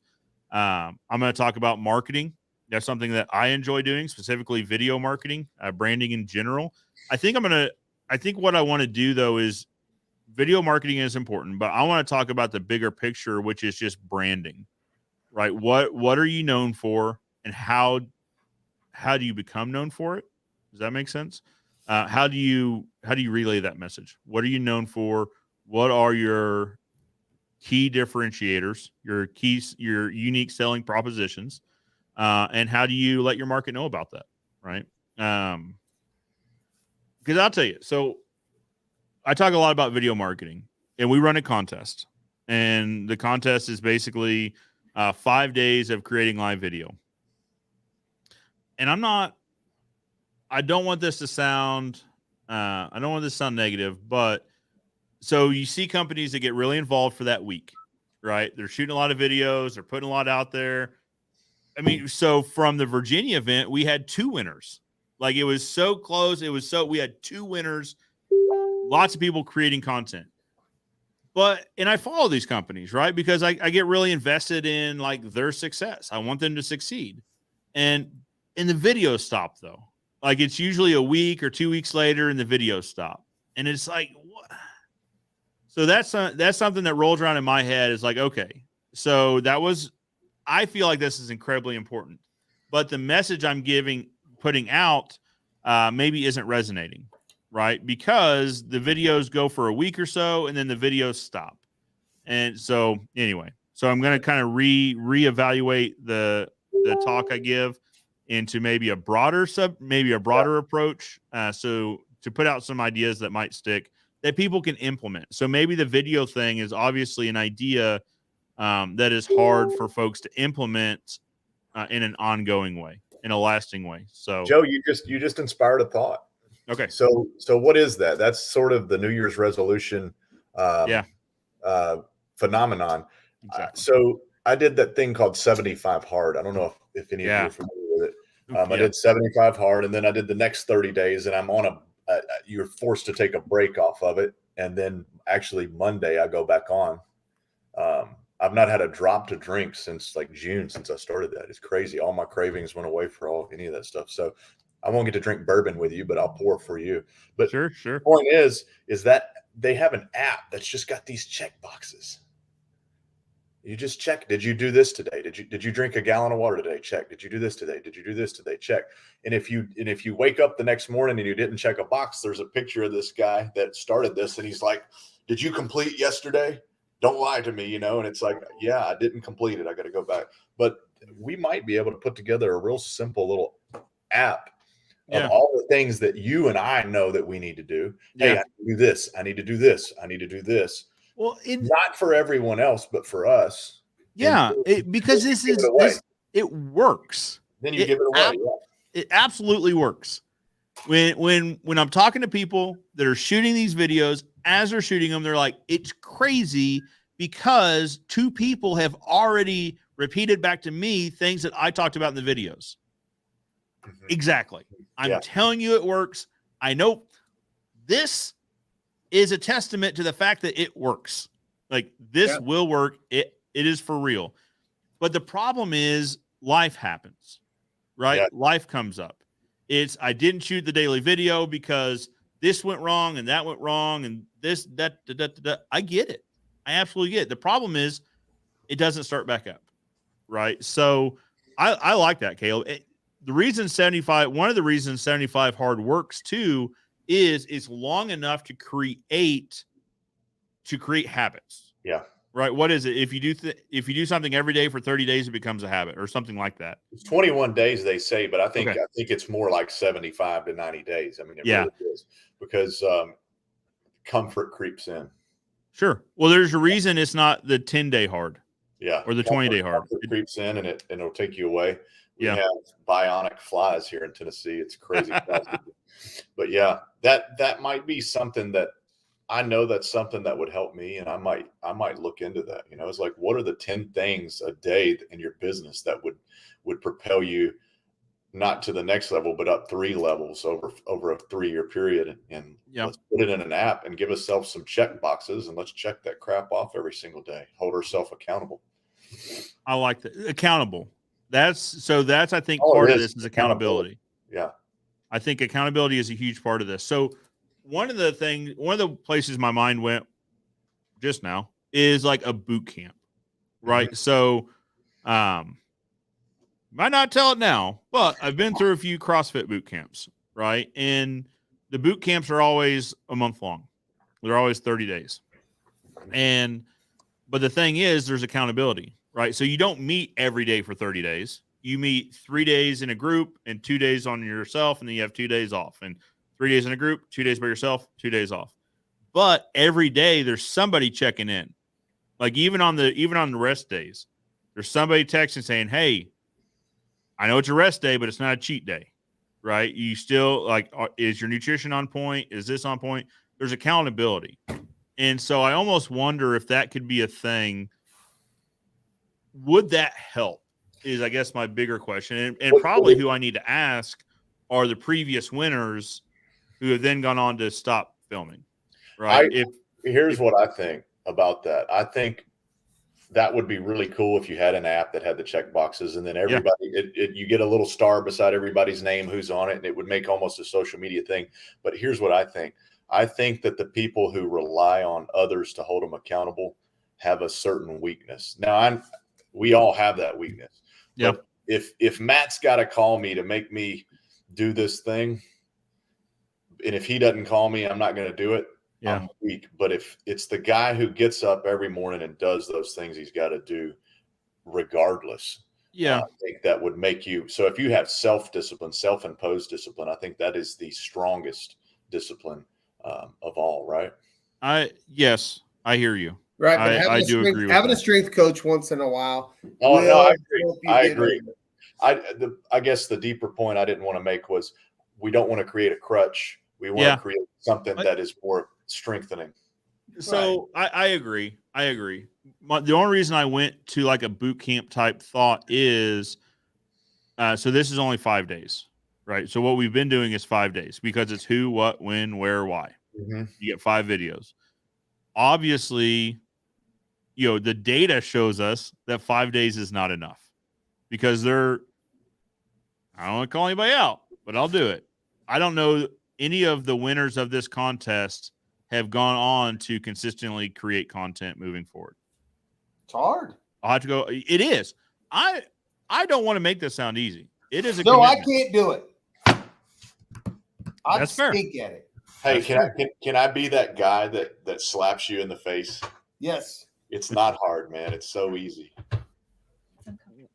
I'm going to talk about marketing. That's something that I enjoy doing, specifically video marketing, branding in general. I think what I want to do though is, video marketing is important, but I want to talk about the bigger picture, which is just branding, right? What are you known for, and how do you become known for it? Does that make sense? How do you relay that message? What are you known for? What are your key differentiators, your unique selling propositions, and how do you let your market know about that, right? Because I'll tell you, so I talk a lot about video marketing, and we run a contest, and the contest is basically 5 days of creating live video. And I don't want this to sound negative, but so you see companies that get really involved for that week, right? They're shooting a lot of videos, they're putting a lot out there. I mean, so from the Virginia event, we had 2 winners. Like, it was so close. We had 2 winners, lots of people creating content. And I follow these companies, right? Because I get really invested in like their success. I want them to succeed. And the videos stop though. Like, it's usually a week or 2 weeks later and the videos stop. And it's like, what? So that's something that rolls around in my head, is like, okay, so I feel like this is incredibly important, but the message I'm putting out maybe isn't resonating, right? Because the videos go for a week or so and then the videos stop. And so anyway, so I'm going to kind of reevaluate the talk I give into maybe a broader approach. So to put out some ideas that might stick, that people can implement. So maybe the video thing is obviously an idea that is hard for folks to implement in an ongoing way, in a lasting way. So Joe, you just inspired a thought. Okay. So what is that? That's sort of the New Year's resolution phenomenon. Exactly. So I did that thing called 75 hard. I don't know if any of you are familiar with it. I did 75 hard, and then I did the next 30 days, and I'm on you're forced to take a break off of it. And then actually Monday I go back on. I've not had a drop to drink since like June, since I started that. It's crazy. All my cravings went away for any of that stuff. So I won't get to drink bourbon with you, but I'll pour for you. But sure. The point is that they have an app that's just got these check boxes. You just check. Did you do this today? Did you drink a gallon of water today? Check. Did you do this today? Did you do this today? Check. And if you wake up the next morning and you didn't check a box, there's a picture of this guy that started this, and he's like, "Did you complete yesterday? Don't lie to me," And it's like, yeah, I didn't complete it. I got to go back. But we might be able to put together a real simple little app of all the things that you and I know that we need to do. Hey, I need to do this. I need to do this. I need to do this. Well, not for everyone else, but for us. Yeah, because it works. Then you give it away. It absolutely works. When I'm talking to people that are shooting these videos, as they're shooting them, they're like, it's crazy because 2 people have already repeated back to me things that I talked about in the videos. Mm-hmm. Exactly. I'm telling you it works. I know this is a testament to the fact that it works. Like, this will work. It is for real. But the problem is life happens, right? Yeah. Life comes up. I didn't shoot the daily video because this went wrong and that went wrong and this, that. I get it. I absolutely get it. The problem is it doesn't start back up, right? So I like that, Caleb. One of the reasons 75 hard works too is it's long enough to create habits. Yeah. Right. What is it? If you do something every day for 30 days, it becomes a habit or something like that. It's 21 days, they say, but I think it's more like 75 to 90 days. I mean, it really is, because comfort creeps in. Sure. Well, there's a reason it's not the 10-day hard. Yeah. Or the 20-day hard. It creeps in and it'll take you away. We have bionic flies here in Tennessee. It's crazy. But yeah, that might be something that I know that's something that would help me, and I might look into that. You know, it's like, what are the 10 things a day in your business that would propel you not to the next level, but up 3 levels over a 3-year period? And let's put it in an app and give ourselves some check boxes, and let's check that crap off every single day. Hold ourselves accountable. I like that. Accountable. That's I think part of this is accountability. Yeah. I think accountability is a huge part of this. So one of the places my mind went just now is like a boot camp, right? Mm-hmm. So, might not tell it now, but I've been through a few CrossFit boot camps, right? And the boot camps are always a month long. They're always 30 days. But the thing is, there's accountability, right? So you don't meet every day for 30 days. You meet 3 days in a group and 2 days on yourself, and then you have 2 days off. And 3 days in a group, 2 days by yourself, 2 days off. But every day there's somebody checking in. Like even on the rest days, there's somebody texting saying, "Hey, I know it's a rest day, but it's not a cheat day." Right? You still like, is your nutrition on point? Is this on point? There's accountability. And so I almost wonder if that could be a thing. Would that help? Is, I guess, my bigger question. And probably who I need to ask are the previous winners who have then gone on to stop filming. Right. Here's what I think about that. I think that would be really cool if you had an app that had the check boxes, and then everybody, you get a little star beside everybody's name who's on it, and it would make almost a social media thing. But here's what I think. I think that the people who rely on others to hold them accountable have a certain weakness. Now, we all have that weakness. Yeah. If Matt's got to call me to make me do this thing, and if he doesn't call me, I'm not going to do it. Yeah. I'm weak. But if it's the guy who gets up every morning and does those things he's got to do regardless, I think that would make you. So if you have self-discipline, self-imposed discipline, I think that is the strongest discipline of all, right? Yes, I hear you. Right. But I do agree with having that. a strength coach once in a while. Oh, no, I agree. I guess the deeper point I didn't want to make was we don't want to create a crutch. We want to create something that is more strengthening. So I agree. The only reason I went to like a boot camp type thought is, so this is only 5 days, right? So what we've been doing is 5 days because it's who, what, when, where, why. Mm-hmm. You get 5 videos. Obviously, the data shows us that 5 days is not enough because I don't want to call anybody out, but I'll do it. I don't know any of the winners of this contest have gone on to consistently create content moving forward. It's hard. I'll have to go. It is. I don't want to make this sound easy. It is a No, commitment. I can't do it. That's fair. Stink at it. Hey, can I be that guy that slaps you in the face? Yes. It's not hard, man. It's so easy.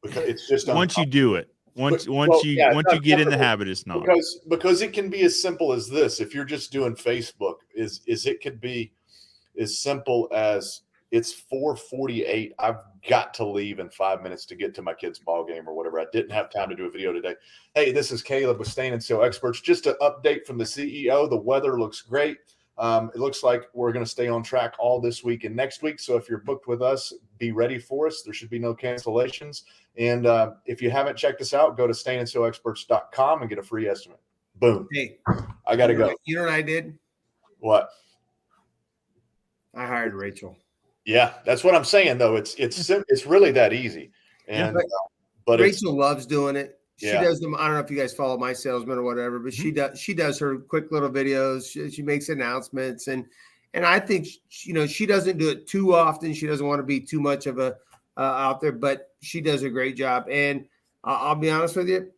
Because it's just once you do it. Once you get in the habit, it's not. Because it can be as simple as this. If you're just doing Facebook, it could be as simple as it's 4:48. I've got to leave in 5 minutes to get to my kid's ball game or whatever. I didn't have time to do a video today. Hey, this is Caleb with Stain and Seal Experts. Just an update from the CEO. The weather looks great. It looks like we're going to stay on track all this week and next week. So if you're booked with us, be ready for us. There should be no cancellations. And if you haven't checked us out, go to stainandsealexperts.com and get a free estimate. Boom. Hey, I got to go. You know what I did? What? I hired Rachel. Yeah, that's what I'm saying, though. It's really that easy. And but Rachel loves doing it. She Yeah. does them. I don't know if you guys follow My Salesman or whatever, but she does her quick little videos. She makes announcements, and I think she doesn't do it too often. She doesn't want to be too much of a out there, but she does a great job. And I'll be honest with you,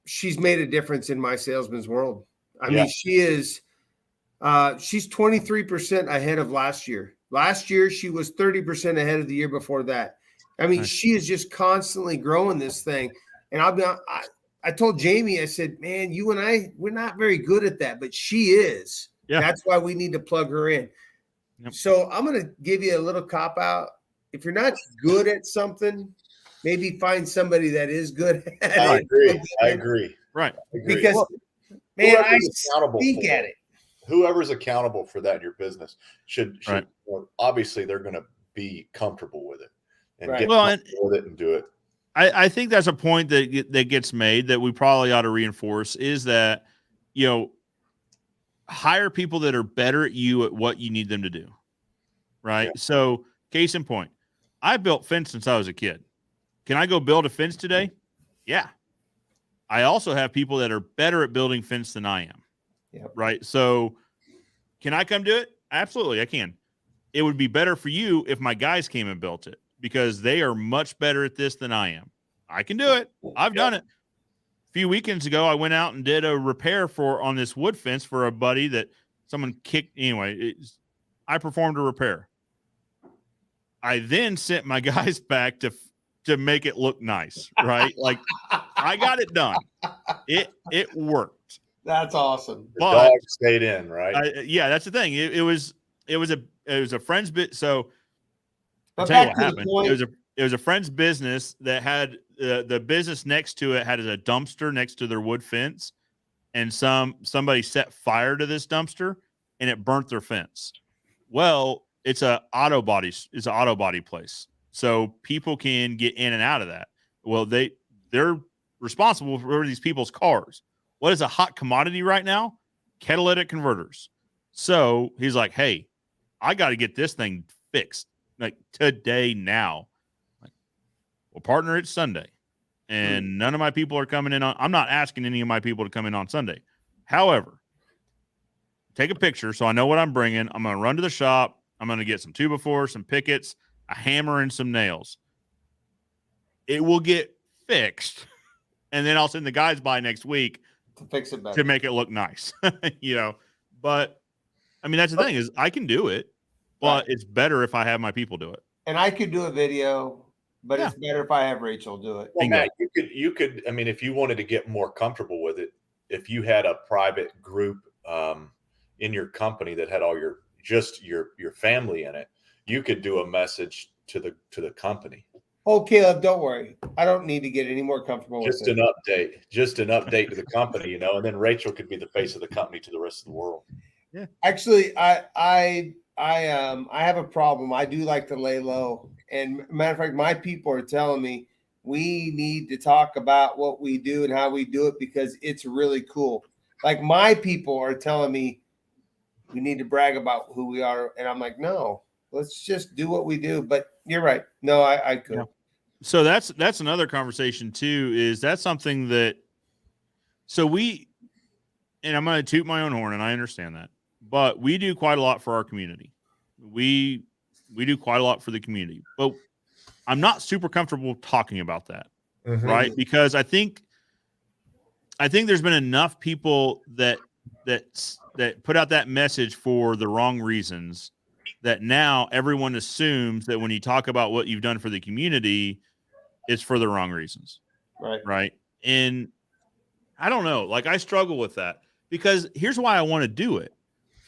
she's made a difference in My Salesman's world. I mean, she is. She's 23% ahead of last year. Last year, she was 30% ahead of the year before that. I mean, she is just constantly growing this thing. And I told Jamie, I said, man, you and I, we're not very good at that, but she is. Yeah. That's why we need to plug her in. Yep. So I'm going to give you a little cop out. If you're not good at something, maybe find somebody that is good at it. I agree. Right. Because Man, I whoever's accountable speak for at it, it. whoever's accountable for that in your business should Right. well, obviously they're going to be comfortable with it and Right. get Well, and comfortable with it and do it. I think that's a point that gets made that we probably ought to reinforce is that, hire people that are better at you at what you need them to do. Right. Yeah. So case in point, I built fence since I was a kid. Can I go build a fence today? Yeah. I also have people that are better at building fence than I am. Yep. Right. So can I come do it? Absolutely, I can. It would be better for you if my guys came and built it because they are much better at this than I am. I can do it. I've done it. A few weekends ago, I went out and did a repair on this wood fence for a buddy that someone kicked. Anyway, I performed a repair. I then sent my guys back to make it look nice, right? Like I got it done. It worked. That's awesome. The But dog stayed in, right? yeah, that's the thing. It was a friend's bit. So I'll But tell you back what to the happened. point, It was a friend's business that had the business next to it had a dumpster next to their wood fence, and somebody set fire to this dumpster and it burnt their fence. Well, it's an auto body place, so people can get in and out of that. Well, they're responsible for these people's cars. What is a hot commodity right now? Catalytic converters. So he's like, hey, I got to get this thing fixed like today now. Like, well, partner, it's Sunday and none of my people are coming in I'm not asking any of my people to come in on Sunday. However, take a picture so I know what I'm bringing. I'm going to run to the shop. I'm going to get some 2x4, some pickets, a hammer, and some nails. It will get fixed. And then I'll send the guys by next week to fix it better. to make it look nice, But I mean, that's the thing is I can do it, but Right. it's better if I have my people do it. And I could do a video, but Yeah. it's better if I have Rachel do it. Well, Bingo. Matt, you could. I mean, if you wanted to get more comfortable with it, if you had a private group in your company that had all your family in it, you could do a message to the company. Oh, Caleb, don't worry. I don't need to get any more comfortable with Just it. an update to the company, and then Rachel could be the face of the company to the rest of the world. Actually, I have a problem. I do like to lay low. And matter of fact, my people are telling me we need to talk about what we do and how we do it because it's really cool. Like my people are telling me we need to brag about who we are. And I'm like, no, let's just do what we do. But you're right. No, I could. Yeah. So that's another conversation too, is that's something that, and I'm going to toot my own horn and I understand that, but we do quite a lot for our community. We do quite a lot for the community, but I'm not super comfortable talking about that. Mm-hmm. Right. Because I think there's been enough people that put out that message for the wrong reasons that now everyone assumes that when you talk about what you've done for the community, it's for the wrong reasons. Right. Right. And I don't know, like I struggle with that because here's why I want to do it.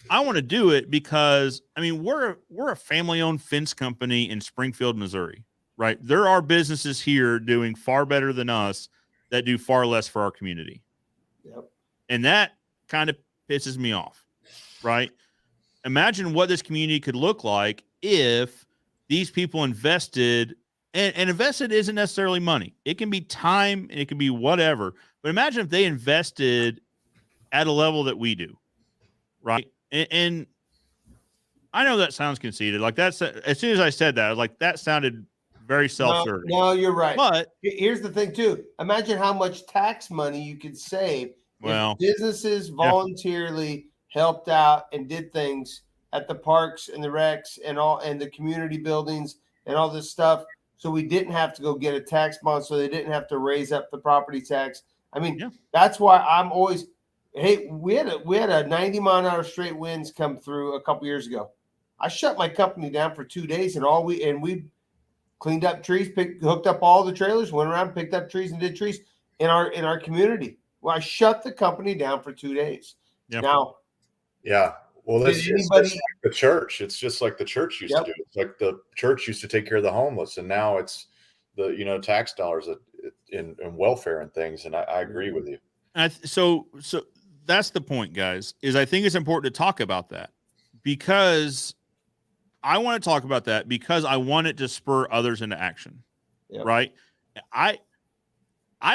I want to do it because I mean, we're a family owned fence company in Springfield, Missouri, right? There are businesses here doing far better than us that do far less for our community. Yep. And that kind of pisses me off, right? Imagine what this community could look like if these people invested, and invested isn't necessarily money. It can be time and it can be whatever. But imagine if they invested at a level that we do, right? And I know that sounds conceited. Like that's as soon as I said that, I was like, that sounded very self-serving. No, you're right. But here's the thing too. Imagine how much tax money you could save if businesses voluntarily helped out and did things at the parks and the recs and the community buildings and all this stuff. So we didn't have to go get a tax bond. So they didn't have to raise up the property tax. I mean, that's why I'm always, hey, we had a 90-mile-an-hour straight winds come through a couple years ago. I shut my company down for 2 days and we cleaned up trees, hooked up all the trailers, went around, picked up trees and did trees in our community. Well, I shut the company down for 2 days. Yep. Now, well, it's just like the church. It's just like the church used to do. It's like the church used to take care of the homeless, and now it's the tax dollars in welfare and things. And I agree with you. so that's the point, guys, is I think it's important to talk about that because I want to talk about that because I want it to spur others into action. Yep. Right. I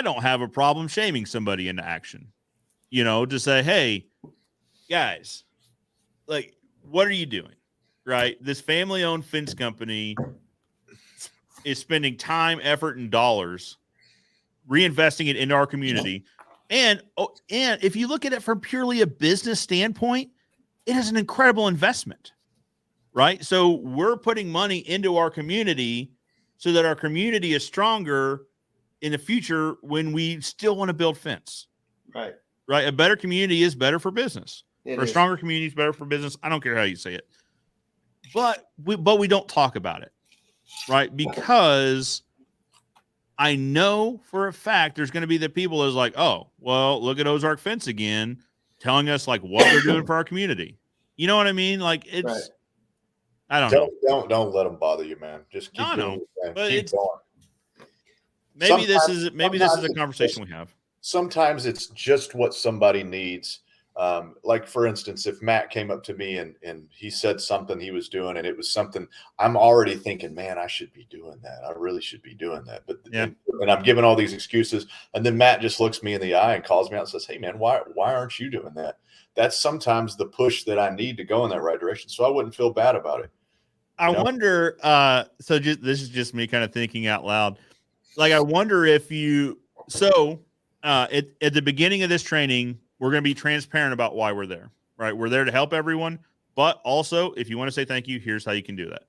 don't have a problem shaming somebody into action, to say, hey, guys, like, what are you doing? Right. This family owned fence company is spending time, effort, and dollars reinvesting it into our community. And if you look at it from purely a business standpoint, it is an incredible investment, right? So we're putting money into our community so that our community is stronger in the future when we still want to build fence. Right. Right. A better community is better for business. Or a stronger community is better for business. I don't care how you say it. But we don't talk about it. Right. Because I know for a fact there's going to be the people that's like, oh, well, look at Ozark Fence again, telling us like what they're doing for our community. You know what I mean? Like it's, right. I don't know. Don't let them bother you, man. Just keep doing it. Keep going. Maybe this is a conversation we have. Sometimes it's just what somebody needs. Like for instance, if Matt came up to me and he said something he was doing and it was something I'm already thinking, man, I should be doing that. I really should be doing that. But and I'm giving all these excuses. And then Matt just looks me in the eye and calls me out and says, hey man, why aren't you doing that? That's sometimes the push that I need to go in that right direction. So I wouldn't feel bad about it. I wonder, this is just me kind of thinking out loud. Like, I wonder if at the beginning of this training, we're going to be transparent about why we're there, right? We're there to help everyone, but also if you want to say thank you, here's how you can do that.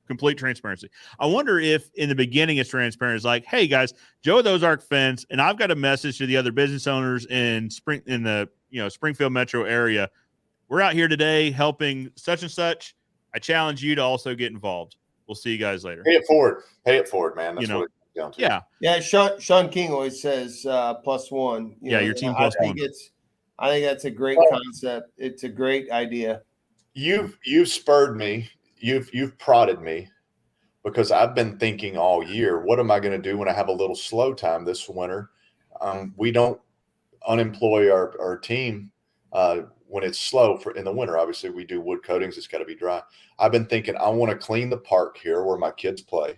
Complete transparency. I wonder if in the beginning it's transparent. It's like, hey guys, Joe at Ozark Fence, and I've got a message to the other business owners in the Springfield metro area. We're out here today helping such and such. I challenge you to also get involved. We'll see you guys later. Pay it forward, man. That's what it comes down to. Yeah. Sean King always says +1. Your team +1. I think that's a great concept. It's a great idea. You've spurred me. You've prodded me because I've been thinking all year, what am I going to do when I have a little slow time this winter? We don't unemploy our team when it's slow in the winter. Obviously, we do wood coatings. It's got to be dry. I've been thinking I want to clean the park here where my kids play.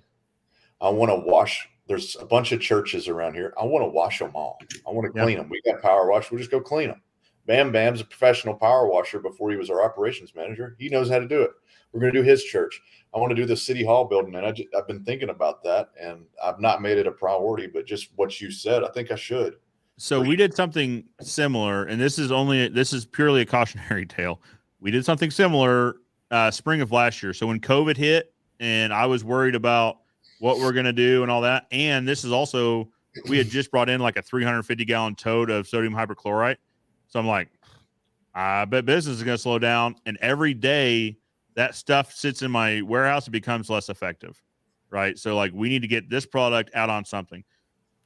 I want to wash. There's a bunch of churches around here. I want to wash them all. I want to clean them. We got power wash. We'll just go clean them. Bam Bam's a professional power washer before he was our operations manager. He knows how to do it. We're going to do his church. I want to do the city hall building. And I've been thinking about that and I've not made it a priority, but just what you said, I think I should. So we did something similar, and this is purely a cautionary tale. We did something similar spring of last year. So when COVID hit and I was worried about what we're going to do and all that. And this is also, we had just brought in like a 350-gallon tote of sodium hypochlorite. So I'm like, I bet business is going to slow down. And every day that stuff sits in my warehouse, it becomes less effective, right? So like we need to get this product out on something.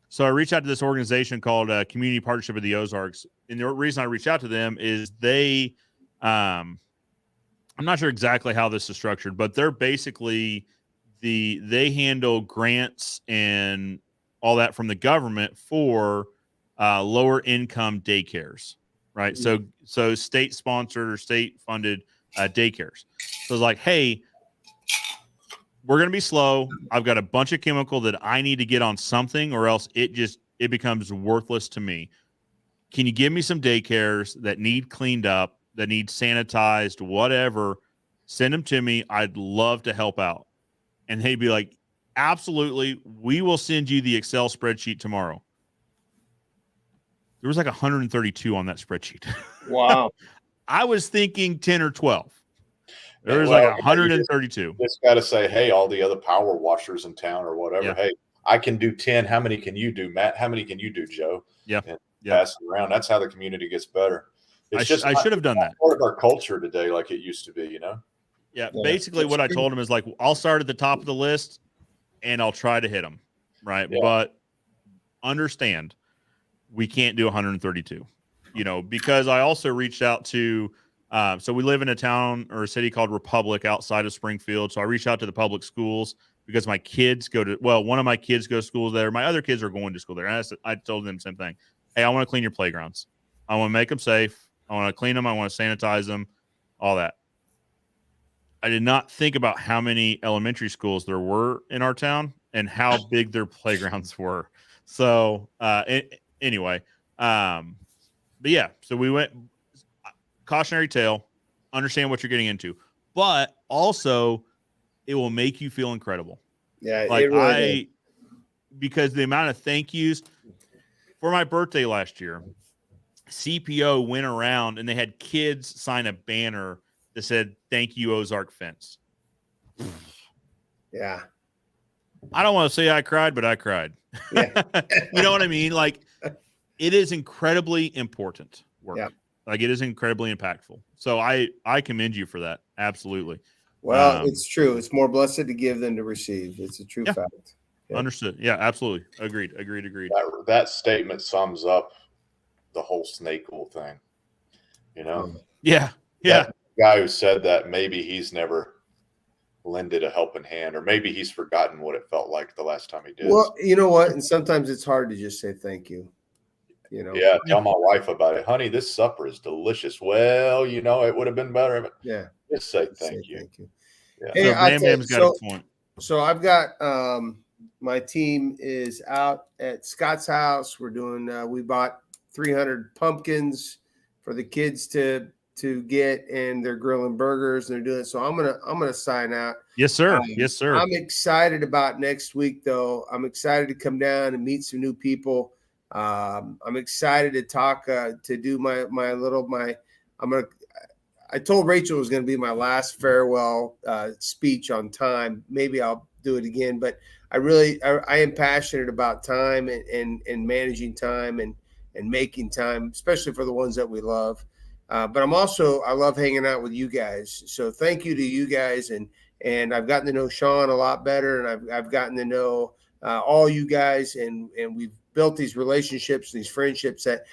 So I reached out to this organization called Community Partnership of the Ozarks. And the reason I reached out to them is they, I'm not sure exactly how this is structured, but they're basically they handle grants and all that from the government for lower income daycares, right? Mm-hmm. So state sponsored or state funded daycares. So it's like, hey, we're going to be slow. I've got a bunch of chemical that I need to get on something or else it becomes worthless to me. Can you give me some daycares that need cleaned up, that need sanitized, whatever? Send them to me. I'd love to help out. And they'd be like, absolutely. We will send you the Excel spreadsheet tomorrow. There was like 132 on that spreadsheet. Wow. I was thinking 10 or 12. There was like 132. Just got to say, hey, all the other power washers in town or whatever. Yeah. Hey, I can do 10. How many can you do, Matt? How many can you do, Joe? Yeah. And pass it around. That's how the community gets better. I should have done that. Part of our culture today, like it used to be, you know? Yeah. Basically, what I told him is like, I'll start at the top of the list and I'll try to hit them. Right. Yeah. But understand, we can't do 132, because I also reached out to, so we live in a town or a city called Republic outside of Springfield. So I reached out to the public schools because my kids one of my kids goes to school there. My other kids are going to school there. And I told them the same thing. Hey, I want to clean your playgrounds. I want to make them safe. I want to clean them. I want to sanitize them, all that. I did not think about how many elementary schools there were in our town and how big their playgrounds were. So anyway, but yeah, so we went cautionary tale, understand what you're getting into, but also it will make you feel incredible. Yeah, like it really because the amount of thank yous for my birthday last year, CPO went around and they had kids sign a banner that said, "Thank you, Ozark Fence." Yeah. I don't want to say I cried, but I cried. Yeah. You know what I mean? Like, it is incredibly important work. Yeah. Like, it is incredibly impactful. So I commend you for that. Absolutely. Well, it's true. It's more blessed to give than to receive. It's a true fact. Yeah. Understood. Yeah, absolutely. Agreed. That statement sums up the whole snake oil thing. You know? Yeah. That guy who said that, maybe he's never lended a helping hand, or maybe he's forgotten what it felt like the last time he did. Well, you know what? And sometimes it's hard to just say thank you. You know? Yeah, tell my wife about it. Honey, this supper is delicious. Well, you know, it would have been better. But yeah. Just say thank you. Thank you. Yeah. Hey, So Bam Bam's got a point. So I've got my team is out at Scott's house. We're doing we bought 300 pumpkins for the kids to get, and they're grilling burgers and they're doing it. So I'm gonna sign out. Yes, sir. Yes, sir. I'm excited about next week though. I'm excited to come down and meet some new people. I'm excited to talk to do I told Rachel it was going to be my last farewell speech on time. Maybe I'll do it again, but I am passionate about time and managing time and making time, especially for the ones that we love. But I love hanging out with you guys. So thank you to you guys. And I've gotten to know Sean a lot better, and I've gotten to know all you guys, and we've built these relationships, these friendships that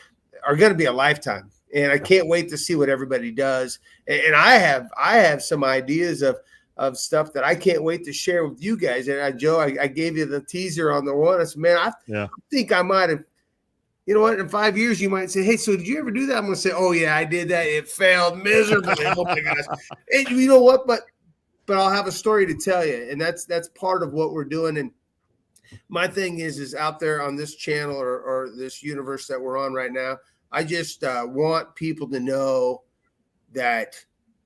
are going to be a lifetime. And I can't wait to see what everybody does. And I have some ideas of stuff that I can't wait to share with you guys. And Joe, I gave you the teaser on the one. I said, man, I think I might have, you know what, in 5 years, you might say, hey, so did you ever do that? I'm going to say, oh yeah, I did that. It failed miserably. Oh my gosh. And you know what? But I'll have a story to tell you. And that's part of what we're doing. And my thing is out there on this channel or this universe that we're on right now, I just want people to know that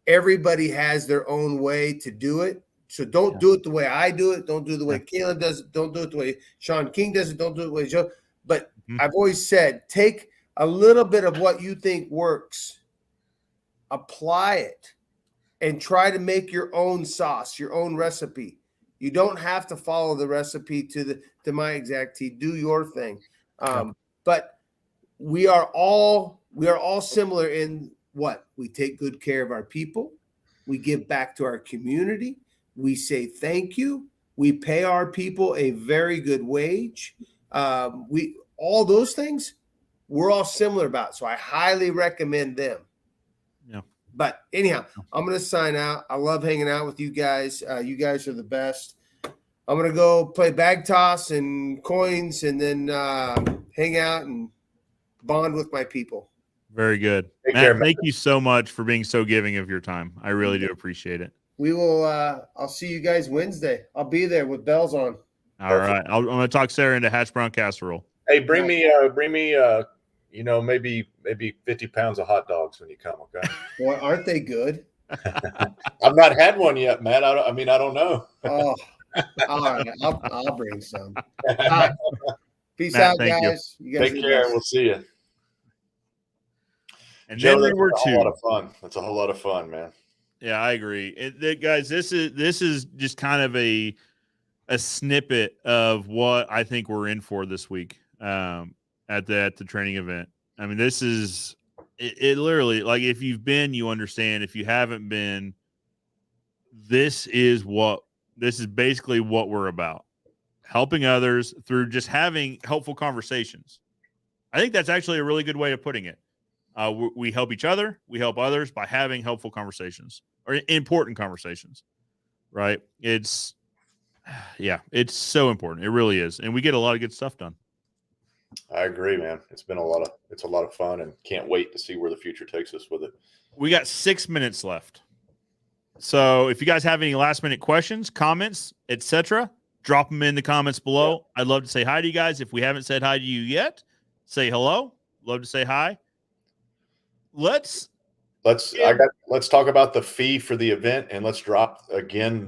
everybody has their own way to do it. So don't do it the way I do it. Don't do it the way Caleb does it. Don't do it the way Sean King does it. Don't do it the way Joe. But I've always said, take a little bit of what you think works, apply it, and try to make your own sauce, your own recipe. You don't have to follow the recipe to my exact tea. Do your thing. But we are all similar in what we take good care of our people. We give back to our community. We say thank you. We pay our people a very good wage. All those things we're all similar about. So I highly recommend them. Yeah. But anyhow, I'm going to sign out. I love hanging out with you guys. You guys are the best. I'm going to go play bag toss and coins, and then hang out and bond with my people. Very good. Matt, thank you so much for being so giving of your time. I really do appreciate it. We will I'll see you guys Wednesday. I'll be there with bells on. All right. I'm going to talk Sarah into hash brown casserole. Hey, bring me maybe 50 pounds of hot dogs when you come, okay? Well, aren't they good? I've not had one yet, Matt. I don't know. Oh, all right. I'll bring some. All right. Peace out, guys. You guys take care. We'll see you. And Joe, then we were a lot of fun. That's a whole lot of fun, man. Yeah, I agree. Guys, this is just kind of a snippet of what I think we're in for this week at the training event. I mean, this is it literally, like, if you've been, you understand. If you haven't been, this is basically what we're about. Helping others through just having helpful conversations. I think that's actually a really good way of putting it. We help each other. We help others by having helpful conversations or important conversations, right? It's so important. It really is. And we get a lot of good stuff done. I I agree, man. It's a lot of fun, and can't wait to see where the future takes us with it. We got 6 minutes left. So if you guys have any last minute questions, comments, etc., drop them in the comments below. Yeah. I'd love to say hi to you guys. If we haven't said hi to you yet, say hello. Love to say hi. Let's talk about the fee for the event, and let's drop again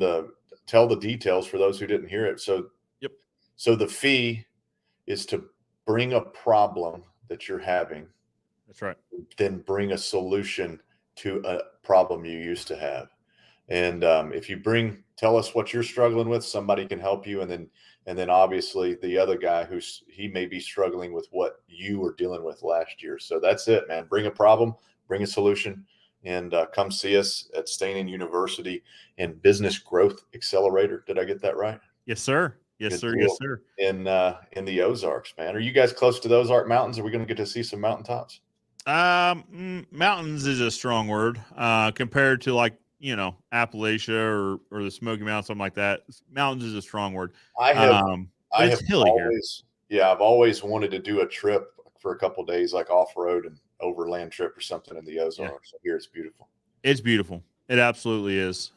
tell the details for those who didn't hear it. So, yep. So the fee is to bring a problem that you're having. That's right. Then bring a solution to a problem you used to have. And if you tell us what you're struggling with, somebody can help you. And then obviously the other guy he may be struggling with what you were dealing with last year. So that's it, man. Bring a problem, bring a solution, and come see us at Staining University and Business Growth Accelerator. Did I get that right? Yes, sir. Yes, Good sir. deal. Yes, sir. In the Ozarks, man. Are you guys close to the Ozark Mountains? Are we going to get to see some mountaintops? Mountains is a strong word compared to Appalachia or the Smoky Mountains, something like that. Mountains is a strong word. It's hilly here. I've always wanted to do a trip for a couple of days, like off-road and overland trip or something in the Ozarks. Yeah. So here it's beautiful. It's beautiful. It absolutely is.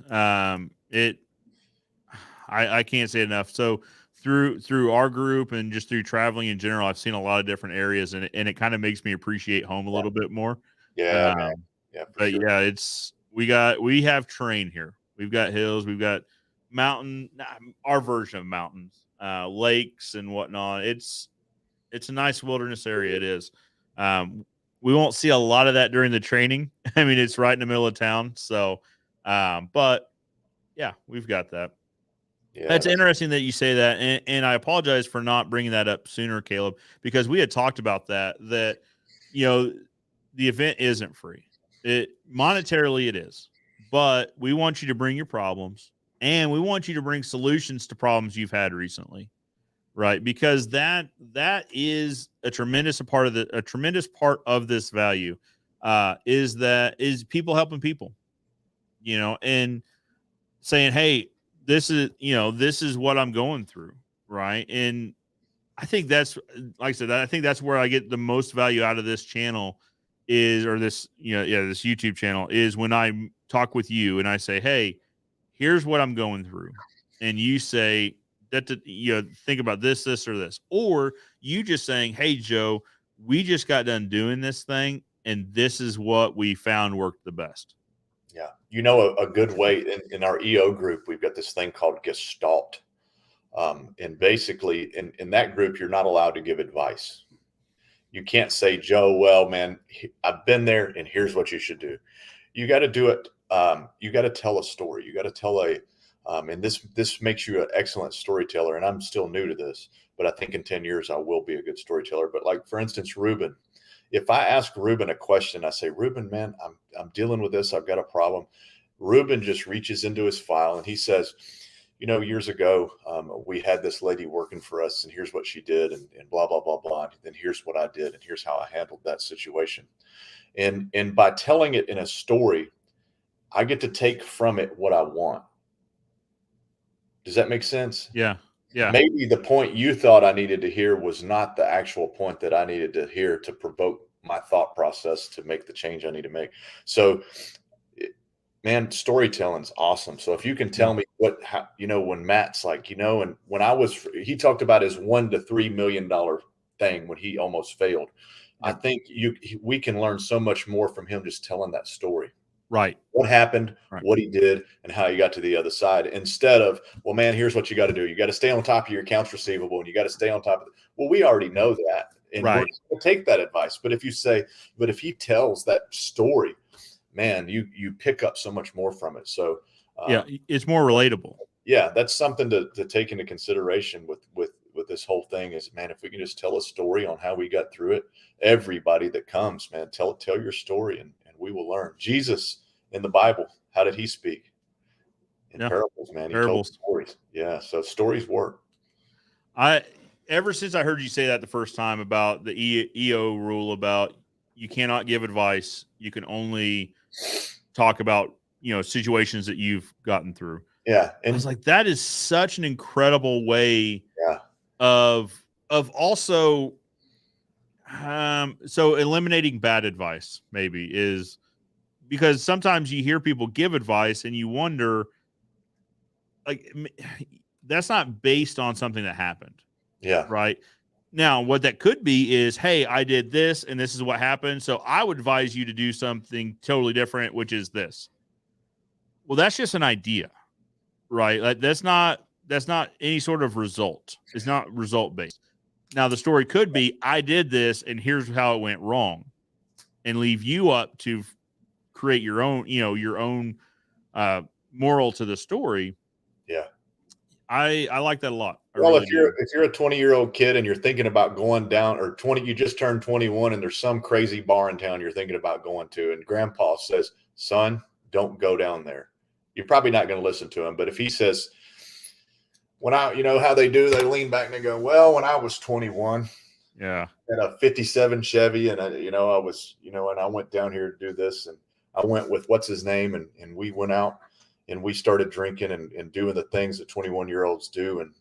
I can't say enough. So through our group and just through traveling in general, I've seen a lot of different areas, and it kind of makes me appreciate home a little bit more. Yeah, man. Yeah, but sure. Yeah, we have terrain here. We've got hills, we've got our version of mountains, lakes and whatnot. It's a nice wilderness area. It is. We won't see a lot of that during the training. I mean, it's right in the middle of town. So, but yeah, we've got that. Yeah, that's interesting that you say that. And I apologize for not bringing that up sooner, Caleb, because we had talked about that, the event isn't free. Monetarily it is, but we want you to bring your problems, and we want you to bring solutions to problems you've had recently. Right, because that is a tremendous part of this value is people helping people, and saying, hey, this is what I'm going through, right? And I think that's, like I said, I think that's where I get the most value out of this channel this YouTube channel is when I talk with you and I say, hey, here's what I'm going through, and you say, think about this, or this, or you just saying, hey, Joe, we just got done doing this thing, and this is what we found worked the best. Yeah. A good way in our EO group, we've got this thing called Gestalt. And basically in that group, you're not allowed to give advice. You can't say, Joe, well, man, I've been there and here's what you should do. You got to do it. You got to tell a story. You got to tell and this makes you an excellent storyteller. And I'm still new to this, but I think in 10 years, I will be a good storyteller. But like, for instance, Ruben, if I ask Ruben a question, I say, Ruben, man, I'm dealing with this. I've got a problem. Ruben just reaches into his file and he says, years ago, we had this lady working for us, and here's what she did, and blah, blah, blah, blah. And then here's what I did, and here's how I handled that situation. And by telling it in a story, I get to take from it what I want. Does that make sense? Yeah. Yeah. Maybe the point you thought I needed to hear was not the actual point that I needed to hear to provoke my thought process to make the change I need to make. So, man, storytelling's awesome. So if you can tell me when Matt's like, and when he talked about his $1 to $3 million thing when he almost failed. I think we can learn so much more from him just telling that story. Right. What happened, right, what he did, and how he got to the other side, instead of, well, man, here's what you got to do. You got to stay on top of your accounts receivable, and you got to stay on top of it. Well, we already know that. And right, we're going to take that advice. But if he tells that story, man, you pick up so much more from it. So it's more relatable. Yeah, that's something to take into consideration with this whole thing is, man, if we can just tell a story on how we got through it, everybody that comes, man, tell your story and we will learn. Jesus in the Bible, how did he speak? In parables, man. He told stories. Yeah, so stories work. Ever since I heard you say that the first time about the EO rule about you cannot give advice, you can only talk about situations that you've gotten through. Yeah, and I was like, that is such an incredible way of also So eliminating bad advice maybe is because sometimes you hear people give advice and you wonder, like, that's not based on something that happened, Yeah. right? Now, what that could be is, hey, I did this and this is what happened. So I would advise you to do something totally different, which is this. Well, that's just an idea, right? Like that's not any sort of result. It's not result based. Now, the story could be, I did this and here's how it went wrong, and leave you up to create your own, your own moral to the story. Yeah. I like that a lot. I Well, really if do. you're a 20-year-old kid and you're thinking about going down, or 20, you just turned 21 and there's some crazy bar in town you're thinking about going to, and grandpa says, son, don't go down there. You're probably not going to listen to him. But if he says, when I, you know how they do, they lean back and they go, well, when I was 21, Yeah. at a 57 Chevy, and I was, and I went down here to do this, and I went with what's his name, and we went out and we started drinking and doing the things that 21-year-olds do. And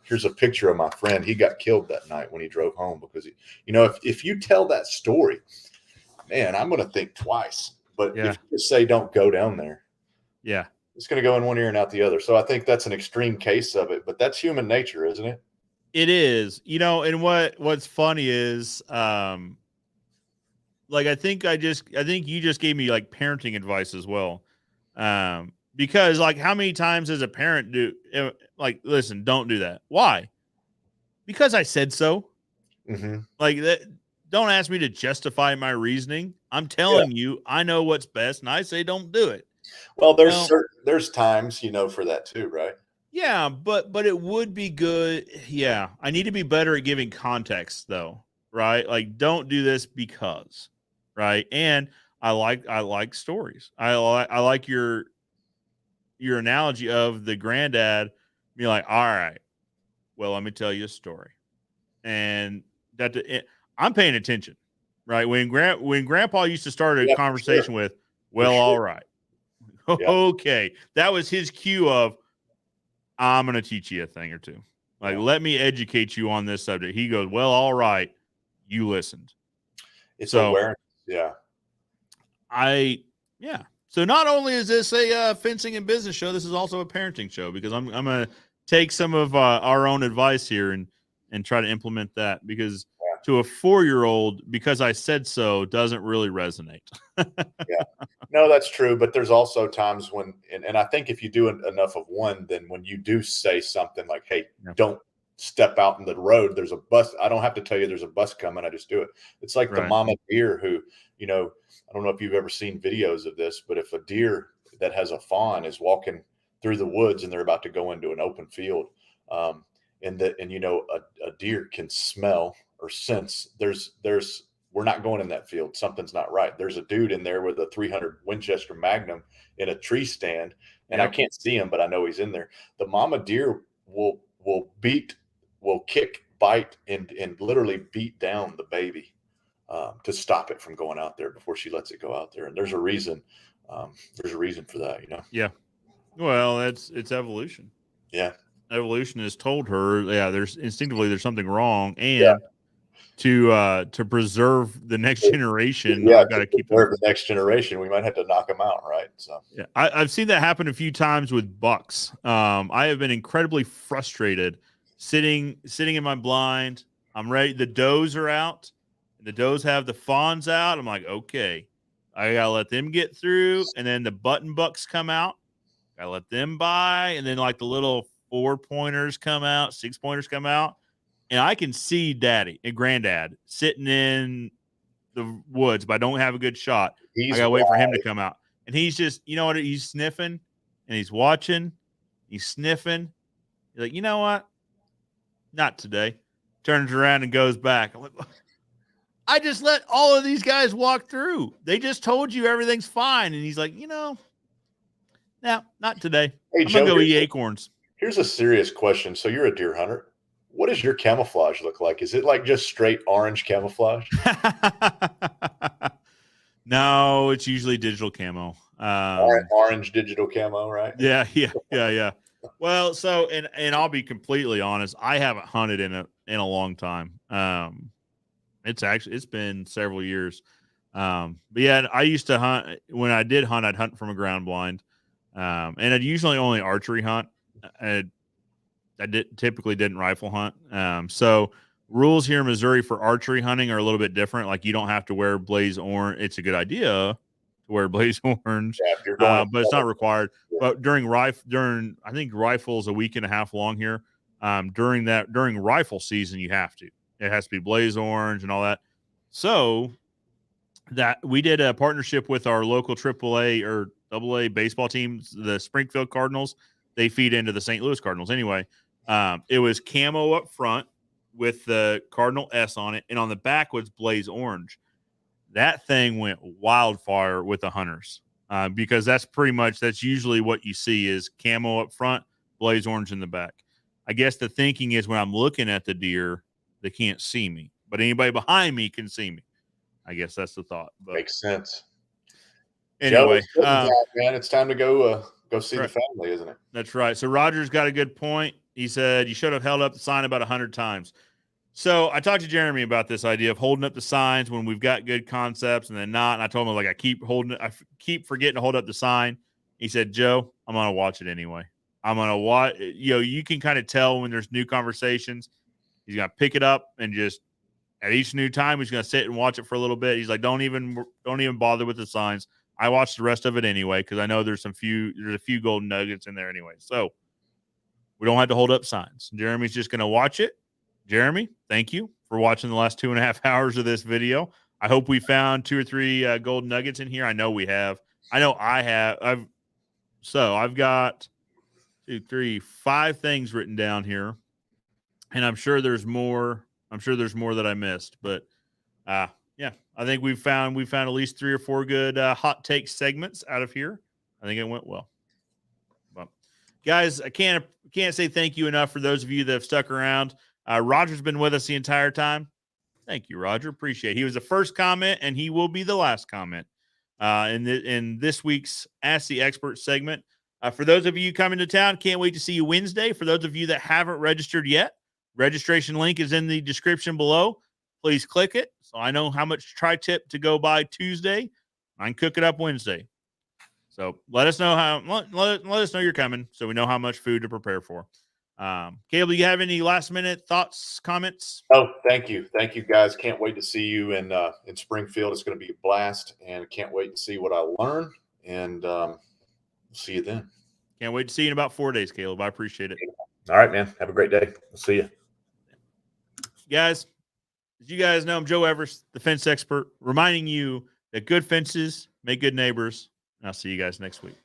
here's a picture of my friend. He got killed that night when he drove home because if you tell that story, man, I'm going to think twice. But Yeah. if you just say, don't go down there, Yeah. it's going to go in one ear and out the other. So I think that's an extreme case of it, but that's human nature, isn't it? It is, and what's funny is, like, I think you just gave me like parenting advice as well. Because like, how many times as a parent like, listen, don't do that. Why? Because I said so. Mm-hmm. Like that. Don't ask me to justify my reasoning. I'm telling you, I know what's best, and I say don't do it. Well, there's times, for that too, right? Yeah, but it would be good. Yeah, I need to be better at giving context, though, right? Like, don't do this because, right? And I like stories. I like your analogy of the granddad being like, all right, well, let me tell you a story, and I'm paying attention, right? When Grandpa used to start a conversation with, well, all right, okay, that was his cue of, I'm going to teach you a thing or two. Like, let me educate you on this subject. He goes, well, all right. You listened. It's awareness. Yeah. So not only is this a fencing and business show, this is also a parenting show, because I'm going to take some of our own advice here and try to implement that, because to a 4-year-old, because I said so, doesn't really resonate. Yeah. No, that's true. But there's also times when, and I think if you do enough of one, then when you do say something like, hey, don't step out in the road, there's a bus. I don't have to tell you there's a bus coming. I just do it. It's like the mama deer who, I don't know if you've ever seen videos of this, but if a deer that has a fawn is walking through the woods and they're about to go into an open field, a deer can smell or sense we're not going in that field. Something's not right. There's a dude in there with a 300 Winchester Magnum in a tree stand, and I can't see him, but I know he's in there. The mama deer will kick, bite, and literally beat down the baby to stop it from going out there before she lets it go out there. And there's a reason. There's a reason for that, Yeah. Well, it's evolution. Yeah. Evolution has told her, there's something wrong, and to preserve the next generation, I've got to keep the next generation. We might have to knock them out, right? So I've seen that happen a few times with bucks. I have been incredibly frustrated sitting in my blind. I'm ready. The does are out. The does have the fawns out. I'm like, okay, I gotta let them get through, and then the button bucks come out. Gotta let them by, and then like the little 4-pointers come out, 6-pointers come out. And I can see daddy and granddad sitting in the woods, but I don't have a good shot. I gotta wait for him to come out. And he's just, he's sniffing and he's watching, he's sniffing. He's like, you know what? Not today. Turns around and goes back. I'm like, I just let all of these guys walk through. They just told you everything's fine. And he's like, no, not today. Hey, I'm gonna go eat acorns. Here's a serious question. So you're a deer hunter. What does your camouflage look like? Is it like just straight orange camouflage? No, it's usually digital camo. Orange digital camo, right? Yeah. Well, so and I'll be completely honest, I haven't hunted in a long time. It's been several years. But yeah, I used to hunt. When I did hunt, I'd hunt from a ground blind, and I'd usually only archery hunt. I typically didn't rifle hunt. So rules here in Missouri for archery hunting are a little bit different. Like you don't have to wear blaze orange. It's a good idea to wear blaze orange, Yeah, if you're going, but it's not required. Yeah. But during I think rifle's a week and a half long here. During rifle season, you have to. It has to be blaze orange and all that. So that we did a partnership with our local AAA or AA baseball teams, the Springfield Cardinals. They feed into the St. Louis Cardinals. Anyway, it was camo up front with the Cardinal S on it, and on the back was blaze orange. That thing went wildfire with the hunters because that's usually what you see is camo up front, blaze orange in the back. I guess the thinking is when I'm looking at the deer, they can't see me, but anybody behind me can see me. I guess that's the thought. But makes sense. anyway, Joe, man, it's time to go see right. the family, isn't it? That's right. So Roger's got a good point. He said you should have held up the sign about 100 times. So I talked to Jeremy about this idea of holding up the signs when we've got good concepts and then not. And I told him I keep forgetting to hold up the sign. He said, Joe, I'm gonna watch it anyway. I'm gonna watch. You can kind of tell when there's new conversations. He's gonna pick it up and just at each new time he's gonna sit and watch it for a little bit. He's like, don't even bother with the signs. I watched the rest of it anyway because I know there's a few golden nuggets in there anyway. So we don't have to hold up signs. Jeremy's just gonna watch it. Jeremy, thank you for watching the last 2.5 hours of this video. I hope we found 2 or 3 golden nuggets in here. I know we have. I know I have. I've got 2, 3, 5 things written down here, and I'm sure there's more. I'm sure there's more that I missed, but yeah, I think we found at least 3 or 4 good hot take segments out of here. I think it went well. But guys, I can't say thank you enough for those of you that have stuck around. Roger's been with us the entire time. Thank you, Roger. Appreciate it. He was the first comment, and he will be the last comment in this week's Ask the Expert segment. For those of you coming to town, can't wait to see you Wednesday. For those of you that haven't registered yet, registration link is in the description below. Please click it so I know how much tri-tip to go by Tuesday. I can cook it up Wednesday. So let us know let us know you're coming so we know how much food to prepare for. Caleb, do you have any last minute thoughts, comments? Oh, thank you guys. Can't wait to see you in Springfield. It's going to be a blast, and can't wait to see what I learn. And see you then. Can't wait to see you in about 4 days, Caleb. I appreciate it. All right, man. Have a great day. We'll see you, guys. As you guys know, I'm Joe Everest, the fence expert, reminding you that good fences make good neighbors. And I'll see you guys next week.